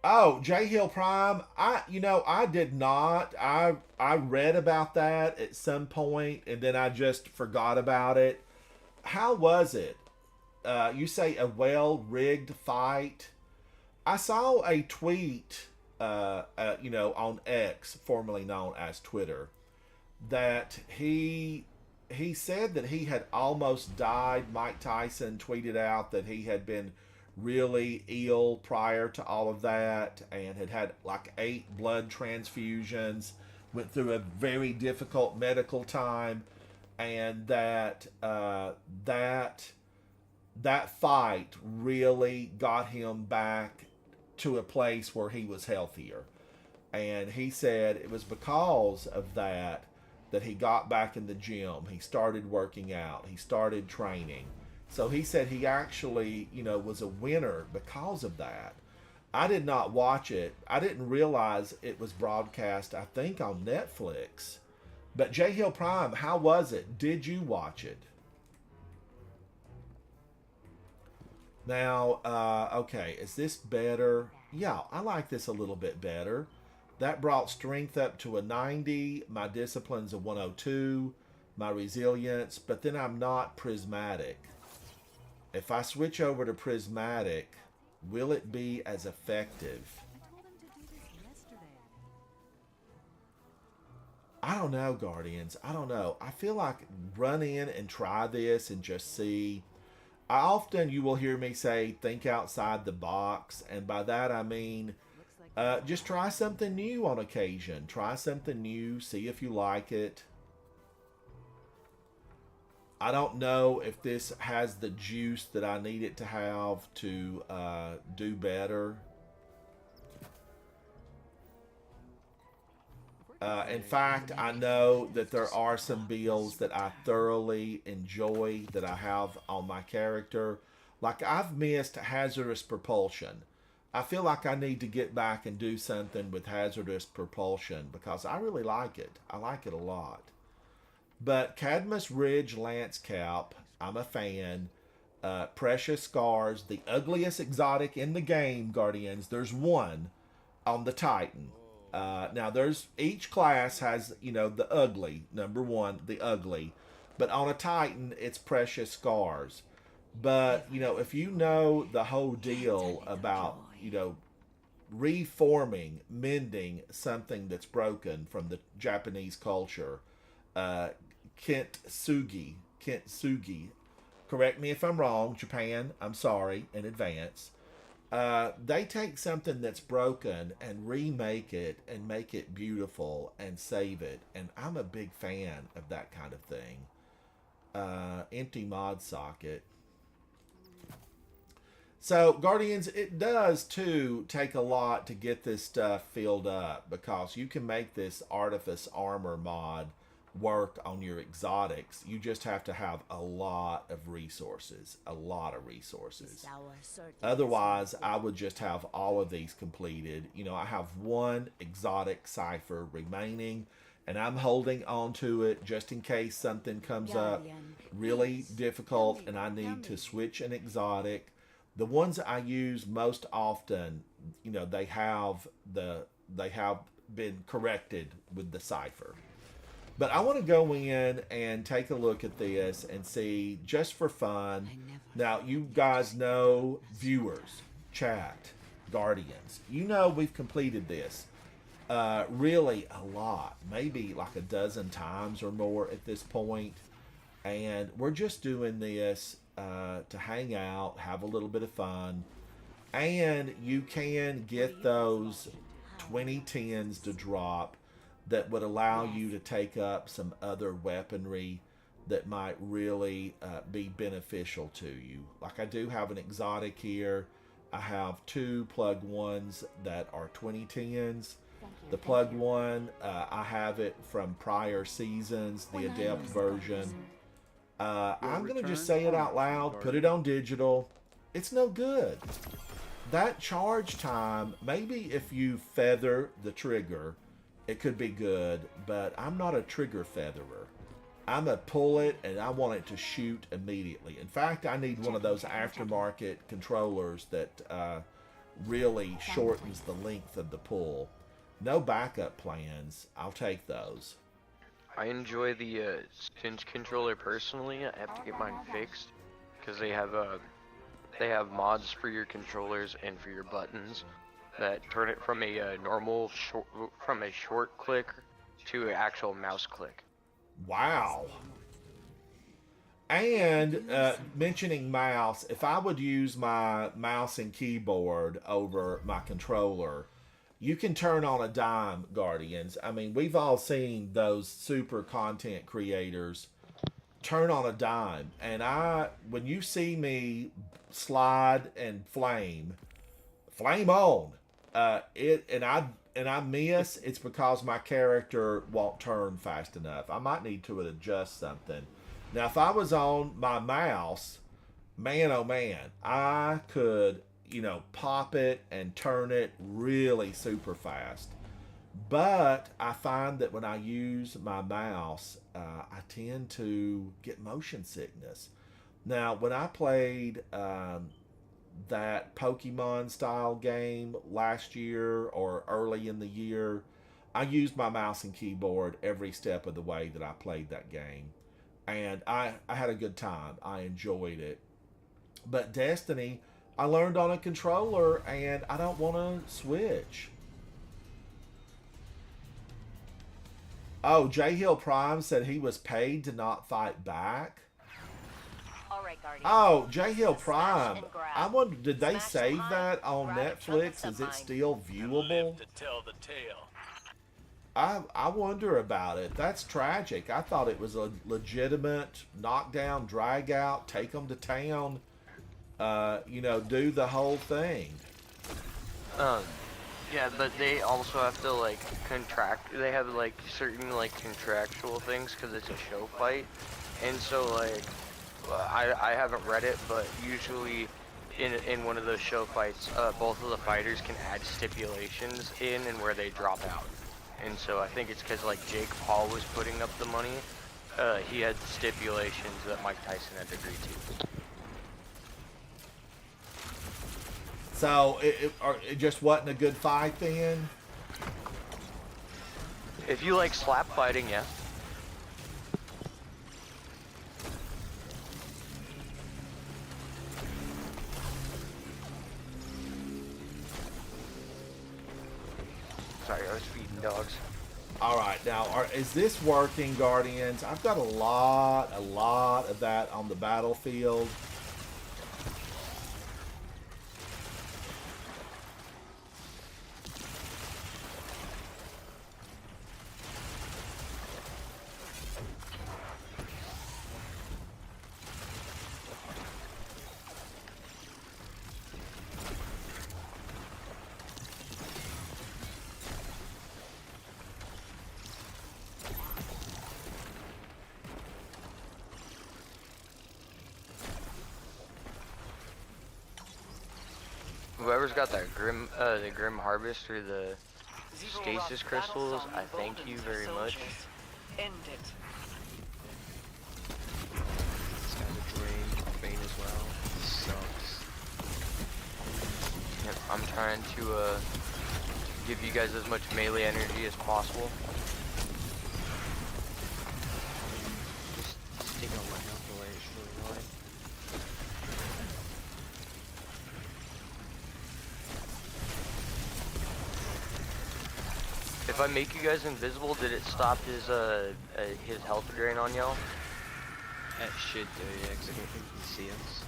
Oh, J Hill Prime. I did not. I read about that at some point and then I just forgot about it. How was it? You say a well-rigged fight. I saw a tweet, on X, formerly known as Twitter, that he said that he had almost died. Mike Tyson tweeted out that he had been really ill prior to all of that and had like 8 blood transfusions, went through a very difficult medical time, and that fight really got him back to a place where he was healthier. And he said it was because of that he got back in the gym. He started working out. He started training. So he said he actually, was a winner because of that. I did not watch it. I didn't realize it was broadcast, I think, on Netflix. But J Hill Prime, how was it? Did you watch it? Now, okay, is this better? Yeah, I like this a little bit better. That brought strength up to a 90. My discipline's a 102. My resilience, but then I'm not prismatic. If I switch over to prismatic, will it be as effective? I don't know, Guardians. I don't know. I feel like run in and try this and just see. You will hear me say, think outside the box. And by that, I mean, just try something new on occasion. Try something new. See if you like it. I don't know if this has the juice that I need it to have to do better. In fact, I know that there are some builds that I thoroughly enjoy that I have on my character. Like, I've missed hazardous propulsion. I feel like I need to get back and do something with hazardous propulsion because I really like it. I like it a lot. But Cadmus Ridge Lance Cap, I'm a fan. Precious Scars, the ugliest exotic in the game, Guardians. There's one on the Titan. Now, each class has, the ugly, number one, the ugly. But on a Titan, it's Precious Scars. But, if you know the whole deal about, reforming, mending something that's broken from the Japanese culture, Kintsugi. Correct me if I'm wrong, Japan. I'm sorry in advance. They take something that's broken and remake it and make it beautiful and save it. And I'm a big fan of that kind of thing. Empty mod socket. So, Guardians, it does, too, take a lot to get this stuff filled up, because you can make this Artifice Armor mod work on your exotics. You just have to have a lot of resources. A lot of resources. Otherwise, I would just have all of these completed. You know, I have one exotic cipher remaining, and I'm holding on to it just in case something comes up really difficult and I need to switch an exotic. The ones I use most often, you know, they have been corrected with the cipher. But I want to go in and take a look at this and see, just for fun. Now, you guys know, viewers, chat, Guardians, you know we've completed this really a lot, maybe like a dozen times or more at this point. And we're just doing this to hang out, have a little bit of fun, and you can get those 2010s to drop that would allow you to take up some other weaponry that might really be beneficial to you. Like, I do have an exotic here. I have 2 plug 1s that are 2010s. The plug 1, I have it from prior seasons, the Adept version. I'm going to just say it out loud, put it on digital. It's no good. That charge time, maybe if you feather the trigger, it could be good, but I'm not a trigger featherer. I'm a pull it and I want it to shoot immediately. In fact, I need one of those aftermarket controllers that really shortens the length of the pull. No backup plans. I'll take those. I enjoy the Cinch controller personally. I have to get mine fixed because they have mods for your controllers and for your buttons that turn it from a short click to an actual mouse click. Wow. And mentioning mouse, if I would use my mouse and keyboard over my controller, you can turn on a dime, Guardians. I mean, we've all seen those super content creators turn on a dime. And when you see me slide and flame on, and I miss, it's because my character won't turn fast enough. I might need to adjust something. Now, if I was on my mouse, man, oh man, I could, pop it and turn it really super fast. But I find that when I use my mouse, I tend to get motion sickness. Now, when I played that Pokemon style game last year or early in the year, I used my mouse and keyboard every step of the way that I played that game. And I had a good time. I enjoyed it. But Destiny, I learned on a controller, and I don't want to switch. Oh, J Hill Prime said he was paid to not fight back. All right, Guardian. Oh, J Hill Prime. I wonder, did they save that on Netflix? Is it still viewable? Live to tell the tale. I wonder about it. That's tragic. I thought it was a legitimate knockdown, drag out, take them to town, do the whole thing. Yeah, but they also have to contract. They have certain contractual things because it's a show fight, and so I haven't read it, but usually in one of those show fights, both of the fighters can add stipulations in and where they drop out. And so I think it's because Jake Paul was putting up the money, he had stipulations that Mike Tyson had agreed to. So it just wasn't a good fight then? If you like slap fighting, yeah. Sorry, I was feeding dogs. All right, now is this working, Guardians? I've got a lot of that on the battlefield. Whoever's got that the Grim Harvest or the Zero Stasis Rock crystals, battle song I thank you emboldens her very much. soldiers. End it. This guy's a drain as well. Sucks. Yep, I'm trying to give you guys as much melee energy as possible. Just taking all my health away, it's really annoying. If I make you guys invisible, did it stop his health drain on y'all? It should do, yeah, because I don't think he can see us.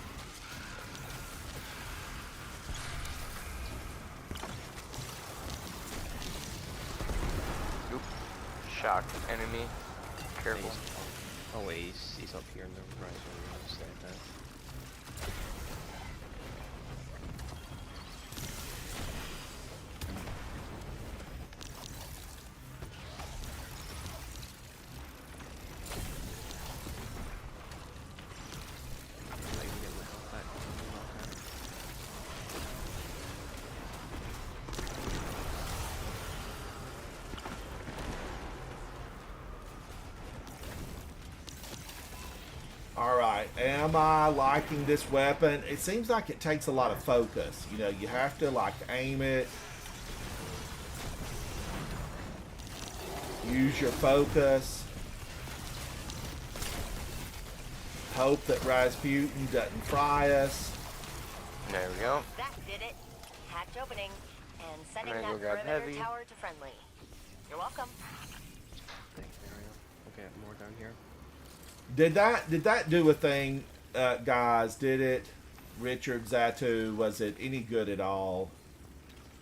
Oop. Shocked enemy. Careful. Oh wait, he's up here in the right where we stay at that. Alright, am I liking this weapon? It seems like it takes a lot of focus. You know, you have to like aim it. Use your focus. Hope that Rasputin doesn't fry us. There we go. That did it. Hatch opening and setting I'm gonna that go grab perimeter heavy. tower to friendly. You're welcome. Thanks, Mario. We'll get more down here. Did that do a thing, guys? Did it? Richard Zatu, was it any good at all?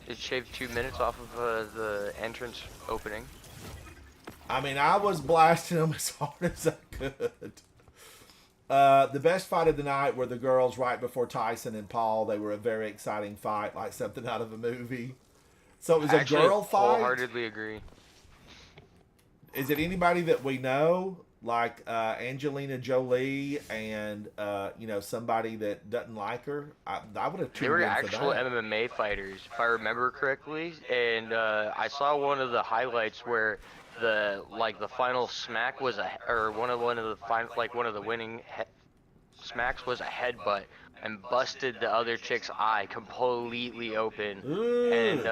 It shaved 2 minutes off of the entrance opening. I mean, I was blasting them as hard as I could. The best fight of the night were the girls right before Tyson and Paul. They were a very exciting fight, like something out of a movie. So it was I a actually girl fight? wholeheartedly agree. Is it anybody that we know? Like Angelina Jolie and, you know, somebody that doesn't like her? I would have tuned They were in for actual that. MMA fighters, if I remember correctly. And I saw one of the highlights where the final smack was one of the winning smacks was a headbutt and busted the other chick's eye completely open. Ooh. And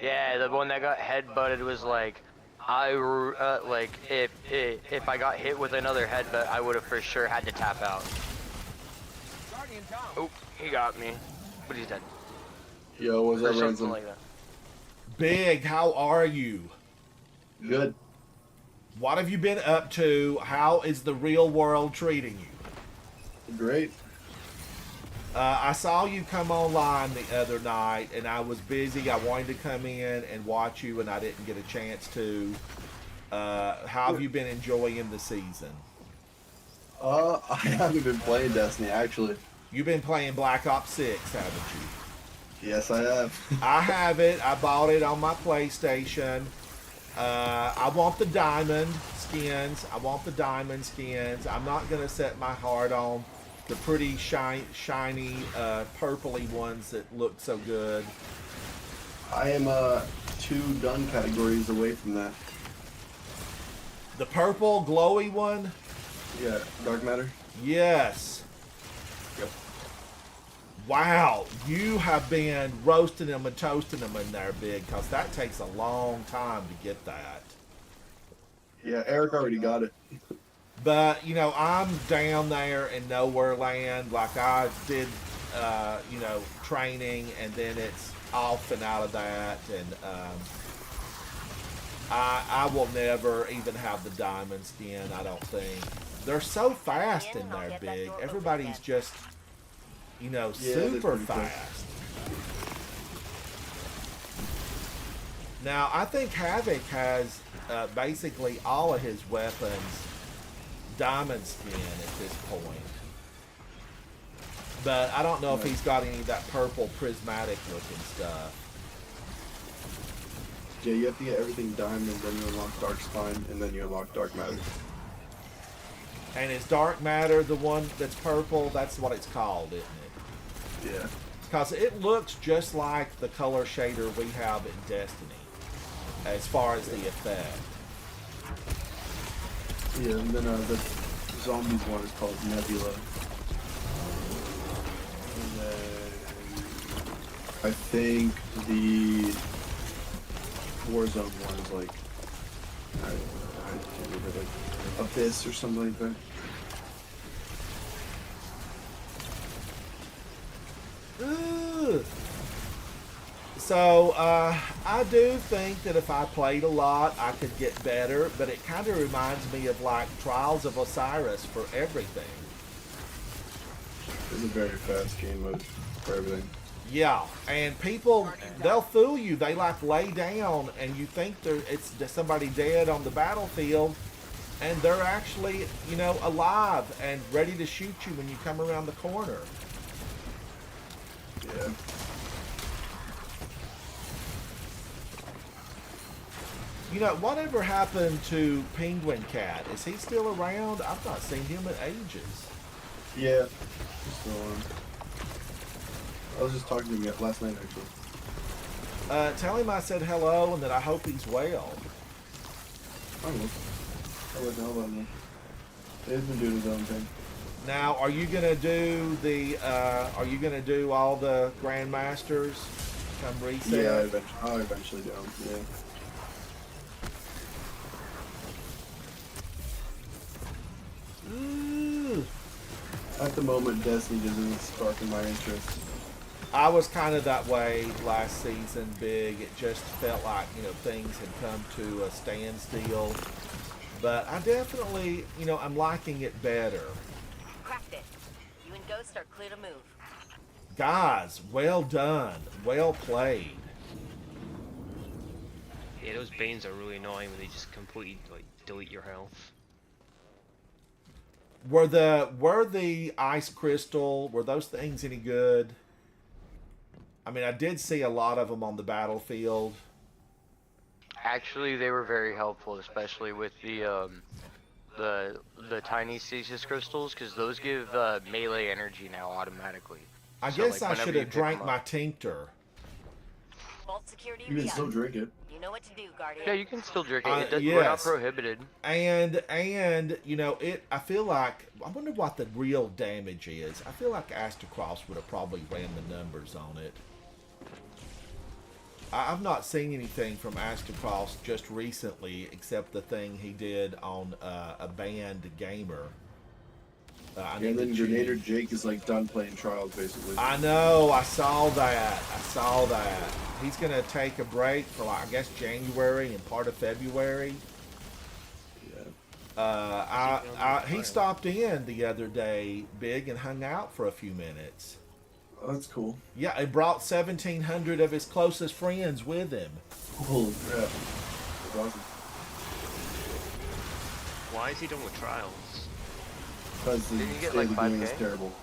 yeah, the one that got headbutted was like, if I got hit with another headbutt, I would have for sure had to tap out. Oh, he got me, but he's dead. Yo, what's Or up, something Ransom? like that. Big, how are you? Good. What have you been up to? How is the real world treating you? Great. I saw you come online the other night, and I was busy. I wanted to come in and watch you, and I didn't get a chance to. How have you been enjoying the season? I haven't been playing Destiny, actually. You've been playing Black Ops 6, haven't you? Yes, I have. I have it. I bought it on my PlayStation. I want the diamond skins. I'm not going to set my heart on the pretty shiny, purpley ones that look so good. I am 2 done categories away from that. The purple glowy one? Yeah, Dark Matter. Yes. Yep. Wow, you have been roasting them and toasting them in there, Big, because that takes a long time to get that. Yeah, Eric already got it. But, you know, I'm down there in nowhere land. Like I did, you know, training, and then it's off and out of that. And I will never even have the diamond skin, I don't think. They're so fast in there, Big. Everybody's just, you know, Yeah, they're super pretty quick. fast. Now, I think Havoc has basically all of his weapons diamond skin at this point. But I don't know if he's got any of that purple prismatic looking stuff. Yeah, you have to get everything diamond, then you unlock Dark Spine, and then you unlock Dark Matter. And is Dark Matter the one that's purple? That's what it's called, isn't it? Yeah. Because it looks just like the color shader we have in Destiny, as far as the effect. Yeah, and then the zombies one is called Nebula. And then I think the Warzone one is like, I can't remember, like Abyss or something like that. Ooh. So, I do think that if I played a lot, I could get better, but it kind of reminds me of like Trials of Osiris for everything. It's a very fast game mode for everything. Yeah, and people, they'll fool you. They like lay down and you think it's somebody dead on the battlefield, and they're actually, you know, alive and ready to shoot you when you come around the corner. Yeah. You know, whatever happened to Penguin Cat? Is he still around? I've not seen him in ages. Yeah. He's still on. I was just talking to him last night, actually. Tell him I said hello and that I hope he's well. I will. I'll let know about him. He's been doing his own thing. Now, are you gonna do the? Are you gonna do all the Grandmasters? Come reset. Yeah, I'll eventually do them. Yeah. Ooh. At the moment, Destiny just isn't sparking my interest. I was kind of that way last season, Big. It just felt like, you know, things had come to a standstill. But I definitely, you know, I'm liking it better. Cracked it. You and Ghost are clear to move. Guys, well done. Well played. Yeah, those Banes are really annoying when they just completely like delete your health. Were the ice crystal, were those things any good? I mean, I did see a lot of them on the battlefield. Actually, they were very helpful, especially with the tiny stasis crystals, because those give melee energy now automatically. I So, guess like, I whenever should you have pick 'em drank up. my tincture. Vault security You can re-up. still drink it. You know what to do, Guardian. Yeah, you can still drink it. We're not yes. prohibited. And you know, I feel like, I wonder what the real damage is. I feel like Astacross would have probably ran the numbers on it. I've not seen anything from Astacross just recently, except the thing he did on a banned gamer. I And need then to Grenader check. Jake is like done playing Trials, basically. I know, I saw that. He's going to take a break for, like, I guess, January and part of February. Yeah. He stopped in the other day, Big, and hung out for a few minutes. Oh, that's cool. Yeah, he brought 1,700 of his closest friends with him. Holy crap. That's awesome. Why is he done with trials? Because the Didn't you get, state like, of the game is 5K? terrible.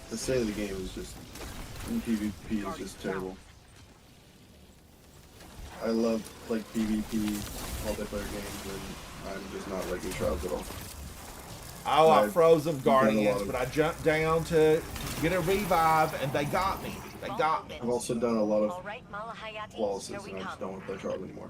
The state of the game is just, in PvP is just terrible. I love, like, PvP multiplayer games, and I'm just not liking Trials at all. Oh, I I've froze them done a lot Guardians, of- but I jumped down to get a revive, and they got me. I've also done a lot All of right, Malahayatis, here flawlesses, we and I just come. don't want to play Trials anymore.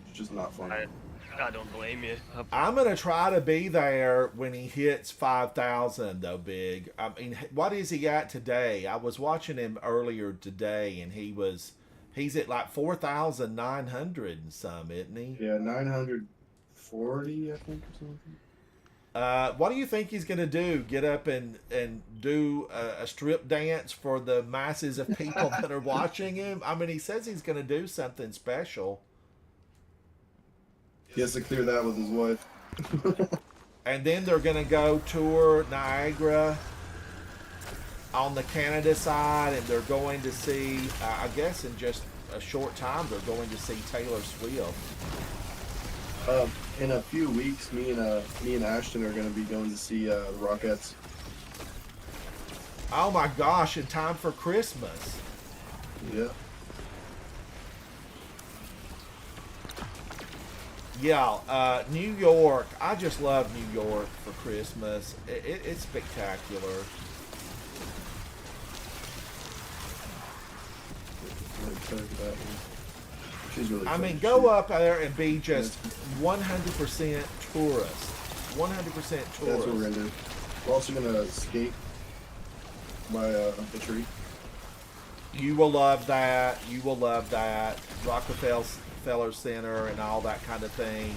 It's just not fun. I don't blame you. I'm going to try to be there when he hits 5,000, though, Big. I mean, what is he at today? I was watching him earlier today, and he's at like 4,900 and some, isn't he? Yeah, 940, I think, or something. What do you think he's going to do? Get up and do a strip dance for the masses of people that are watching him? I mean, he says he's going to do something special. He has to clear that with his wife. And then they're going to go tour Niagara on the Canada side, and they're going to see, I guess in just a short time, they're going to see Taylor Swift. In a few weeks, me and Ashton are going to be going to see the Rockettes. Oh my gosh, in time for Christmas. Yeah. Yeah, New York. I just love New York for Christmas. It's spectacular. Really excited for that one. She's really I fun mean, to go shoot. up there and be just 100% tourist. 100% tourist. That's what we're going to do. We're also going to skate by the tree. You will love that. You will love that. Rockefeller Center and all that kind of thing.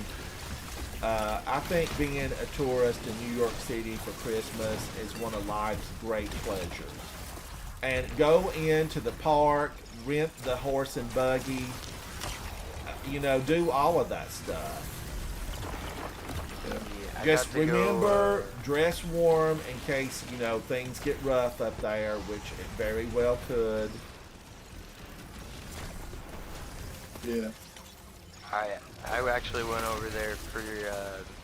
I think being a tourist in New York City for Christmas is one of life's great pleasures. And go into the park, rent the horse and buggy, you know, do all of that stuff. Yeah, I Just got to remember, go, dress warm in case, you know, things get rough up there, which it very well could. Yeah. I actually went over there for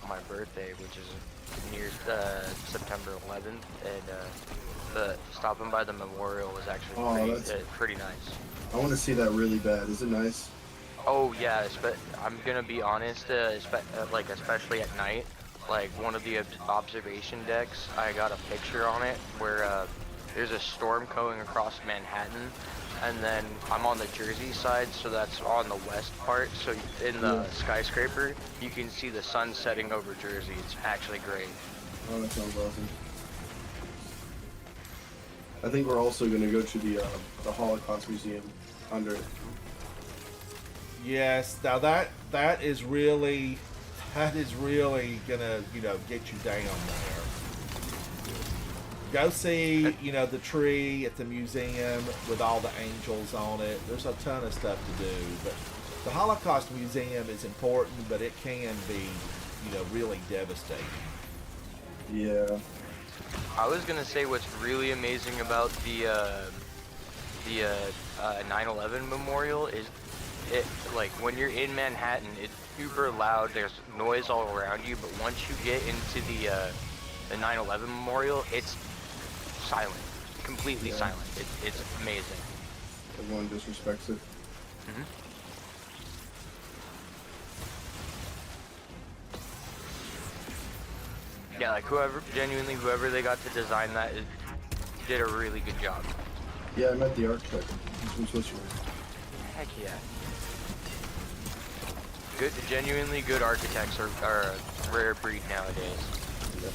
my birthday, which is near September 11th, and stopping by the memorial was actually pretty nice. I want to see that really bad. Is it nice? Oh yeah, but I'm gonna be honest, like especially at night, like one of the observation decks, I got a picture on it where there's a storm going across Manhattan, and then I'm on the Jersey side, so that's on the west part. So in the skyscraper, you can see the sun setting over Jersey. It's actually great. Oh, that sounds awesome. I think we're also going to go to the Holocaust Museum under it. Yes, now that is really gonna, you know, get you down there. Go see, you know, the tree at the museum with all the angels on it. There's a ton of stuff to do, but the Holocaust Museum is important, but it can be, you know, really devastating. Yeah. I was gonna say what's really amazing about the 9/11 memorial is it, like when you're in Manhattan, it's super loud. There's noise all around you, but once you get into the 9/11 memorial, it's silent, completely silent. It's amazing. Everyone disrespects it. Mm-hmm. Yeah, like whoever they got to design that did a really good job. Yeah, I met the architect. He's from Switzerland. Heck yeah. Good, genuinely good architects are a rare breed nowadays. Yep.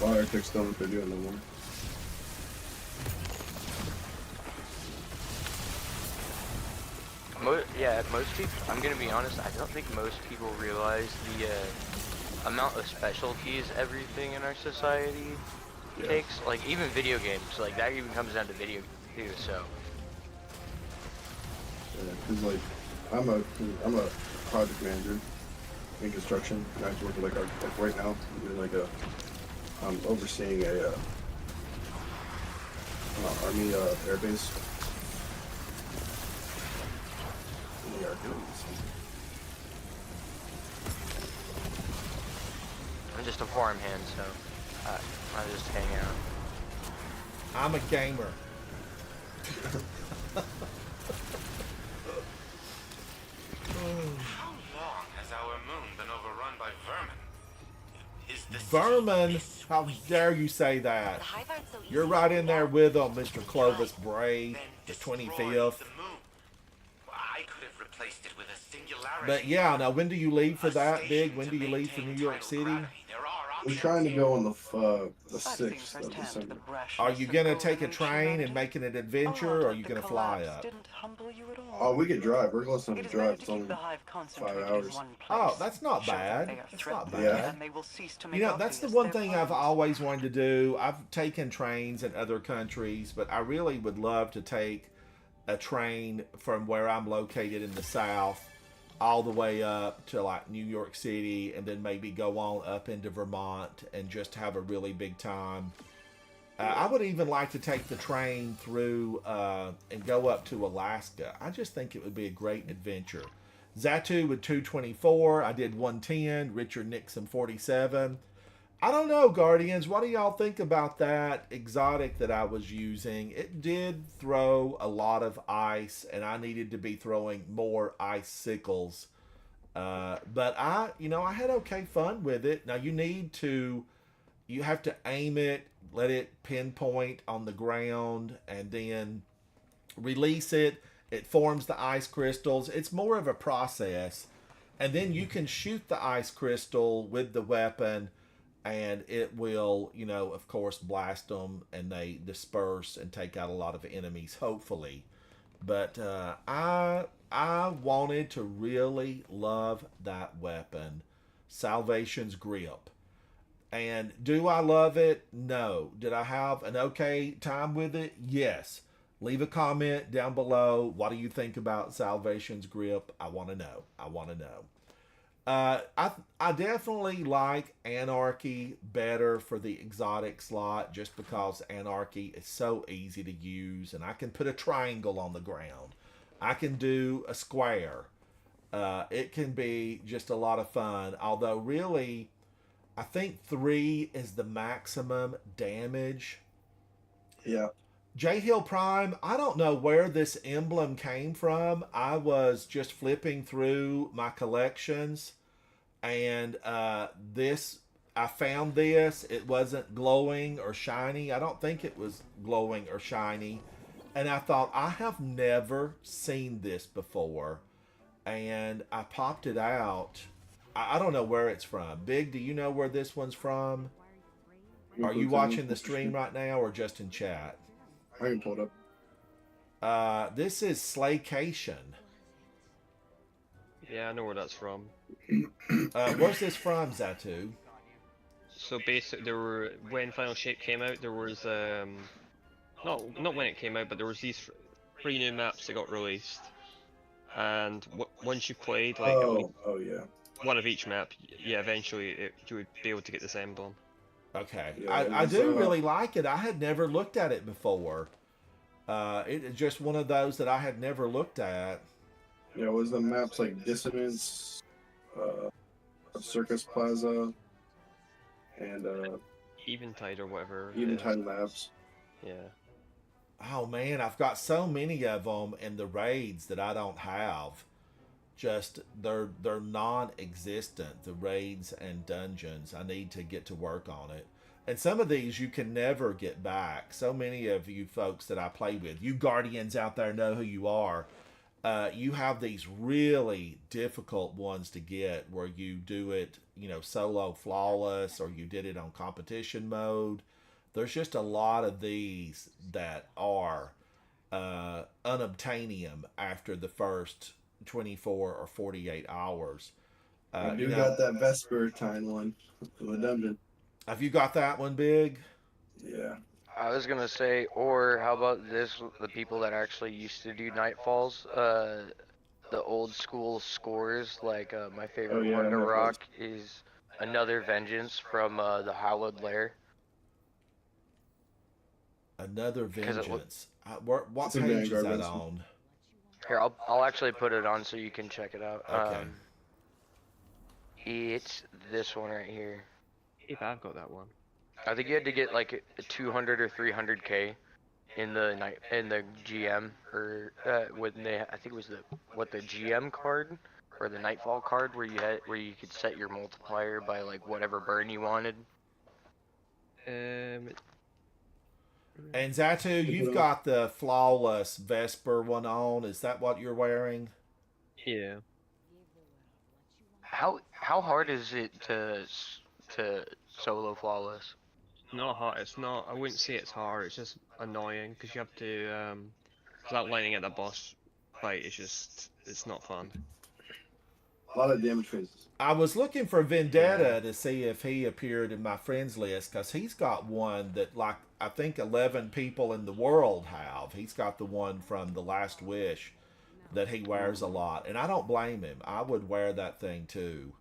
Well, architects don't know what they're doing no more. Most people, I'm gonna be honest, I don't think most people realize the amount of specialties everything in our society takes. Like even video games, like that even comes down to video too, so. Yeah, cause like, I'm a project manager in construction, and I just work with like right now, I'm doing like I'm overseeing a Army air base. We are doing this. I'm just a farmhand, so I just hang out. I'm a gamer. How long has our moon been overrun by vermin? Is this Vermin? How dare you say that? The hive aren't so easy You're to right bring in there down. with them, Mr. Clovis Bray, then the destroyed 25th. the moon? I could have replaced it with a singularity. But yeah, now when do you leave for A that station big? When to do you leave for maintain New York tidal City? gravity. There are We're trying to go on the I've seen 6th of firsthand December. the brashness Are you of gonna Golden take a Age train humanity. and make it an A adventure, lot or are of you the gonna fly collapse up? didn't humble you at all. Oh, we could drive. We're close enough It to is drive. better It's to keep only the hive 5 concentrated hours. in one place. Oh, that's not Show them bad. they are That's not threatened, bad. and they will cease to make You know, that's the obvious one their thing I've plans. always wanted to do. I've taken trains in other countries, but I really would love to take a train from where I'm located in the South all the way up to like New York City, and then maybe go on up into Vermont and just have a really big time. I would even like to take the train through and go up to Alaska. I just think it would be a great adventure. Zatu with 224. I did 110. Richard Nixon 47. I don't know, Guardians. What do y'all think about that exotic that I was using? It did throw a lot of ice, and I needed to be throwing more icicles. But I had okay fun with it. Now you have to aim it, let it pinpoint on the ground, and then release it. It forms the ice crystals. It's more of a process. And then you can shoot the ice crystal with the weapon, and it will, of course, blast them, and they disperse and take out a lot of enemies, hopefully. But I wanted to really love that weapon, Salvation's Grip. And do I love it? No. Did I have an okay time with it? Yes. Leave a comment down below. What do you think about Salvation's Grip? I want to know. I definitely like Anarchy better for the exotic slot, just because Anarchy is so easy to use, and I can put a triangle on the ground. I can do a square. It can be just a lot of fun. Although really, I think 3 is the maximum damage. Yeah. J Hill Prime, I don't know where this emblem came from. I was just flipping through my collections, and I found this. It wasn't glowing or shiny. I don't think it was glowing or shiny. And I thought, I have never seen this before. And I popped it out. I don't know where it's from. Big, do you know where this one's from? Are you watching the stream right now or just in chat? I can pull it up. This is Slaycation. Yeah, I know where that's from. Where's this from, Zatu? So basically, when Final Shape came out, there was not when it came out, but there was these 3 new maps that got released, and once you played like yeah, one of each map, eventually you would be able to get this emblem. Okay, Yeah, I do really like it. I had never looked at it before. It's just one of those that I had never looked at. Yeah, it was the maps like Dissonance, Circus Plaza, and Eventide or whatever. Eventide Labs. Yeah. Oh man, I've got so many of them in the raids that I don't have. Just they're non-existent, the raids and dungeons. I need to get to work on it. And some of these you can never get back. So many of you folks that I play with, you Guardians out there know who you are. You have these really difficult ones to get where you do it, solo flawless, or you did it on competition mode. There's just a lot of these that are unobtainium after the first 24 or 48 hours. You got that Vespertine one for the dungeon. Have you got that one, Big? Yeah. I was gonna say, or how about this? The people that actually used to do Nightfalls, the old school scores, like my favorite one to rock is Another Vengeance from the Hallowed Lair. Another Vengeance. What page is that on? Here, I'll actually put it on so you can check it out. Okay. It's this one right here. If I've got that one. I think you had to get like a 200 or 300k in the GM, or when they, I think it was the GM card or the Nightfall card where you could set your multiplier by like whatever burn you wanted. And Zatu, you've got the flawless Vesper one on. Is that what you're wearing? Yeah. How hard is it to to solo flawless. Not hard. It's not. I wouldn't say it's hard. It's just annoying because you have to. That lining at the boss fight is just. It's not fun. A lot of damage phases. I was looking for Vendetta to see if he appeared in my friends list because he's got one that like I think 11 people in the world have. He's got the one from The Last Wish that he wears a lot, and I don't blame him. I would wear that thing too.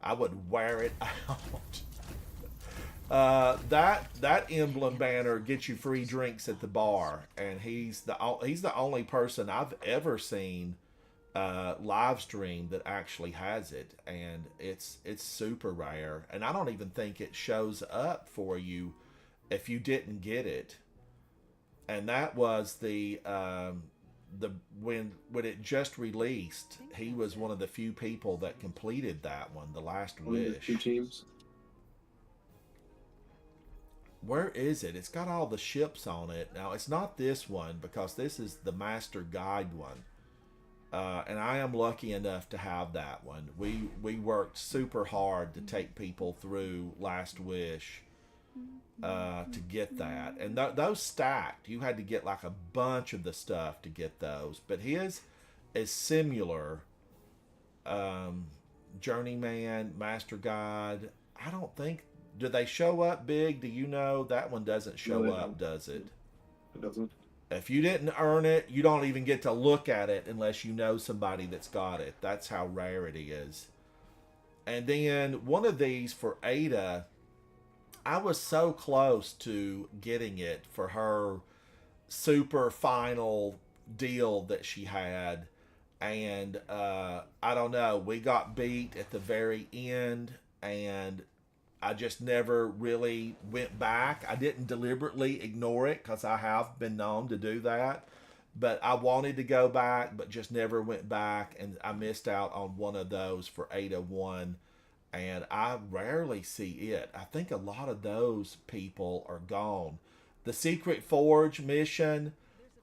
I would wear it out. That emblem banner gets you free drinks at the bar, and he's the only person I've ever seen live stream that actually has it, and it's super rare, and I don't even think it shows up for you if you didn't get it. And that was when it just released, he was one of the few people that completed that one, The Last Wish. 2 teams. Where is it? It's got all the ships on it. Now, it's not this one because this is the Master Guide one. And I am lucky enough to have that one. We worked super hard to take people through Last Wish to get that. And those stacked. You had to get like a bunch of the stuff to get those. But his is similar. Journeyman, Master Guide. I don't think... Do they show up big? Do you know? That one doesn't show up, does it? It doesn't. If you didn't earn it, you don't even get to look at it unless you know somebody that's got it. That's how rare it is. And then one of these for Ada, I was so close to getting it for her super final deal that she had. And I don't know, we got beat at the very end, and I just never really went back. I didn't deliberately ignore it because I have been known to do that. But I wanted to go back, but just never went back. And I missed out on one of those for Ada 1. And I rarely see it. I think a lot of those people are gone. The Secret Forge mission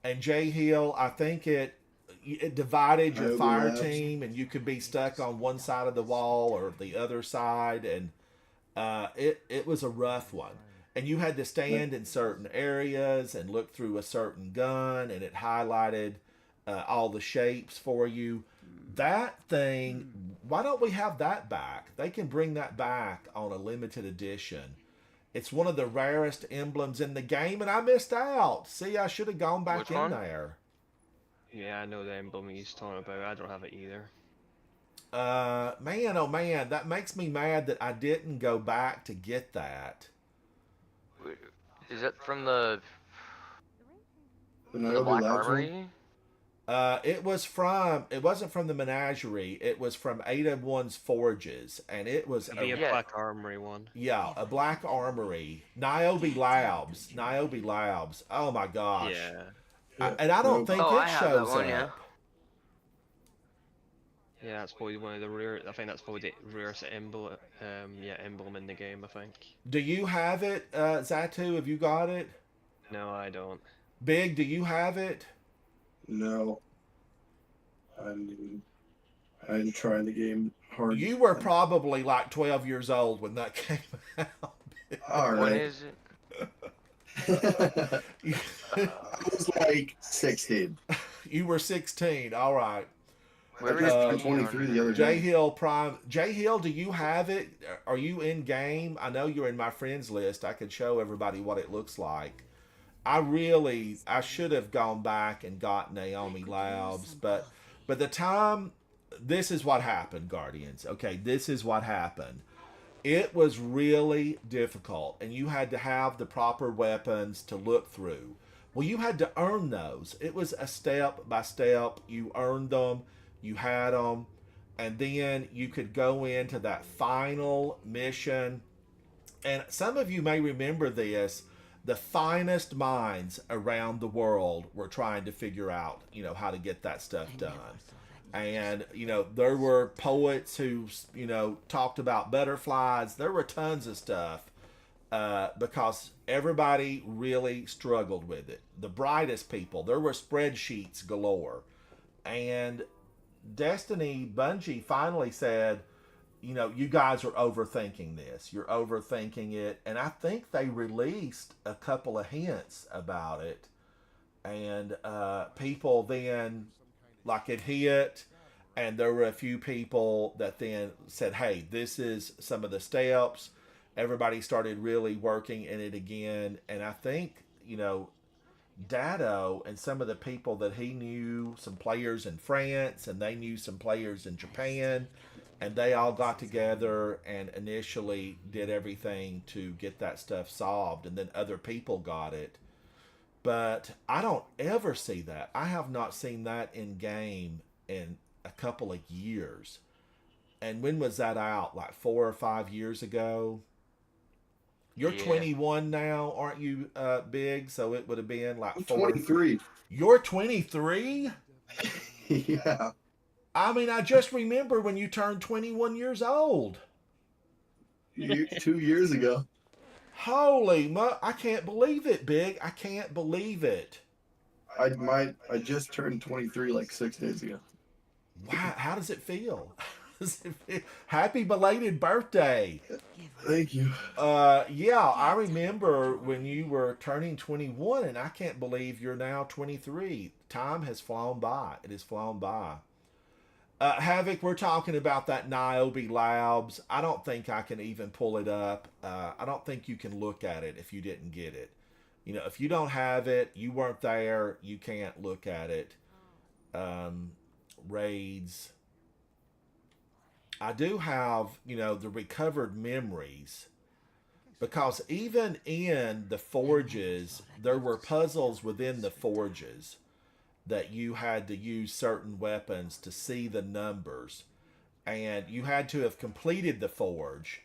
and J Hill, I think it divided your fire team, and you could be stuck on one side of the wall or the other side, and it was a rough one. And you had to stand in certain areas and look through a certain gun, and it highlighted all the shapes for you. That thing, why don't we have that back? They can bring that back on a limited edition. It's one of the rarest emblems in the game, and I missed out. See, I should have gone back in there. Yeah, I know the emblem he's talking about. I don't have it either. Man, oh man, that makes me mad that I didn't go back to get that. Is it from the The Black Armory? It wasn't from the Menagerie. It was from Ada 1's Forges, and it was The Black Armory one. Yeah, a Black Armory. Niobe Labs. Niobe Labs. Oh my gosh. Yeah. And I don't think it shows up. Yeah. Yeah, that's probably one of the rare. I think that's probably the rarest emblem. Emblem in the game. I think. Do you have it, Zatu? Have you got it? No, I don't. Big, do you have it? No. I'm trying the game hard. You were probably like 12 years old when that came out. All right. When is it? I was like 16. You were 16. All right. Where I just turned 23 the other J day. Hill Prime. J Hill, do you have it? Are you in game? I know you're in my friends list. I could show everybody what it looks like. I should have gone back and got Naomi Labs, but the time, this is what happened, Guardians. Okay, this is what happened. It was really difficult, and you had to have the proper weapons to look through. Well, you had to earn those. It was a step by step. You earned them, you had them, and then you could go into that final mission. And some of you may remember this. The finest minds around the world were trying to figure out, how to get that stuff done. And, there were poets who, talked about butterflies. There were tons of stuff because everybody really struggled with it. The brightest people, there were spreadsheets galore. And Destiny, Bungie finally said, you know, you guys are overthinking this. You're overthinking it. And I think they released a couple of hints about it. And people then, like, it hit. And there were a few people that then said, hey, this is some of the steps. Everybody started really working in it again. And I think, you know, Dado and some of the people that he knew, some players in France, and they knew some players in Japan, and they all got together and initially did everything to get that stuff solved, and then other people got it. But I don't ever see that. I have not seen that in game in a couple of years. And when was that out? Like 4 or 5 years ago? You're 21 now, aren't you, Big? So it would have been like 23. You're 23? Yeah. I mean, I just remember when you turned 21 years old. 2 years ago. Holy I can't believe it, Big. I can't believe it. I just turned 23 like 6 days ago. Wow, how does it feel? Happy belated birthday. Thank you. Yeah, I remember when you were turning 21, and I can't believe you're now 23. Time has flown by. It has flown by. Havoc, we're talking about that Niobe Labs. I don't think I can even pull it up. I don't think you can look at it if you didn't get it. You know, if you don't have it, you weren't there, you can't look at it. Raids. I do have, you know, the recovered memories, because even in the forges, there were puzzles within the forges that you had to use certain weapons to see the numbers, and you had to have completed the forge.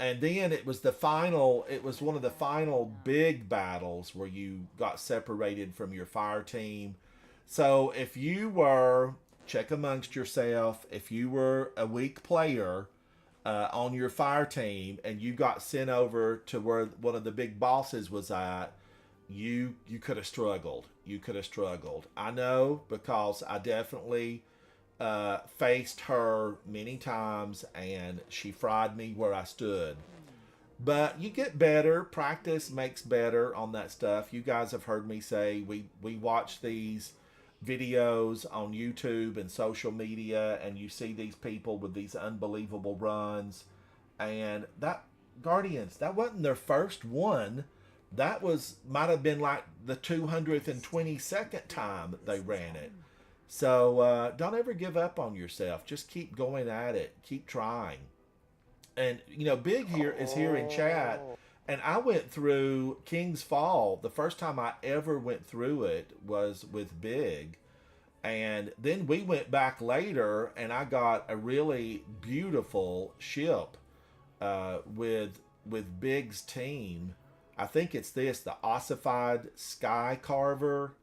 And then it was one of the final big battles where you got separated from your fire team. So if you were, check amongst yourself, if you were a weak player on your fire team and you got sent over to where one of the big bosses was at, you could have struggled. You could have struggled. I know, because I definitely faced her many times and she fried me where I stood. But you get better. Practice makes better on that stuff. You guys have heard me say we watch these videos on YouTube and social media, and you see these people with these unbelievable runs, and that Guardians, that wasn't their first one. That might have been like the 222nd time that they ran it. So don't ever give up on yourself. Just keep going at it. Keep trying. And you know, Big here is here in chat. And I went through King's Fall. The first time I ever went through it was with Big. And then we went back later, and I got a really beautiful ship with Big's team. I think it's the Ossified Sky Carver.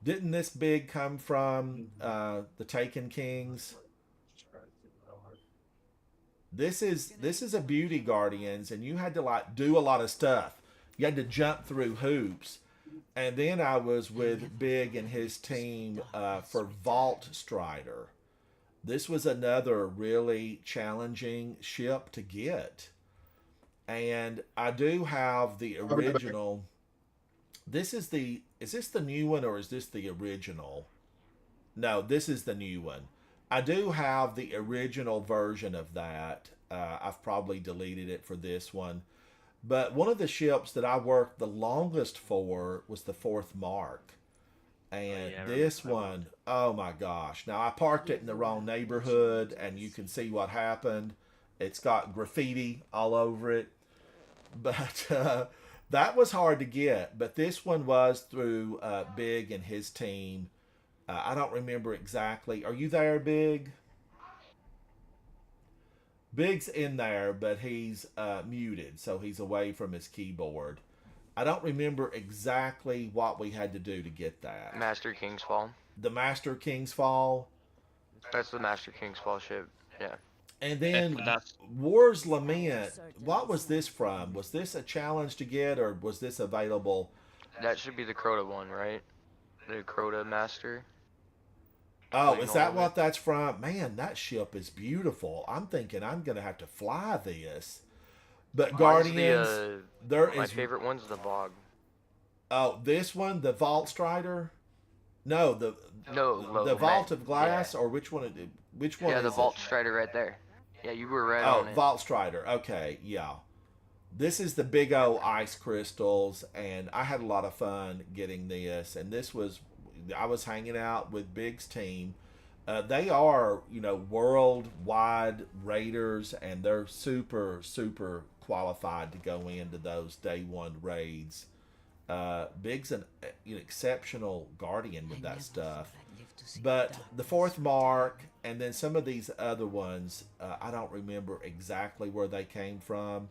Didn't this Big come from the Taken Kings? This is a beauty, Guardians, and you had to like do a lot of stuff. You had to jump through hoops. And then I was with Big and his team for Vault Strider. This was another really challenging ship to get. And I do have the original. Is this the new one, or is this the original? No, this is the new one. I do have the original version of that. I've probably deleted it for this one. But one of the ships that I worked the longest for was the 4th Mark. And this one, oh my gosh. Now, I parked it in the wrong neighborhood, and you can see what happened. It's got graffiti all over it. But that was hard to get. But this one was through Big and his team. I don't remember exactly. Are you there, Big? Big's in there, but he's muted, so he's away from his keyboard. I don't remember exactly what we had to do to get that. Master King's Fall. The Master King's Fall? That's the Master King's Fall ship, yeah. And then War's Lament, what was this from? Was this a challenge to get, or was this available? That should be the Crota one, right? The Crota Master. Oh, playing is all that of what it. that's from? Man, that ship is beautiful. I'm thinking I'm gonna have to fly this. But Mine's Guardians, there my is. favorite one's the Bog. Oh, this one, the Vault Strider. No, No, the Lament. Vault of Yeah. Glass, or which one? Which one Yeah, the is Vault it? Strider right there. Yeah, you were right Oh, on it. Vault Strider. Okay, yeah. This is the big old ice crystals, and I had a lot of fun getting this. And this was, I was hanging out with Big's team. They are, worldwide raiders, and they're super, super qualified to go into those day one raids. Big's an exceptional guardian with that stuff. But the fourth mark, and then some of these other ones, I don't remember exactly where they came from.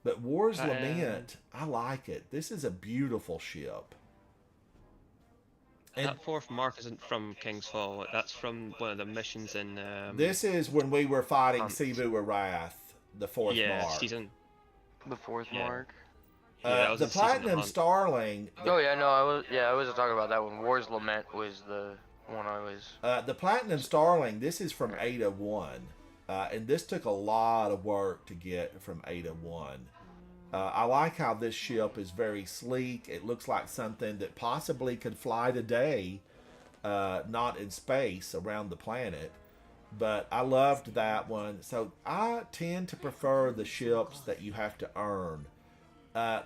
But War's Lament, I like it. This is a beautiful ship. And That fourth mark isn't from King's Fall. That's from one of the missions in. this is when we were fighting um, Sivu Wrath, the fourth yeah, mark. season. The fourth Yeah. mark. Yeah, that was The in season Platinum hunt. Starling. Oh yeah, no, I wasn't talking about that one. War's Lament was the one I was. The Platinum Starling, this is from Ada 1. And this took a lot of work to get from Ada 1. I like how this ship is very sleek. It looks like something that possibly could fly today, not in space around the planet. But I loved that one. So I tend to prefer the ships that you have to earn.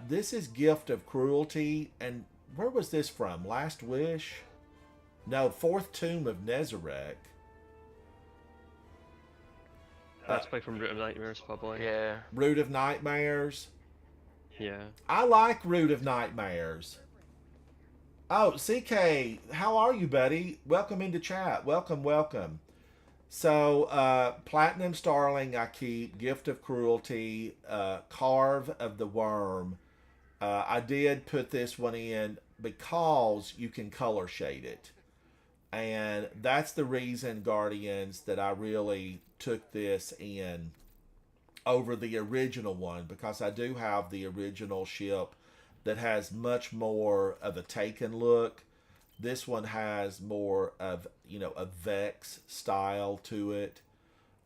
This is Gift of Cruelty. And where was this from? Last Wish? No, Fourth Tomb of Nezarec. That's probably from Root of Nightmares, probably. Yeah. Root of Nightmares. Yeah. I like Root of Nightmares. Oh, CK, how are you, buddy? Welcome into chat. Welcome, welcome. So, Platinum Starling I keep, Gift of Cruelty, Carve of the Worm. I did put this one in because you can color shade it. And that's the reason, Guardians, that I really took this in over the original one, because I do have the original ship that has much more of a Taken look. This one has more of, a Vex style to it.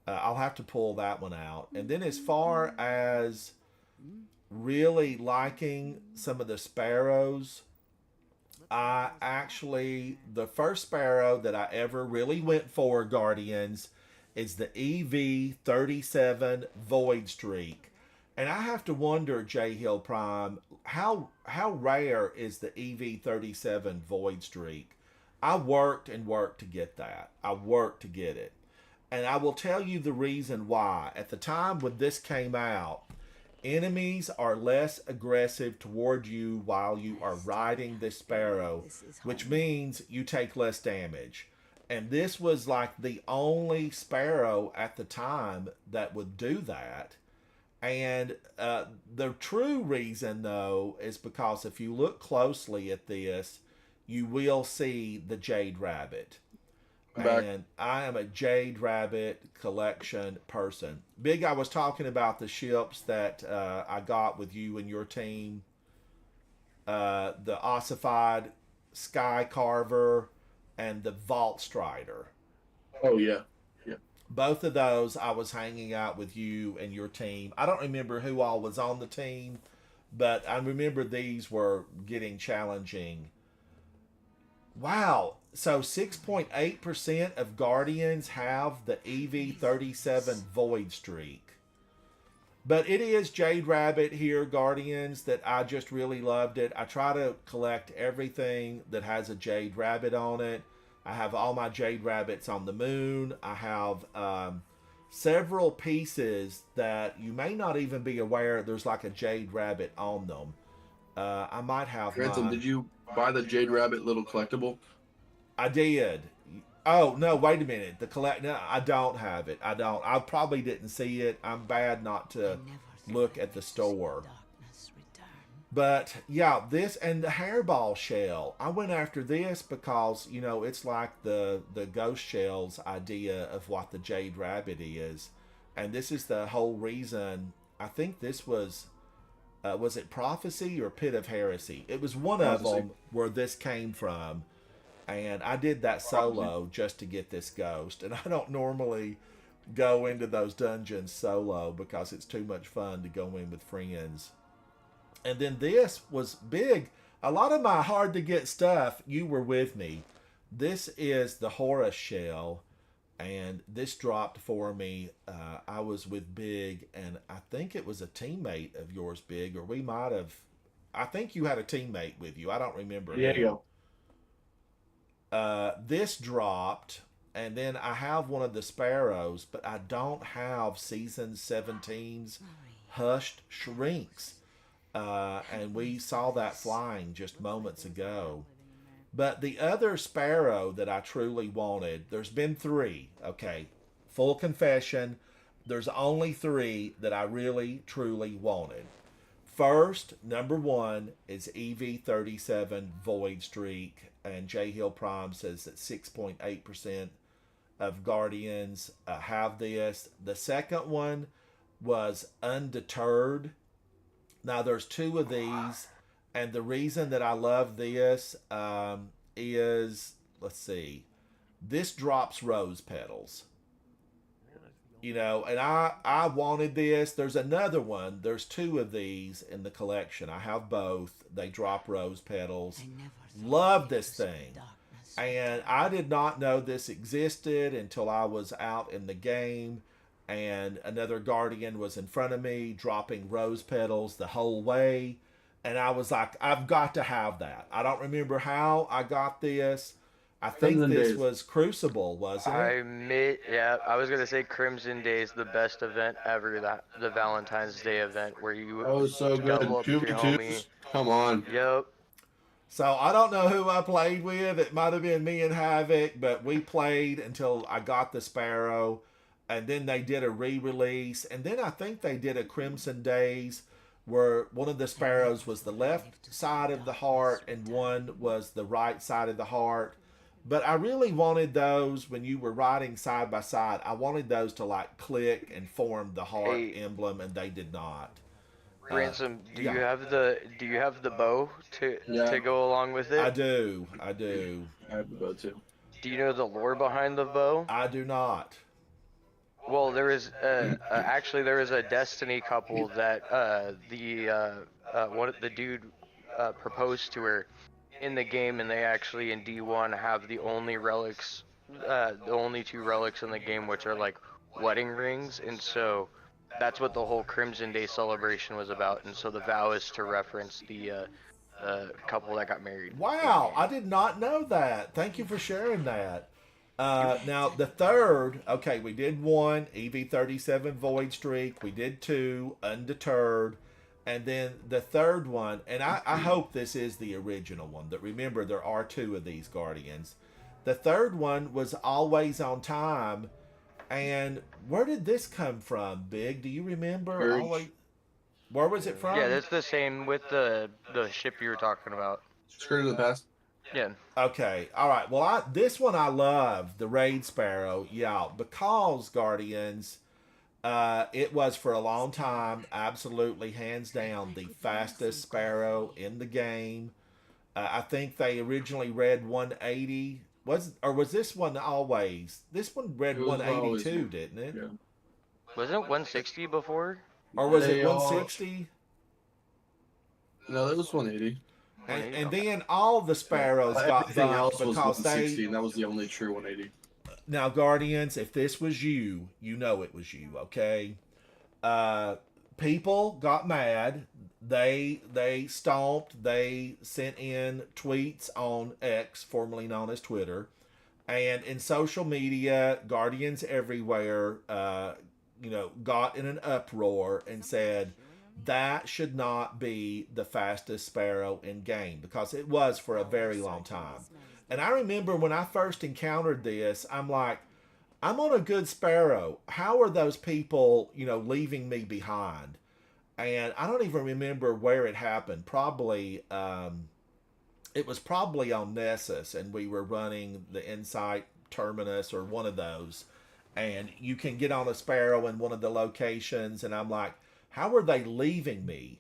I'll have to pull that one out. And then as far as really liking some of the Sparrows, the first Sparrow that I ever really went for, Guardians, is the EV-37 Void Streak. And I have to wonder, J Hill Prime, how rare is the EV-37 Void Streak? I worked and worked to get that. I worked to get it. And I will tell you the reason why. At the time when this came out, enemies are less aggressive toward you while you are riding this Sparrow, which means you take less damage. And this was like the only Sparrow at the time that would do that. And the true reason, though, is because if you look closely at this, you will see the Jade Rabbit. And I am a Jade Rabbit collection person. Big, I was talking about the ships that I got with you and your team. The Ossified Sky Carver and the Vault Strider. Oh, yeah. Both of those, I was hanging out with you and your team. I don't remember who all was on the team, but I remember these were getting challenging. Wow. So 6.8% of Guardians have the EV-37 Void Streak. But it is Jade Rabbit here, Guardians, that I just really loved it. I try to collect everything that has a Jade Rabbit on it. I have all my Jade Rabbits on the moon. I have several pieces that you may not even be aware there's like a Jade Rabbit on them. I might have Ransom, did you buy the Jade Rabbit little collectible? I did. Oh, no, wait a minute. No, I don't have it. I don't. I probably didn't see it. I'm bad not to look at the store. But yeah, this and the hairball shell. I went after this because, it's like the ghost shell's idea of what the Jade Rabbit is. And this is the whole reason. I think this was it Prophecy or Pit of Heresy? It was one of them where this came from. And I did that solo just to get this ghost. And I don't normally go into those dungeons solo because it's too much fun to go in with friends. And then this was big. A lot of my hard to get stuff, you were with me. This is the Horus shell, and this dropped for me. I was with Big, and I think it was a teammate of yours, Big, or we might have. I think you had a teammate with you. I don't remember. Yeah, you go. This dropped, and then I have one of the sparrows, but I don't have season 17's hushed shrinks. And we saw that flying just moments ago. But the other sparrow that I truly wanted, there's been 3. Okay, full confession, there's only 3 that I really, truly wanted. First, number 1 is EV37 Void Streak, and J Hill Prime says that 6.8% of Guardians have this. The second one was Undeterred. Now, there's 2 of these, and the reason that I love this is, let's see, this drops rose petals. You know, and I wanted this. There's another one. There's 2 of these in the collection. I have both. They drop rose petals. Love this thing. And I did not know this existed until I was out in the game. And another Guardian was in front of me dropping rose petals the whole way. And I was like, I've got to have that. I don't remember how I got this. I think this was Crucible, wasn't it? I was going to say Crimson Day is the best event ever, the Valentine's Day event where you so good. double up with your homie. Come on. Yep. So I don't know who I played with. It might have been me and Havoc, but we played until I got the Sparrow. And then they did a re-release. And then I think they did a Crimson Days where one of the sparrows was the left side of the heart and one was the right side of the heart. But I really wanted those when you were riding side by side. I wanted those to like click and form the heart emblem, and they did not. Ransom, do you have the bow to go along with it? I do. I have the bow too. Do you know the lore behind the bow? I do not. Well, there is actually there is a Destiny couple that the dude proposed to her in the game, and they actually in D1 have the only relics, the only 2 relics in the game, which are like wedding rings, and so that's what the whole Crimson Day celebration was about, and so the vow is to reference the couple that got married. Wow, I did not know that. Thank you for sharing that. Now the third, okay, we did 1 EV37 Void Streak, we did 2 Undeterred, and then the third one, and I hope this is the original one. That remember there are 2 of these Guardians. The third one was Always on Time, and where did this come from, Big? Do you remember? Where was it from? Yeah, that's the same with the ship you were talking about. Skirt of the Past. Yeah. Okay. All right. Well, this one I love, the Raid Sparrow. Yeah, because Guardians, it was for a long time, absolutely hands down the fastest Sparrow in the game. I think they originally read 180. Was this one always? This one read 182, didn't it? Yeah. Wasn't it 160 before? Or was it 160? No, it was 180. And then all the Sparrows got everything bumped else was because 160, and that was the only true 180. Now, Guardians, if this was you, you know it was you, okay? People got mad. They stomped. They sent in tweets on X, formerly known as Twitter. And in social media, Guardians everywhere, got in an uproar and said, that should not be the fastest Sparrow in game, because it was for a very long time. And I remember when I first encountered this, I'm like, I'm on a good Sparrow. How are those people, leaving me behind? And I don't even remember where it happened. Probably, it was probably on Nessus, and we were running the Insight Terminus or one of those. And you can get on a Sparrow in one of the locations, and I'm like, how are they leaving me?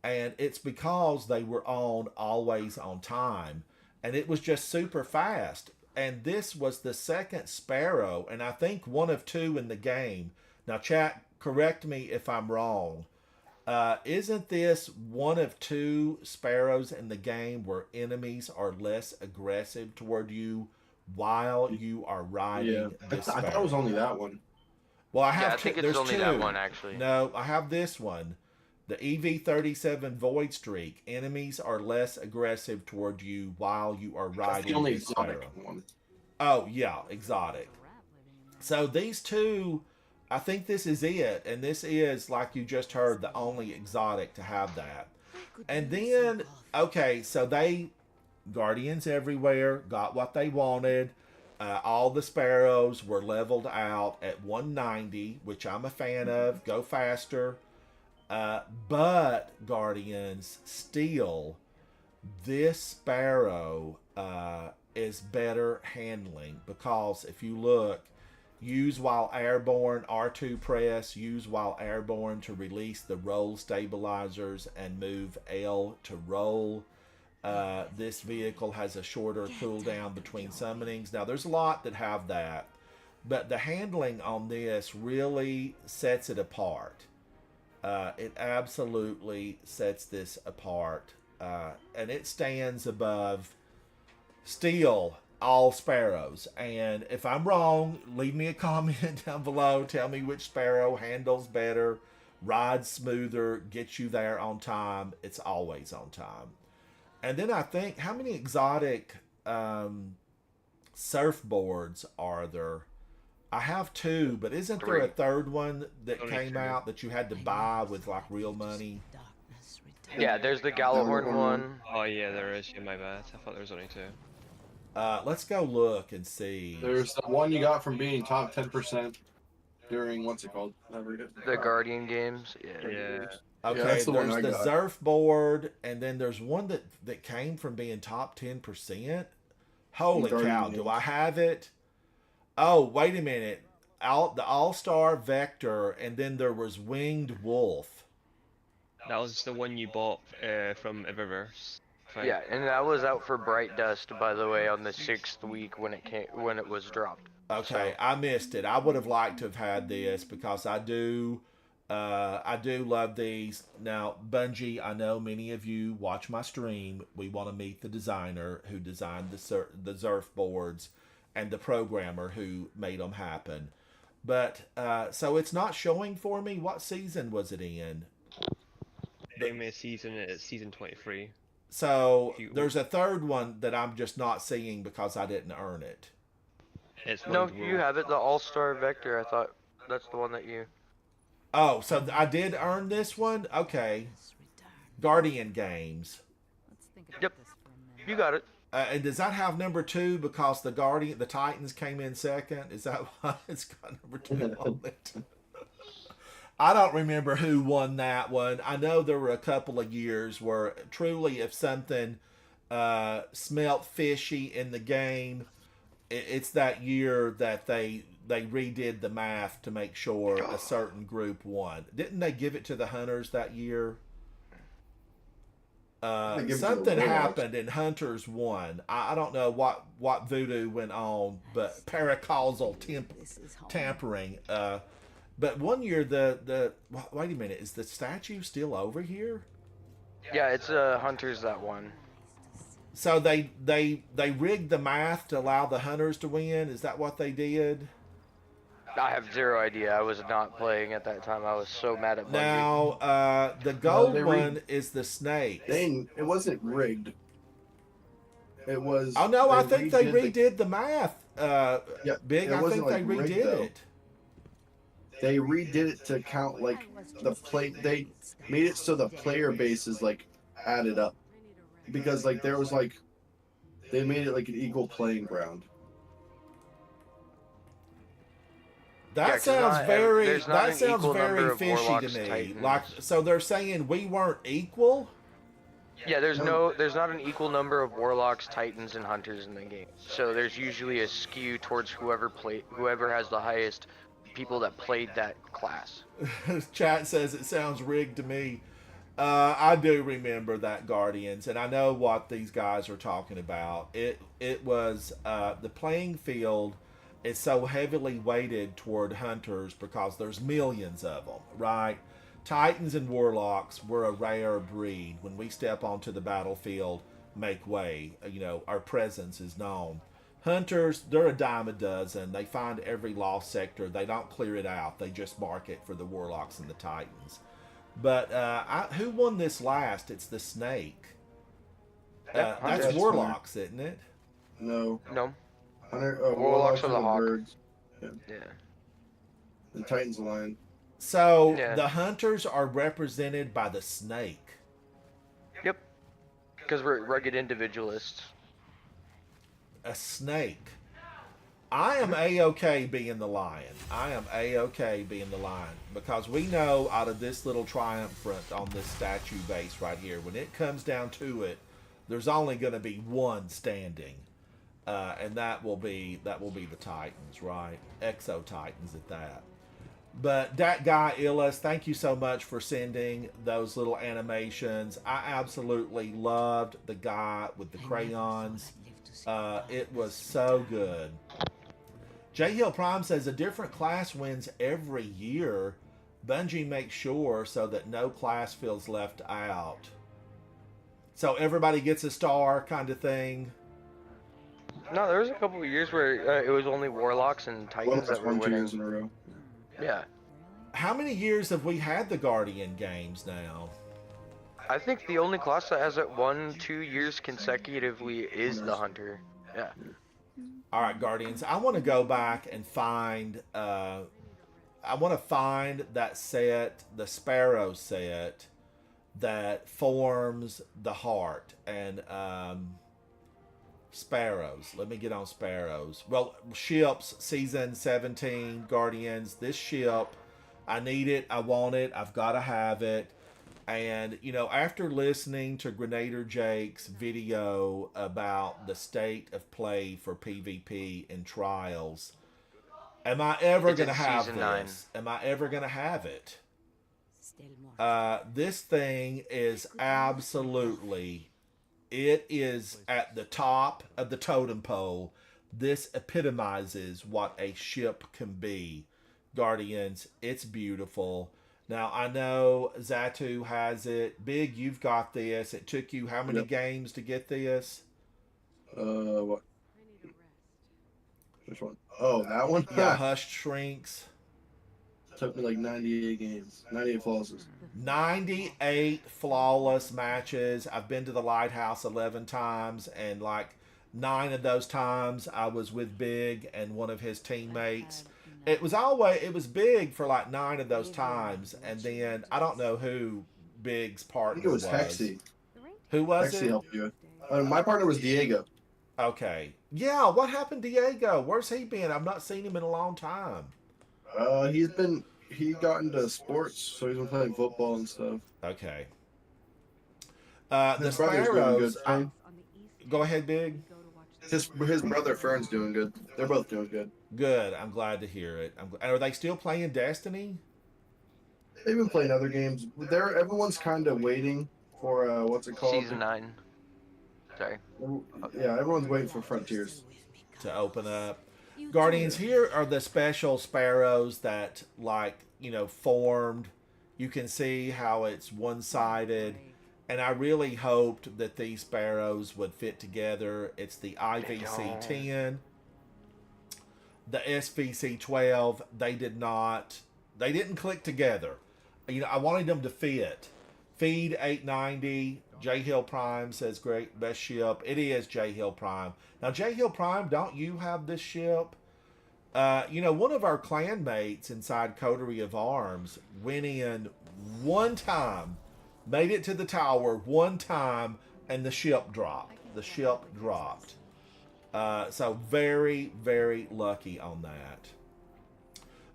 And it's because they were on Always on Time. and it was just super fast. And this was the second Sparrow, and I think one of two in the game. Now, chat, correct me if I'm wrong. Isn't this one of two Sparrows in the game where enemies are less aggressive toward you while you are riding this I Sparrow? thought it was only that one. Well, I have Yeah, I think it's there's only two. that one, actually. No, I have this one. The EV-37 Void Streak. Enemies are less aggressive toward you while you are That's riding the only this exotic Sparrow. one. Oh, yeah, exotic. So these two, I think this is it. And this is, like you just heard, the only exotic to have that. And then, okay, so Guardians everywhere, got what they wanted. All the Sparrows were leveled out at 190, which I'm a fan of. Go faster. But, Guardians, still, this Sparrow is better handling. Because if you look, use while airborne, R2 press, use while airborne to release the roll stabilizers and move L to roll. This vehicle has a shorter cooldown between summonings. Now, there's a lot that have that, but the handling on this really sets it apart. It absolutely sets this apart, and it stands above still all Sparrows. And if I'm wrong, leave me a comment down below. Tell me which Sparrow handles better, rides smoother, gets you there on time. It's always on time. And then I think, how many exotic surfboards are there? I have two, but isn't there a third one that came out that you had to buy with like real money? Yeah, there's the Gallahorn one. Oh yeah, there is. Yeah, my bad. I thought there was only two. Let's go look and see. There's the one you got from being top 10% during, what's it called? The Guardian games. Yeah. Yeah. Okay, that's the one there's I the got. surfboard, and then there's one that came from being top 10%. Holy Guardian cow, games. do I have it? Oh, wait a minute. The All-Star Vector, and then there was Winged Wolf. That was the one you bought from Eververse. Right. Yeah, and that was out for Bright Dust, by the way, on the 6th week when it was dropped. Okay, I missed it. I would have liked to have had this because I do love these. Now, Bungie, I know many of you watch my stream. We want to meet the designer who designed the surfboards and the programmer who made them happen. But, so it's not showing for me. What season was it in? Anime season, it's season 23. So there's a third one that I'm just not seeing because I didn't earn it. It's No, Winged you Wolf. have it, the All-Star Vector. I thought that's the one that you... Oh, so I did earn this one? Okay. Guardian Games. Yep, you got it. And does that have number 2 because the Titans came in second? Is that why it's got number 2 on it? I don't remember who won that one. I know there were a couple of years where truly if something smelt fishy in the game, it's that year that they redid the math to make sure a certain group won. Didn't they give it to the Hunters that year? They give it to the Something Warlocks. happened and Hunters won. I don't know what voodoo went on, but paracausal tampering. But one year wait a minute, is the statue still over here? Yeah, it's Hunters that one. So they rigged the math to allow the Hunters to win. Is that what they did? I have zero idea. I was not playing at that time. I was so mad at Bungie. Now the gold they one is the snake. It wasn't rigged. It was. Oh no, I think they redid redid the math. Yeah, Big, it I think wasn't, they like, rigged, redid though. it. They redid it to count like the play. They made it so the player base is like added up because like there was like they made it like an equal playing ground. That Yeah, 'cause sounds not very. there's not That an sounds equal number very of fishy Warlocks, to me. Titans. Like, so they're saying we weren't equal. Yeah, there's not an equal number of Warlocks, Titans, and Hunters in the game. So there's usually a skew towards whoever has the highest people that played that class. Chat says it sounds rigged to me. I do remember that, Guardians, and I know what these guys are talking about. It was the playing field is so heavily weighted toward hunters because there's millions of them, right? Titans and warlocks were a rare breed. When we step onto the battlefield, make way. Our presence is known. Hunters, they're a dime a dozen. They find every lost sector. They don't clear it out. They just mark it for the warlocks and the titans. But who won this last? It's the snake. That's Hunter. warlocks, isn't it? No. No. Warlocks are the hawk. birds. Yeah. The Titans lion. So Yeah. the hunters are represented by the snake. Yep. Because we're rugged individualists. A snake. I am A-OK being the lion. I am A-OK being the lion. Because we know out of this little triumphant on this statue base right here, when it comes down to it, there's only going to be one standing. And that will be the Titans, right? Exo Titans at that. But that guy, Illis, thank you so much for sending those little animations. I absolutely loved the guy with the crayons. It was so good. J Hill Prime says a different class wins every year. Bungie makes sure so that no class feels left out. So everybody gets a star kind of thing. No, there was a couple of years where it was only warlocks and titans that were 2 winning. years in a row. Yeah. How many years have we had the Guardian games now? I think the only class that has it won 2 years consecutively is the hunter. Yeah. All right, Guardians. I want to go back and find. I want to find that set, the Sparrow set, that forms the heart and Sparrows. Let me get on Sparrows. Well, ships, season 17, Guardians. This ship, I need it. I want it. I've got to have it. And, after listening to Grenader Jake's video about the state of play for PvP in Trials, am I ever going to have season this? 9. Am I ever going to have it? This thing is absolutely, it is at the top of the totem pole. This epitomizes what a ship can be. Guardians, it's beautiful. Now, I know Zatu has it. Big, you've got this. It took you how many Yep. games to get this? What? Which one? Oh, that one? Yeah, Hushed Shrinks. Took me like 98 games. 98 flawlesses. 98 flawless matches. I've been to the Lighthouse 11 times, and like 9 of those times I was with Big and one of his teammates. It was Big for like 9 of those times, and then I don't know who Big's I partner think it was Hexy. Who was Hexy it? helped you. My partner was Diego. Okay. Yeah, what happened to Diego? Where's he been? I've not seen him in a long time. He got into sports, so he's been playing football and stuff. Okay. The His brother's doing good. Sparrows. Go ahead, Big. His brother Fern's doing good. They're both doing good. Good. I'm glad to hear it. Are they still playing Destiny? They've been playing other games. Everyone's kind of waiting for what's it called? Season 9. Sorry. Yeah, everyone's waiting for Frontiers. To open up. Guardians, here are the special sparrows that, formed. You can see how it's one-sided. And I really hoped that these sparrows would fit together. It's the IVC-10. The SVC-12, they didn't click together. I wanted them to fit. Feed 890. J Hill Prime says great, best ship. It is J Hill Prime. Now, J Hill Prime, don't you have this ship? One of our clan mates inside Coterie of Arms went in one time, made it to the tower one time, and the ship dropped. So very, very lucky on that.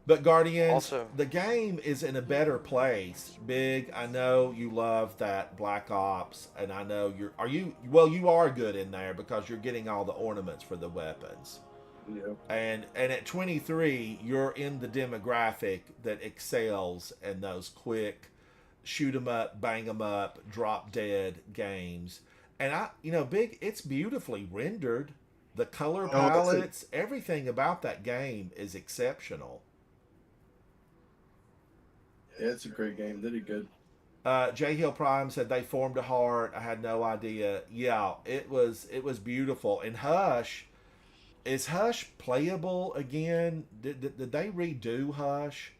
But Guardians, Also, the game is in a better place. Big, I know you love that Black Ops, and I know you are good in there because you're getting all the ornaments for the weapons. Yeah. And at 23, you're in the demographic that excels in those quick shoot 'em up, bang 'em up, drop dead games. And Big, it's beautifully rendered. The color Oh, that's palettes, everything about that game is exceptional. Yeah, it's a great game. They did good. J Hill Prime said they formed a heart. I had no idea. Yeah, it was beautiful. And Hush, is Hush playable again? Did they redo Hush?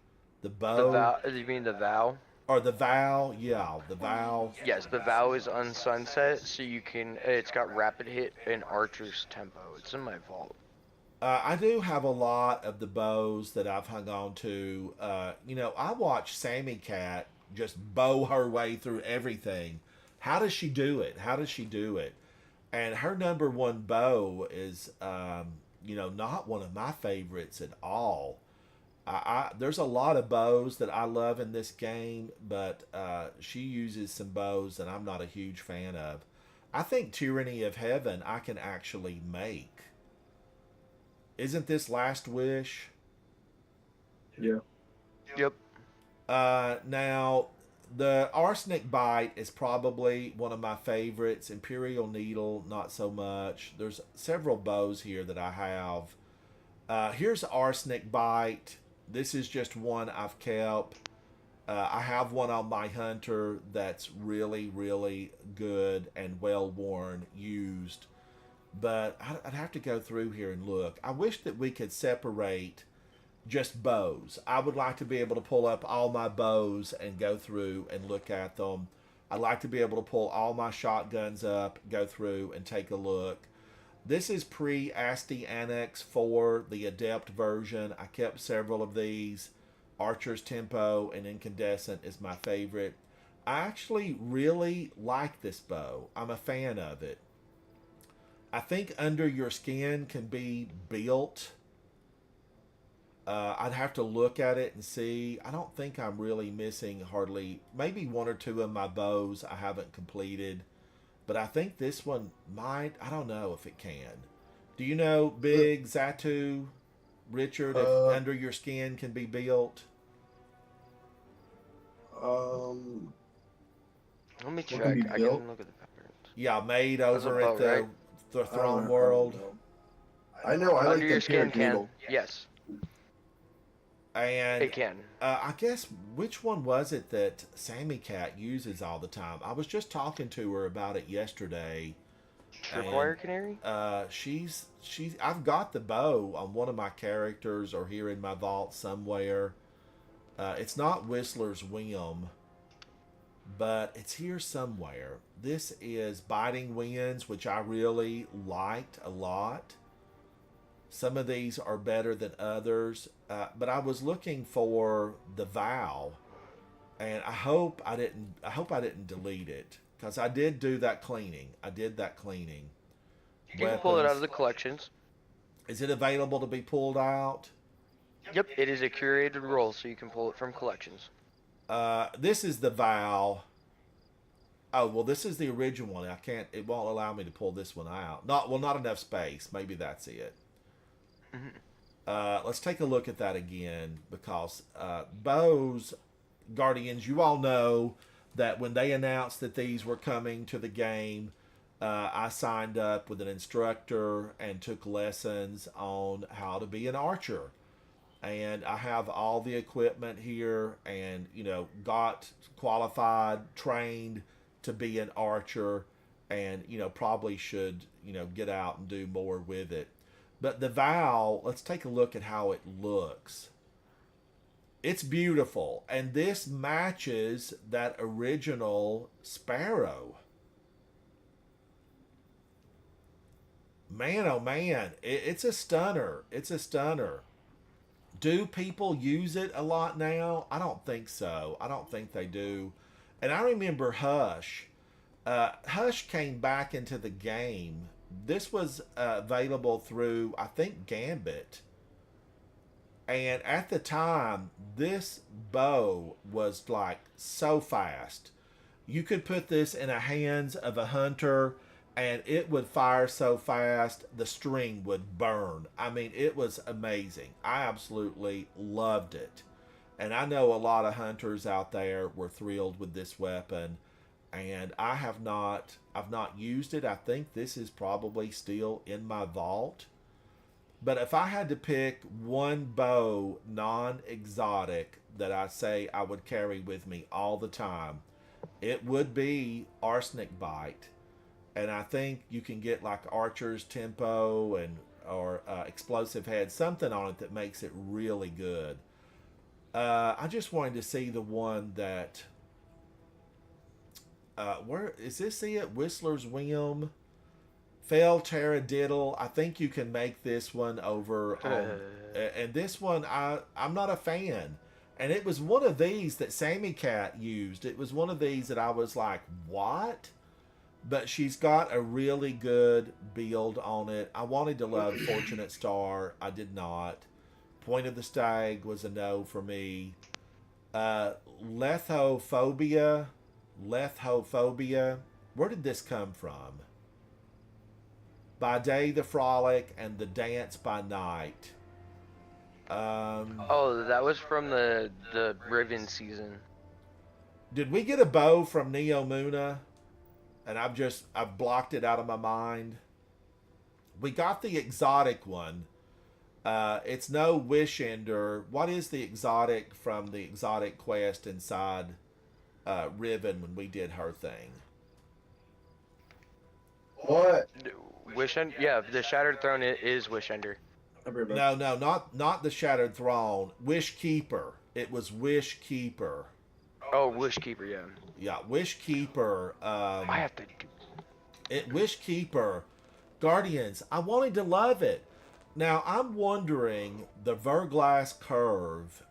The bow The vow? You mean the vow? or the vow? Yeah, the vow. Yes, the vow is on sunset, so you can. It's got rapid hit and archer's tempo. It's in my vault. I do have a lot of the bows that I've hung on to. I watched Sammy Cat just bow her way through everything. How does she do it? How does she do it? And her number one bow is, not one of my favorites at all. There's a lot of bows that I love in this game, but she uses some bows that I'm not a huge fan of. I think Tyranny of Heaven I can actually make. Isn't this Last Wish? Yeah. Yep. Now, the Arsenic Bite is probably one of my favorites. Imperial Needle, not so much. There's several bows here that I have. Here's Arsenic Bite. This is just one I've kept. I have one on my Hunter that's really, really good and well worn, used. But I'd have to go through here and look. I wish that we could separate just bows. I would like to be able to pull up all my bows and go through and look at them. I'd like to be able to pull all my shotguns up, go through and take a look. This is pre-ASTI Annex 4, the Adept version. I kept several of these. Archer's Tempo and Incandescent is my favorite. I actually really like this bow. I'm a fan of it. I think Under Your Skin can be built. I'd have to look at it and see. I don't think I'm really missing maybe one or two of my bows I haven't completed. But I think this one might. I don't know if it can. Do you know, Big Zatu, Richard, if Under Your Skin can be built? Let me What can check. be I built? can look at the patterns. Yeah, made That's a over bow, at the, right? the Throne World. I know. I like Under the your skin Imperial can. Needle. Yes, And it can. I guess, which one was it that Sammy Cat uses all the time? I was just talking to her about it yesterday. Tripwire canary? She's I've got the bow on one of my characters or here in my vault somewhere. It's not Whistler's Whim, but it's here somewhere. This is Biting Winds, which I really liked a lot. Some of these are better than others, but I was looking for the Vow, and I hope I didn't delete it, because I did do that cleaning. You can pull it out of Weapons. the collections. Is it available to be pulled out? Yep, it is a curated roll, so you can pull it from collections. This is the Vow. Oh, well, this is the original one. It won't allow me to pull this one out. Not enough space. Maybe that's it. Let's take a look at that again, because bows, Guardians, you all know that when they announced that these were coming to the game, I signed up with an instructor and took lessons on how to be an archer. And I have all the equipment here and, got qualified, trained to be an archer, and, probably should, get out and do more with it. But the Vow, let's take a look at how it looks. It's beautiful, and this matches that original Sparrow. Man, oh man, it's a stunner. It's a stunner. Do people use it a lot now? I don't think so. I don't think they do. And I remember Hush. Hush came back into the game. This was available through, I think, Gambit. And at the time, this bow was like so fast. You could put this in the hands of a hunter and it would fire so fast, the string would burn. I mean, it was amazing. I absolutely loved it. And I know a lot of hunters out there were thrilled with this weapon, and I've not used it. I think this is probably still in my vault. But if I had to pick one bow non-exotic that I say I would carry with me all the time, it would be Arsenic Bite. And I think you can get like Archer's Tempo and or Explosive Head, something on it that makes it really good. I just wanted to see the one that where is this? It Whistler's Whim, Fell Taradiddle. I think you can make this one over on, and this one I'm not a fan. And it was one of these that Sammy Cat used. It was one of these that I was like, what? But she's got a really good build on it. I wanted to love Fortunate Star. I did not. Point of the Stag was a no for me. Lethophobia. Where did this come from? By Day the Frolic and the Dance by Night. Oh, that was from the Riven season. Did we get a bow from Neomuna? And I've blocked it out of my mind. We got the exotic one. It's no Wish Ender. What is the exotic from the exotic quest inside Riven when we did her thing? What? Wish Ender? Yeah, the Shattered Throne is Wish Ender. No, not the Shattered Throne. Wish Keeper. It was Wish Keeper. Oh, Wish Keeper, yeah. Yeah, Wish Keeper. I have to. Wish Keeper, Guardians. I wanted to love it. Now I'm wondering the Verglass Curve.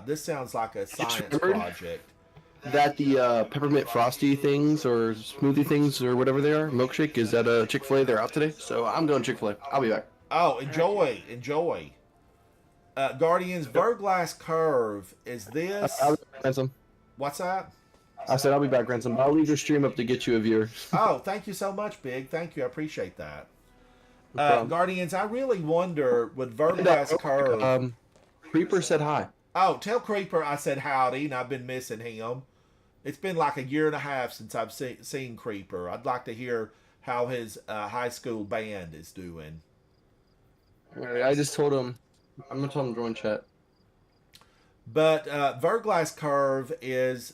This sounds like a science project. That the peppermint frosty things or smoothie things or whatever they are, milkshake, is that a Chick-fil-A? They're out today, so I'm going Chick-fil-A. I'll be back. Oh, enjoy. Guardians, Verglass Curve. Is this? I'll be back, Ransom. What's that? I said I'll be back, Ransom. But I'll leave your stream up to get you a viewer. Oh, thank you so much, Big. Thank you. I appreciate that. No problem. Guardians, I really wonder with Verglass Curve. Creeper said hi. Oh, tell Creeper I said howdy, and I've been missing him. It's been like a year and a half since I've seen Creeper. I'd like to hear how his high school band is doing. All right, I just told him. I'm gonna tell him to join chat. But Verglass Curve is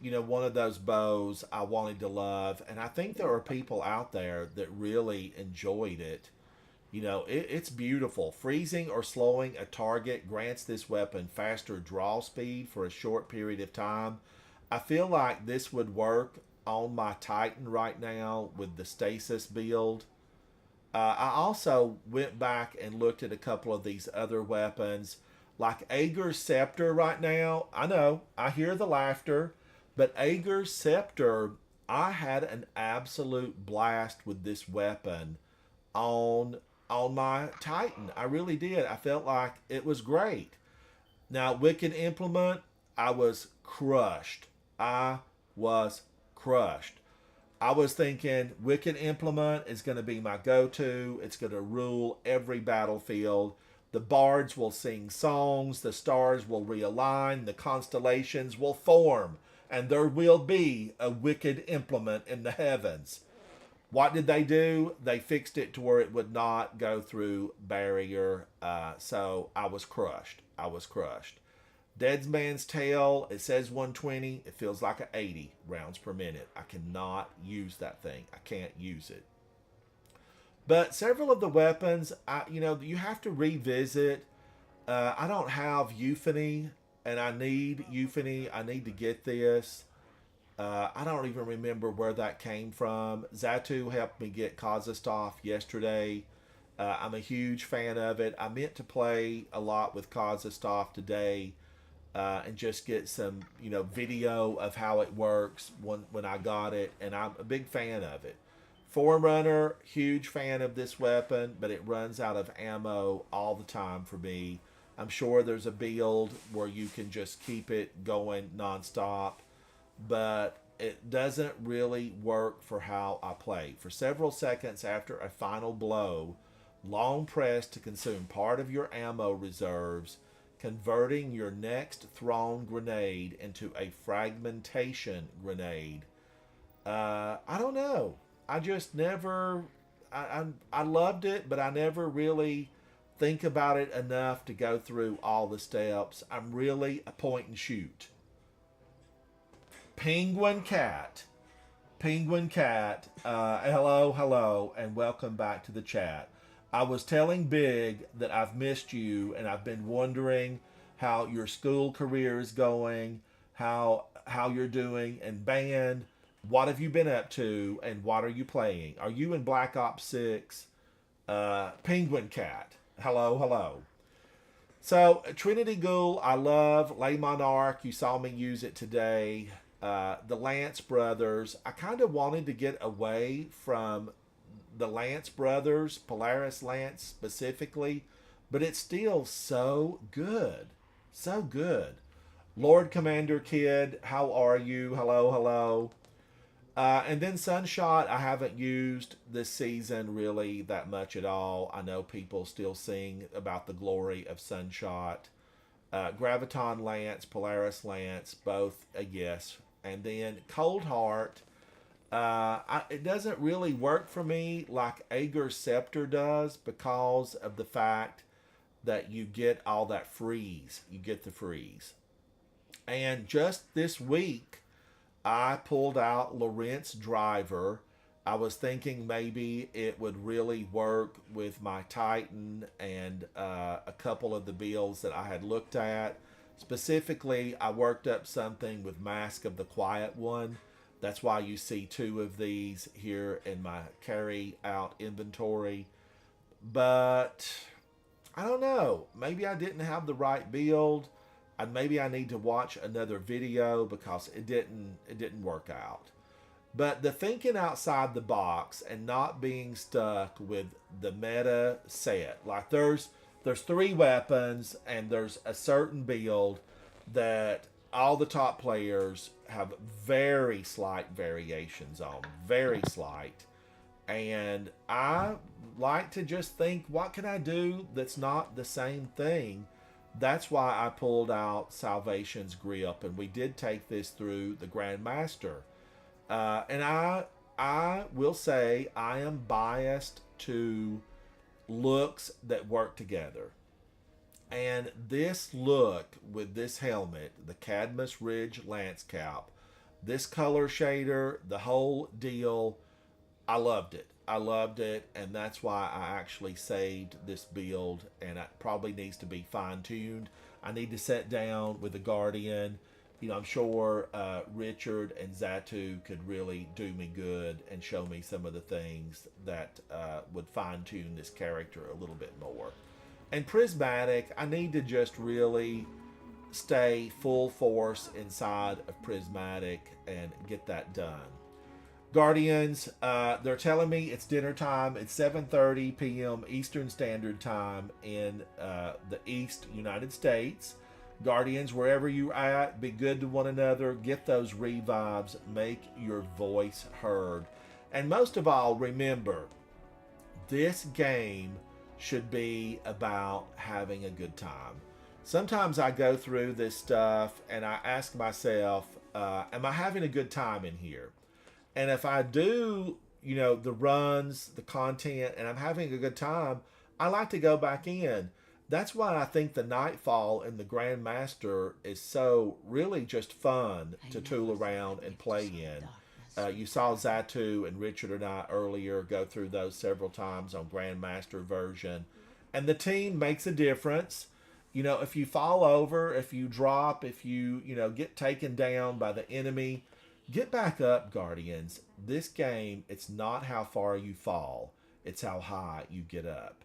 one of those bows I wanted to love, and I think there are people out there that really enjoyed it. It's beautiful. Freezing or slowing a target grants this weapon faster draw speed for a short period of time. I feel like this would work on my Titan right now with the stasis build. I also went back and looked at a couple of these other weapons, like Ager's Scepter right now. I know, I hear the laughter, but Ager's Scepter, I had an absolute blast with this weapon on my Titan. I really did. I felt like it was great. Now, Wicked Implement, I was crushed. I was thinking Wicked Implement is going to be my go-to. It's going to rule every battlefield. The bards will sing songs. The stars will realign. The constellations will form. And there will be a Wicked Implement in the heavens. What did they do? They fixed it to where it would not go through barrier. So I was crushed. Dead Man's Tale, it says 120. It feels like 80 rounds per minute. I cannot use that thing. I can't use it. But several of the weapons, you have to revisit. I don't have Euphony, and I need Euphony. I need to get this. I don't even remember where that came from. Zatu helped me get Kazastoff yesterday. I'm a huge fan of it. I meant to play a lot with Kazastoff today. And just get some, video of how it works when I got it, and I'm a big fan of it. Forerunner, huge fan of this weapon, but it runs out of ammo all the time for me. I'm sure there's a build where you can just keep it going nonstop, but it doesn't really work for how I play. For several seconds after a final blow, long press to consume part of your ammo reserves converting your next thrown grenade into a fragmentation grenade. I don't know. I just never. I loved it, but I never really think about it enough to go through all the steps. I'm really a point and shoot. Penguin Cat. Hello, and welcome back to the chat. I was telling Big that I've missed you, and I've been wondering how your school career is going, how you're doing in band, what have you been up to, and what are you playing? Are you in Black Ops 6? Penguin Cat. Hello. So, Trinity Ghoul, I love. Le Monarch, you saw me use it today. The Lance Brothers, I kind of wanted to get away from the Lance Brothers, Polaris Lance specifically, but it's still so good. So good. Lord Commander Kid, how are you? Hello. And then Sunshot, I haven't used this season really that much at all. I know people still sing about the glory of Sunshot. Graviton Lance, Polaris Lance, both a yes. And then Cold Heart, it doesn't really work for me like Ager's Scepter does because of the fact that you get all that freeze. You get the freeze. And just this week, I pulled out Lorentz Driver. I was thinking maybe it would really work with my Titan and a couple of the builds that I had looked at. Specifically, I worked up something with Mask of the Quiet One. That's why you see 2 of these here in my carry out inventory. But I don't know. Maybe I didn't have the right build. And maybe I need to watch another video because it didn't work out. But the thinking outside the box and not being stuck with the meta set, like there's 3 weapons and there's a certain build that all the top players have very slight variations on, very slight. And I like to just think, what can I do that's not the same thing? That's why I pulled out Salvation's Grip, and we did take this through the Grandmaster. And I will say I am biased to looks that work together. And this look with this helmet, the Cadmus Ridge Lance Cap, this color shader, the whole deal, I loved it. And that's why I actually saved this build, and it probably needs to be fine-tuned. I need to sit down with the Guardian. You know, I'm sure Richard and Zatu could really do me good and show me some of the things that would fine-tune this character a little bit more. And Prismatic, I need to just really stay full force inside of Prismatic and get that done. Guardians, they're telling me it's dinner time. It's 7:30 p.m. Eastern Standard Time in the East United States. Guardians, wherever you're at, be good to one another. Get those revives. Make your voice heard. And most of all, remember, this game should be about having a good time. Sometimes I go through this stuff and I ask myself, am I having a good time in here? And if I do, you know, the runs, the content, and I'm having a good time, I like to go back in. That's why I think the Nightfall and the Grandmaster is so really just fun to tool around and play in. You saw Zatu and Richard and I earlier go through those several times on Grandmaster version. And the team makes a difference. You know, if you fall over, if you drop, if you get taken down by the enemy, get back up, Guardians. This game, it's not how far you fall. It's how high you get up.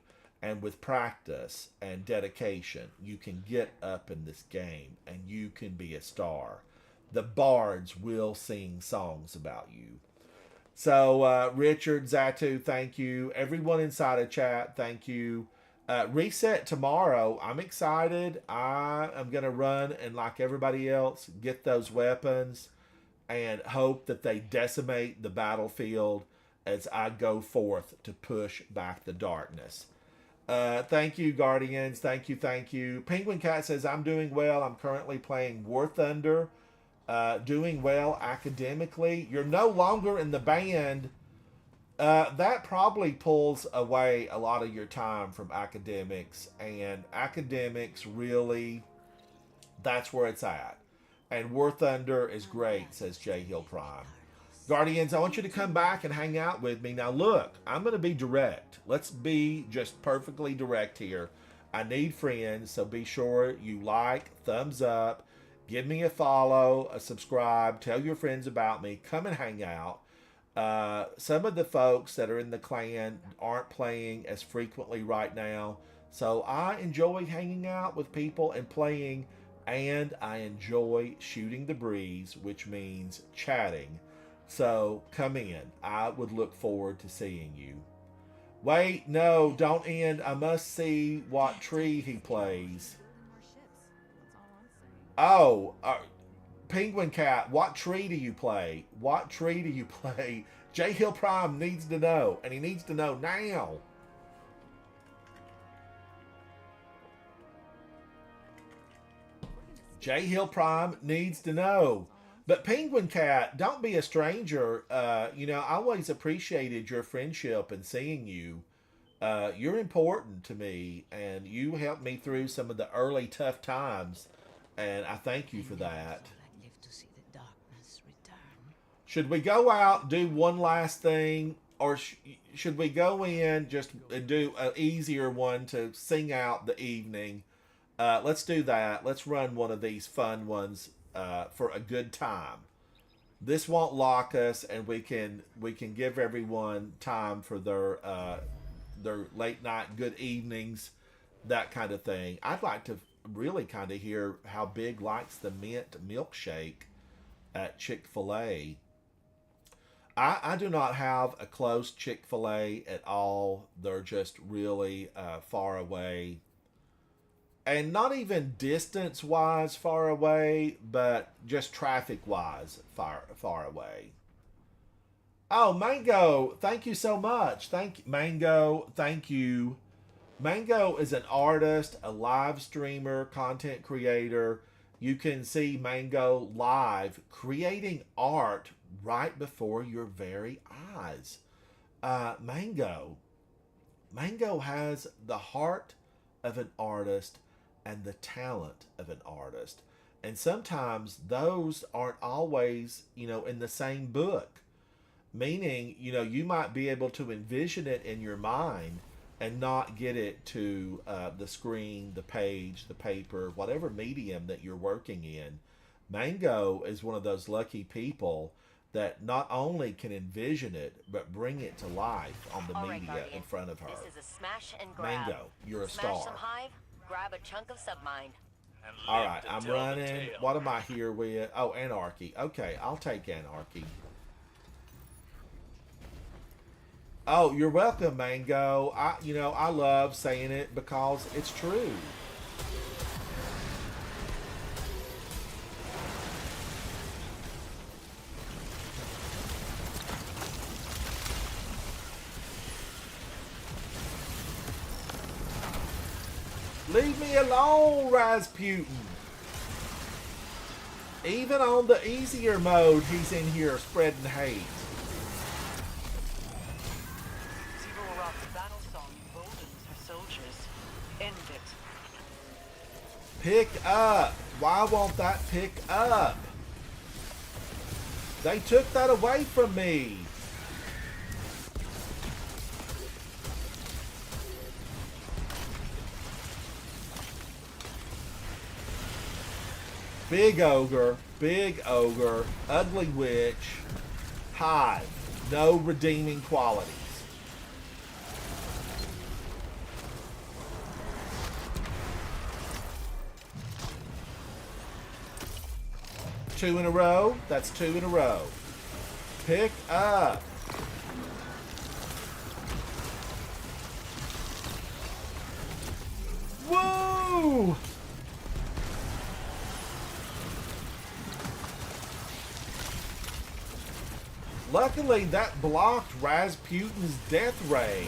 And with practice and dedication, you can get up in this game and you can be a star. The bards will sing songs about you. So, Richard, Zatu, thank you. Everyone inside of chat, thank you. Reset tomorrow. I'm excited. I am going to run and, like everybody else, get those weapons and hope that they decimate the battlefield as I go forth to push back the darkness. Thank you, Guardians. Thank you, thank you. Penguin Cat says, I'm doing well. I'm currently playing War Thunder. Doing well academically. You're no longer in the band. That probably pulls away a lot of your time from academics. And academics really, that's where it's at. And War Thunder is great, says J Hill Prime. Guardians, I want you to come back and hang out with me. Now look, I'm going to be direct. Let's be just perfectly direct here. I need friends, so be sure you like, thumbs up, give me a follow, a subscribe, tell your friends about me, come and hang out. Some of the folks that are in the clan aren't playing as frequently right now, so I enjoy hanging out with people and playing, and I enjoy shooting the breeze, which means chatting. So come in. I would look forward to seeing you. Wait, no, don't end. I must see what tree he plays. Oh, Penguin Cat, what tree do you play? What tree do you play? J Hill Prime needs to know, and he needs to know now. J Hill Prime needs to know. But Penguin Cat, don't be a stranger. You know, I always appreciated your friendship and seeing you. You're important to me, and you helped me through some of the early tough times, and I thank you for that. Should we go out, do one last thing, or should we go in just and do an easier one to sing out the evening? Let's do that. Let's run one of these fun ones for a good time. This won't lock us, and we can give everyone time for their late night good evenings, that kind of thing. I'd like to really kind of hear how Big likes the mint milkshake at Chick-fil-A. I do not have a close Chick-fil-A at all. They're just really far away. And not even distance-wise far away, but just traffic-wise far away. Oh, Mango, thank you so much. Mango, thank you. Mango is an artist, a live streamer, content creator. You can see Mango live creating art right before your very eyes. Mango has the heart of an artist and the talent of an artist. And sometimes those aren't always, in the same book. Meaning, you might be able to envision it in your mind and not get it to the screen, the page, the paper, whatever medium that you're working in. Mango is one of those lucky people that not only can envision it, but bring it to life on the media in front of her. This is a smash and grab. Mango, you're a Smash star. some hive, grab a chunk of submind. All right, I'm running. What am I here with? Oh, Anarchy. Okay, I'll take Anarchy. Oh, you're welcome, Mango. I love saying it because it's true. Leave me alone, Rasputin. Even on the easier mode, he's in here spreading hate. Zero Rock's battle song emboldens her soldiers. End it. Pick up. Why won't that pick up? They took that away from me. Big ogre, ugly witch, hive, no redeeming qualities. Two in a row, that's 2 in a row. Pick up. Woo! Luckily, that blocked Rasputin's death ray.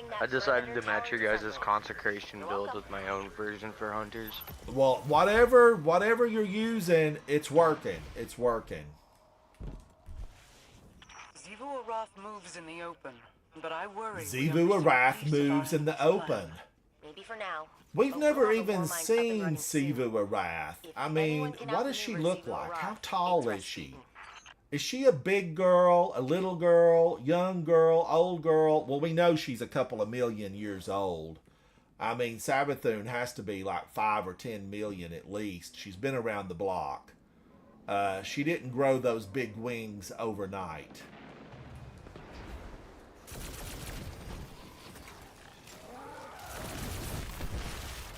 that I decided perimeter to match your tower guys' defender. consecration You're build welcome. with my own version for hunters. Well, whatever you're using, it's working. It's working. Zivu Arath moves in the open, but I worry. Zivu Arath moves in the open. Maybe for now. We've But never we'll have a even war mine up and seen running soon. Sivu Arath. If I anyone mean, can what does she outmaneuver look Zivu like? How Arath, tall it's is she? Rasputin. Is she a big girl, a little girl, young girl, old girl? Well, we know she's a couple of million years old. I mean, Sabathun has to be like 5 or 10 million at least. She's been around the block. She didn't grow those big wings overnight.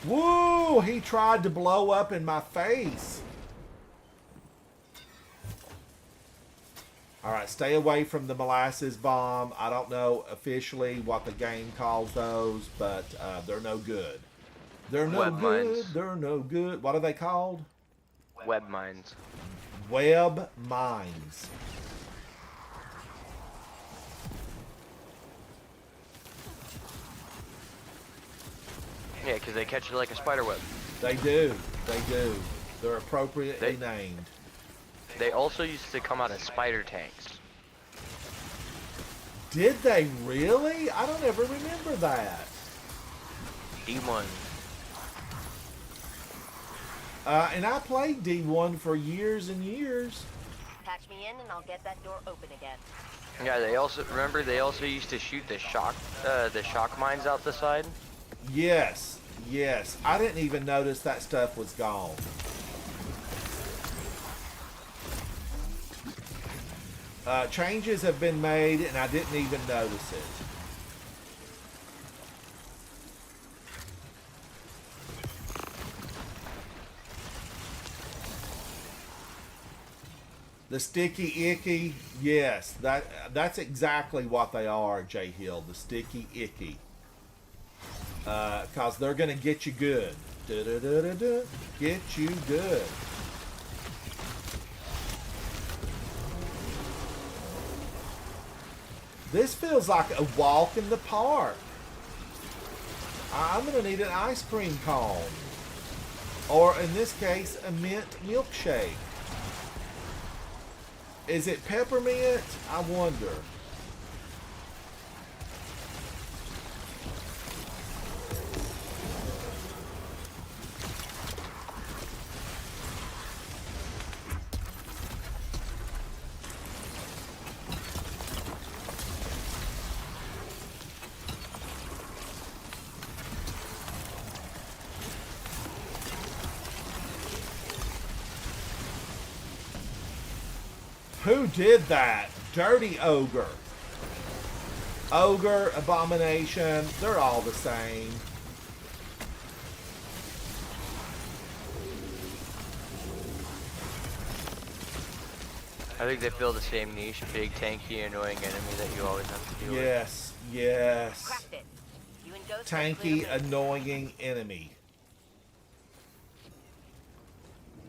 Woo! He tried to blow up in my face. All right, stay away from the molasses bomb. I don't know officially what the game calls those, but they're no good. They're no Web good. mines. They're no good. What are they called? Web mines. Web mines. Yeah, because they catch you like a spider web. They do. They do. They're appropriately They- named. They also used to come out of spider tanks. Did they really? I don't ever remember that. D1. And I played D1 for years and years. Patch me in and I'll get that door open again. Yeah, they also used to shoot the shock mines out the side. Yes, yes. I didn't even notice that stuff was gone. Changes have been made and I didn't even notice it. The sticky icky, yes, that's exactly what they are, Jay Hill. The sticky icky, cause they're gonna get you good. Da-da-da-da-da. Get you good. This feels like a walk in the park. I'm gonna need an ice cream cone, or in this case, a mint milkshake. Is it peppermint? I wonder. Who did that? Dirty Ogre. Ogre, Abomination, they're all the same. I think they fill the same niche, big, tanky, annoying enemy that you always have to deal with. Yes, yes. Cracked it. You and Ghost are clear Tanky, to make. annoying enemy.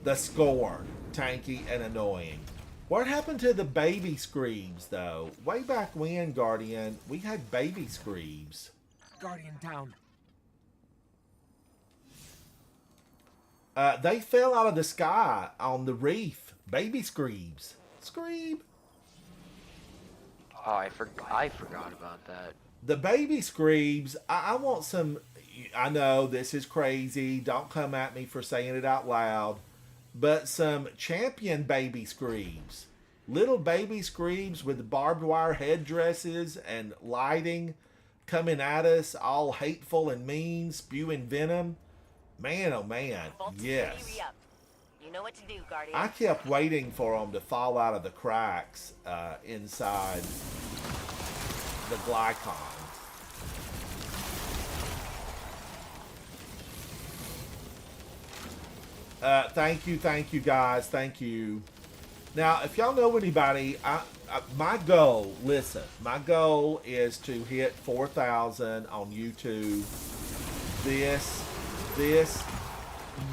The score. Tanky and annoying. What happened to the baby screams, though? Way back when, Guardian, we had baby screams. Guardian down. They fell out of the sky on the reef. Baby screams. Scream. Oh, I forgot about that. The baby screams, I want some. I know this is crazy. Don't come at me for saying it out loud. But some champion baby screams. Little baby screams with barbed wire headdresses and lighting coming at us, all hateful and mean, spewing venom. Man, oh man, Vault yes. security re-up. You know what to do, Guardian. I kept waiting for them to fall out of the cracks inside the Glycon. Thank you guys, thank you. Now, if y'all know anybody, my goal, listen, my goal is to hit 4,000 on YouTube this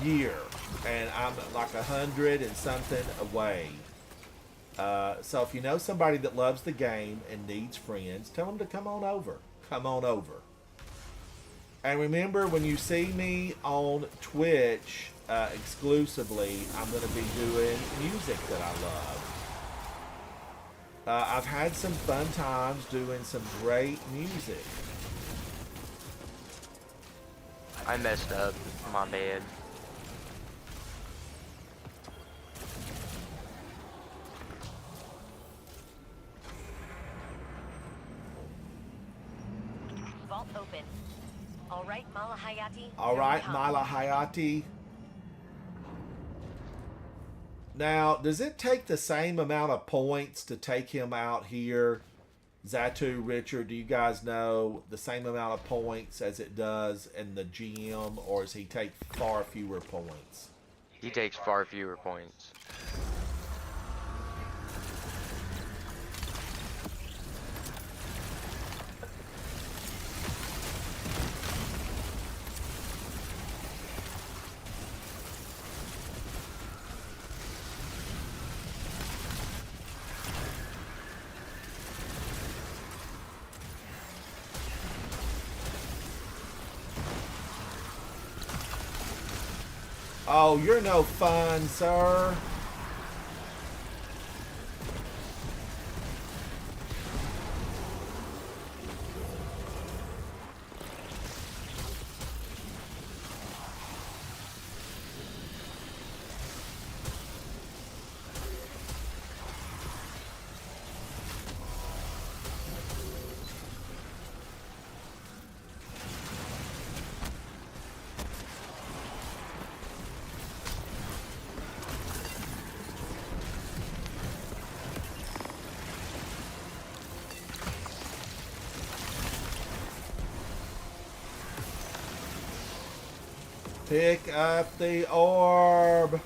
year, and I'm like 100 and something away. So if you know somebody that loves the game and needs friends, tell them to come on over. Come on over. And remember, when you see me on Twitch exclusively, I'm going to be doing music that I love. I've had some fun times doing some great music. I messed up. My bad. Vault open. All right, Mala Hayati. All right, Mala Hayati. Now, does it take the same amount of points to take him out here? Zatu, Richard, do you guys know the same amount of points as it does in the GM, or does he take far fewer points? He takes far fewer points. Oh, you're no fun, sir. Pick up the orb.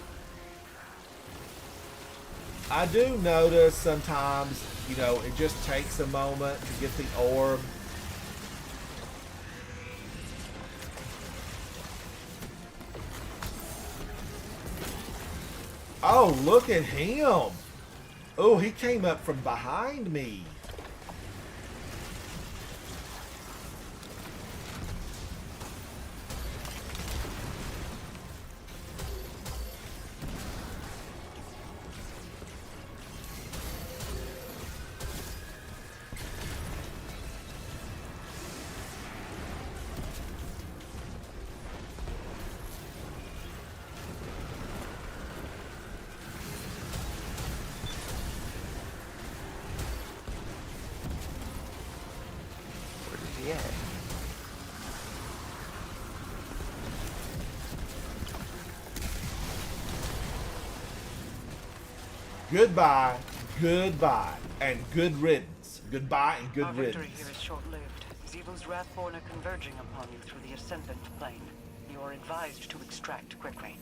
I do notice sometimes, you know, it just takes a moment to get the orb. Oh, look at him. Oh, he came up from behind me. Goodbye, goodbye, and good riddance. Goodbye and good Our victory riddance. here is short-lived. Zevo's Wrathborn are converging upon you through the Ascendant Plane. You are advised to extract quickly.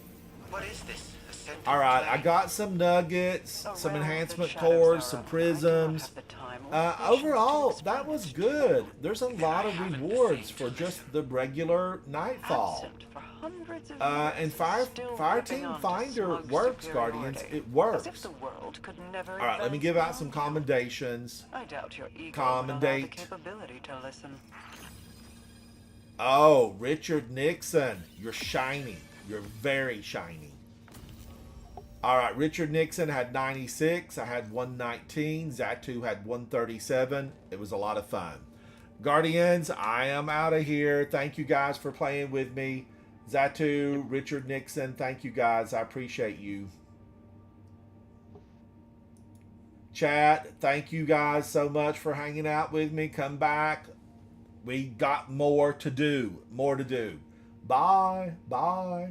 What is this? Ascendant All right, I plane? got some nuggets, A some realm that enhancement shadows cores, are some of. I do not prisms. have the time or patience to Overall, explain that was it to good. you. There's a lot of rewards for just the regular Nightfall. Absent for hundreds of And years, Fire still Team gripping onto Finder smug works, Guardians. superiority. It works. As if the world could never All right, let me advance give out some beyond you. commendations. I doubt your ego would Commendate. allow the capability to listen. Oh, Richard Nixon, you're shiny. You're very shiny. All right, Richard Nixon had 96. I had 119. Zatu had 137. It was a lot of fun. Guardians, I am out of here. Thank you guys for playing with me. Zatu, Richard Nixon, thank you guys. I appreciate you. Chat, thank you guys so much for hanging out with me. Come back. We got more to do. More to do. Bye. Bye.